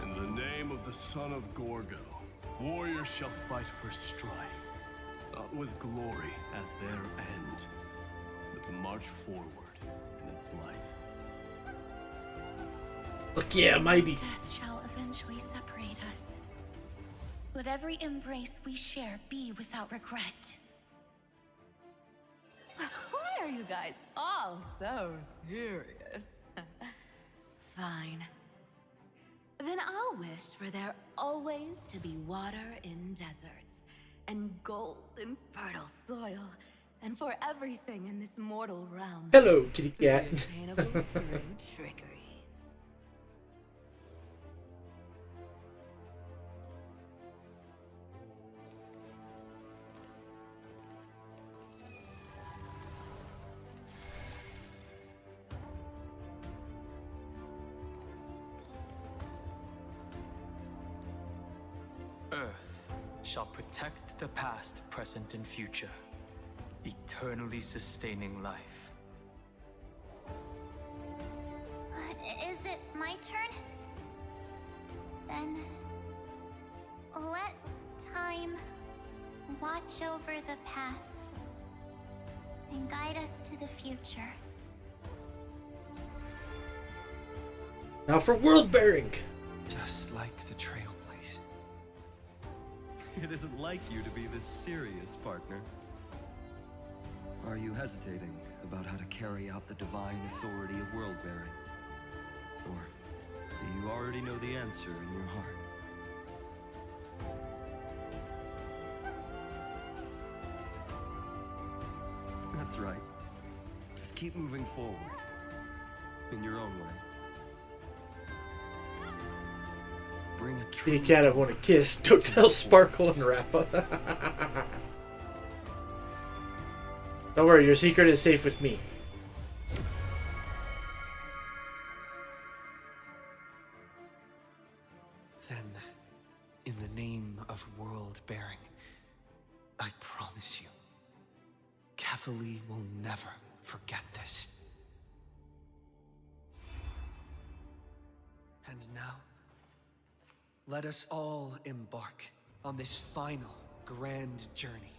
In the name of the son of Gorgo, warriors shall fight for strife, not with glory as their end, but to march forward in its light. Look, yeah, maybe. Death shall eventually separate us. Let every embrace we share be without regret. Why are you guys all so serious? Fine. Then I'll wish for there always to be water in deserts, and gold in fertile soil, and for everything in this mortal realm Hello, kitty cat. to be attainable through trickery. Earth shall protect the past, present, and future, eternally sustaining life. Is it my turn? Then let time watch over the past and guide us to the future. Now for world bearing. Just like the trail place. It isn't like you to be this serious, partner. Are you hesitating about how to carry out the divine authority of world bearing? Or do you already know the answer in your heart? That's right. Just keep moving forward. In your own way. Bring a true... Kitty cat I want to kiss. Don't tell Sparkle and Rappa. Don't worry, your secret is safe with me. Then, in the name of world bearing, I promise you, Cathali will never forget this. And now, let us all embark on this final grand journey.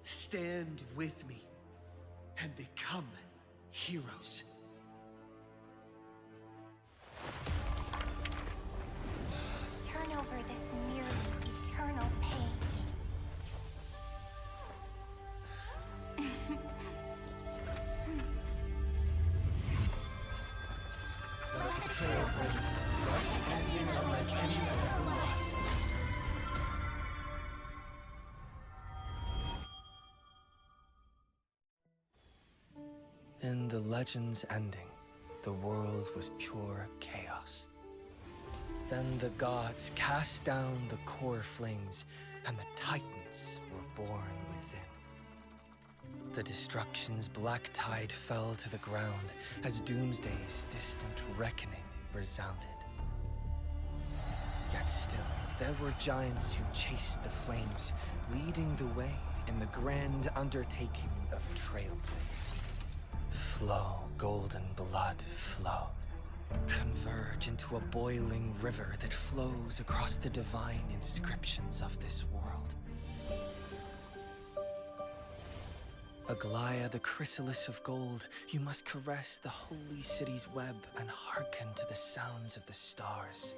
Stand with me and become heroes. Turn over this nearly eternal page. Let the trail blaze, bright and unlike any other lost. In the legend's ending, the world was pure chaos. Then the gods cast down the core flames, and the Titans were born within. The destruction's black tide fell to the ground as Doomsday's distant reckoning resounded. Yet still, there were giants who chased the flames, leading the way in the grand undertaking of Trailblaze. Flow, golden blood, flow. Converge into a boiling river that flows across the divine inscriptions of this world. Aglaya, the chrysalis of gold, you must caress the holy city's web and hearken to the sounds of the stars.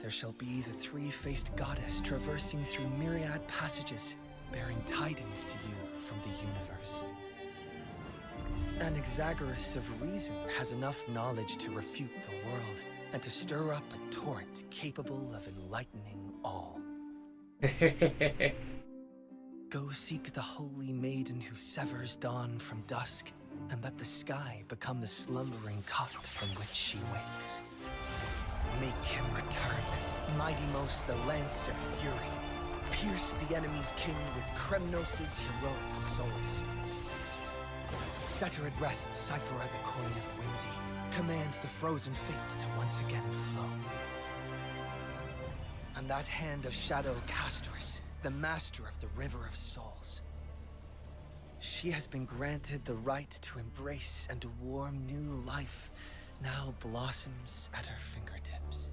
There shall be the three-faced goddess traversing through myriad passages, bearing tidings to you from the universe. An Exagoras of reason has enough knowledge to refute the world and to stir up a torrent capable of enlightening all. Go seek the holy maiden who severs dawn from dusk, and let the sky become the slumbering cot from which she wakes. Make him return, mighty most the lance of fury. Pierce the enemy's king with Kremnos' heroic souls. Set her at rest, cipher the coin of whimsy. Command the frozen fate to once again flow. And that hand of shadow Castris, the master of the River of Souls. She has been granted the right to embrace and warm new life, now blossoms at her fingertips.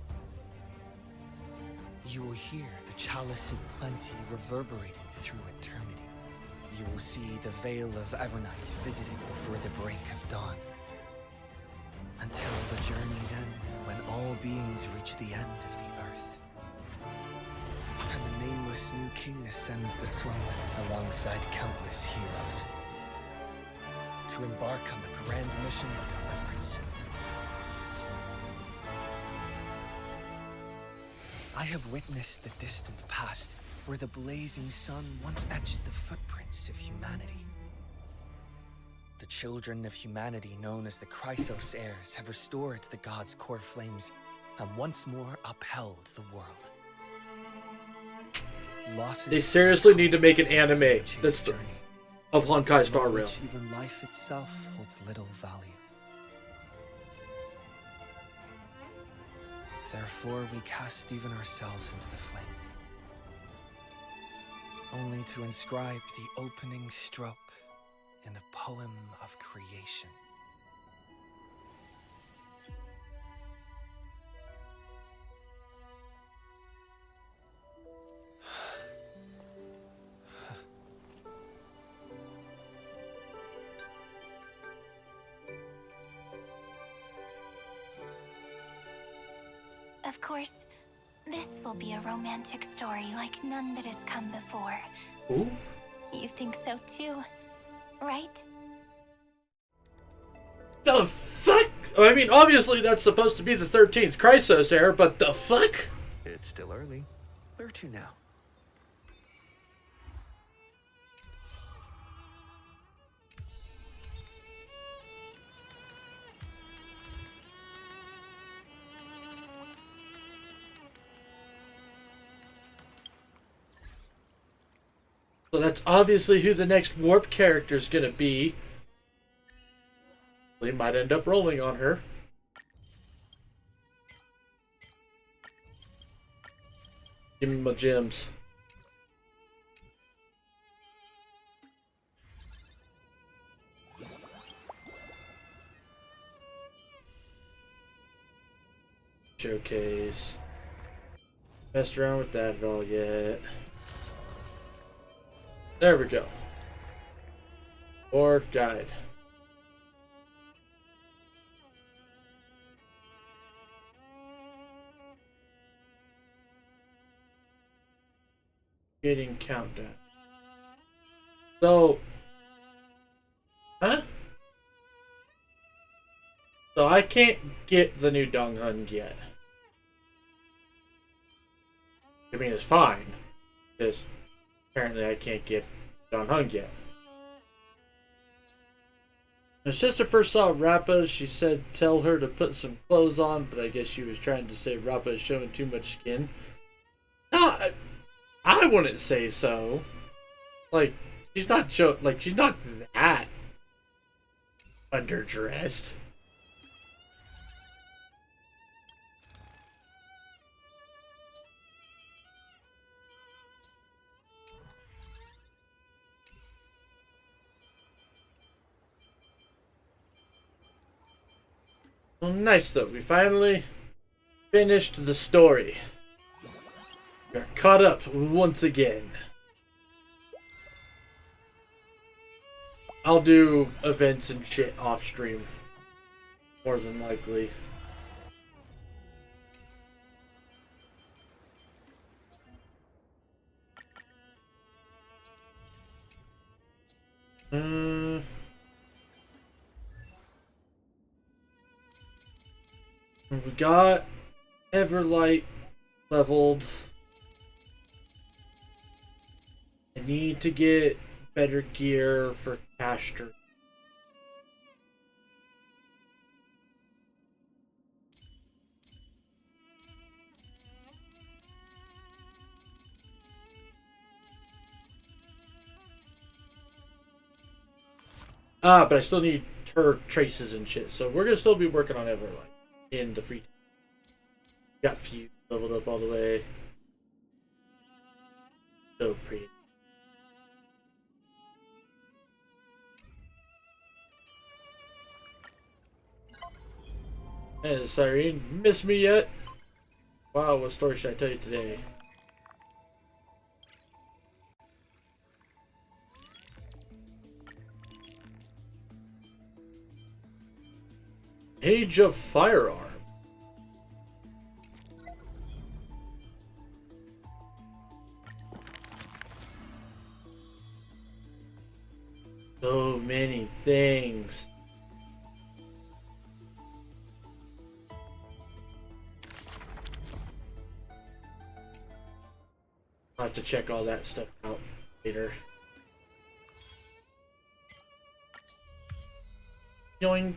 You will hear the chalice of plenty reverberating through eternity. You will see the Veil of Evernight visited before the break of dawn. Until the journey's end, when all beings reach the end of the earth. And the nameless new king ascends the throne alongside countless heroes. To embark on the grand mission of deliverance. I have witnessed the distant past, where the blazing sun once etched the footprints of humanity. The children of humanity, known as the Chrysos heirs, have restored the gods' core flames and once more upheld the world. Losses They seriously need to make an anime that's of Honkai Star Rail. Even life itself holds little value. Therefore, we cast even ourselves into the flame, only to inscribe the opening stroke in the poem of creation. Of course, this will be a romantic story like none that has come before. Ooh. You think so too, right? The fuck? I mean, obviously that's supposed to be the 13th Chrysos era, but the fuck? It's still early. Where to now? So that's obviously who the next warp character's gonna be. We might end up rolling on her. Give me my gems. Showcase. Messed around with that at all yet. There we go. Board guide. Getting countdown. So, huh? So I can't get the new Dong Hun yet. I mean, it's fine, because apparently I can't get Dong Hun yet. My sister first saw Rappa, she said tell her to put some clothes on, but I guess she was trying to say Rappa is showing too much skin. No, I wouldn't say so. Like, she's not she's not that underdressed. Well, nice though. We finally finished the story. We're caught up once again. I'll do events and shit off stream. More than likely. We got Everlight leveled. I need to get better gear for Caster. But I still need her traces and shit, so we're gonna still be working on Everlight in the free time. Got Fuse leveled up all the way. So pretty. Hey, Cyrene, miss me yet? Wow, what story should I tell you today? Age of Firearm. So many things. I'll have to check all that stuff out later. Yoink.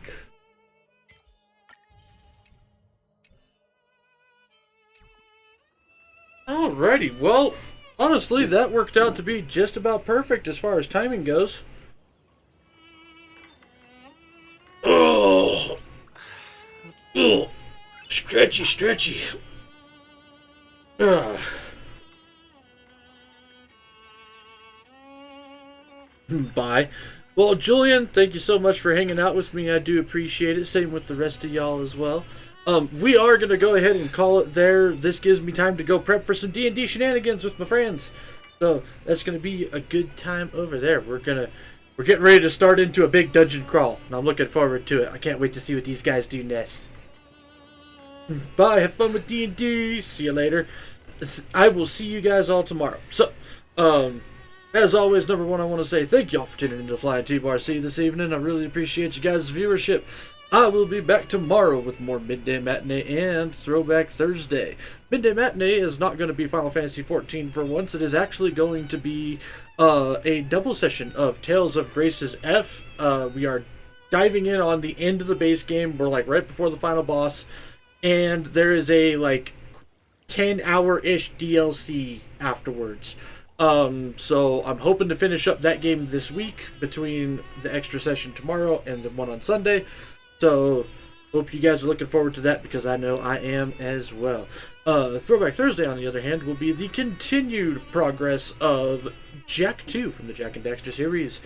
Alrighty, well, honestly, that worked out to be just about perfect as far as timing goes. Oh, Stretchy, stretchy. Ugh. Bye. Well, Julian, thank you so much for hanging out with me. I do appreciate it. Same with the rest of y'all as well. We are going to go ahead and call it there. This gives me time to go prep for some D&D shenanigans with my friends. So that's going to be a good time over there. We're getting ready to start into a big dungeon crawl, and I'm looking forward to it. I can't wait to see what these guys do next. Bye. Have fun with D&D. See you later. I will see you guys all tomorrow. So, as always, number one, I want to say thank y'all for tuning into Flying T-Bar C this evening. I really appreciate you guys' viewership. I will be back tomorrow with more Midday Matinee and Throwback Thursday. Midday Matinee is not going to be Final Fantasy XIV for once. It is actually going to be a double session of Tales of Grace's F. We are diving in on the end of the base game. We're like right before the final boss. And there is a like 10-hour-ish DLC afterwards. So I'm hoping to finish up that game this week between the extra session tomorrow and the one on Sunday. So hope you guys are looking forward to that, because I know I am as well. Throwback Thursday, on the other hand, will be the continued progress of Jak 2 from the Jak and Daxter series.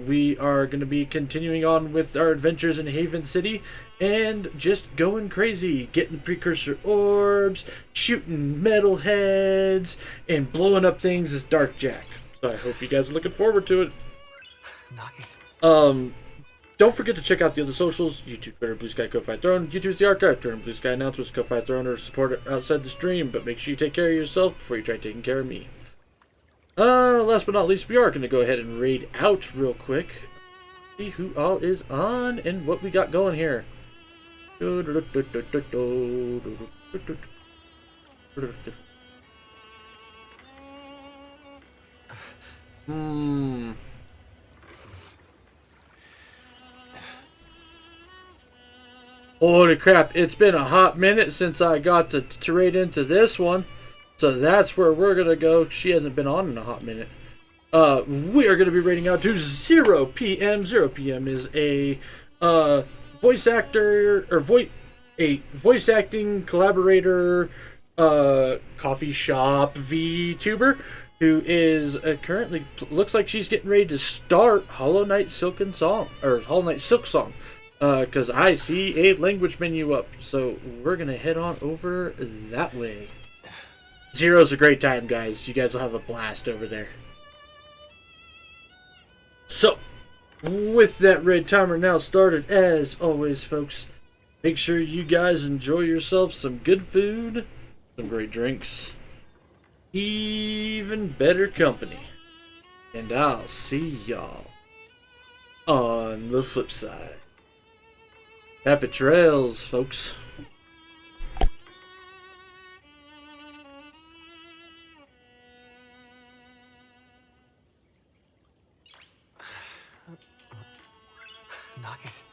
We are going to be continuing on with our adventures in Haven City and just going crazy, getting precursor orbs, shooting metalheads, and blowing up things as Dark Jak. So I hope you guys are looking forward to it. Nice. Don't forget to check out the other socials: YouTube, Twitter, Blue Sky, Ko-Fi Throne. YouTube's the archive, Twitter, Blue Sky announcements, Ko-Fi Throne, or support it outside the stream. But make sure you take care of yourself before you try taking care of me. Last but not least, we are going to go ahead and raid out real quick. See who all is on and what we got going here. Holy crap, it's been a hot minute since I got to raid into this one. So that's where we're going to go. She hasn't been on in a hot minute. We are going to be raiding out to 0 PM. 0 PM is a voice actor, or voice acting collaborator, coffee shop VTuber, who is currently, looks like she's getting ready to start Hollow Knight Silk Song. Because I see a language menu up. So we're going to head on over that way. Zero's a great time, guys. You guys will have a blast over there. So, with that raid timer now started, as always, folks, make sure you guys enjoy yourself some good food, some great drinks, even better company. And I'll see y'all on the flip side. Happy trails, folks. Nice.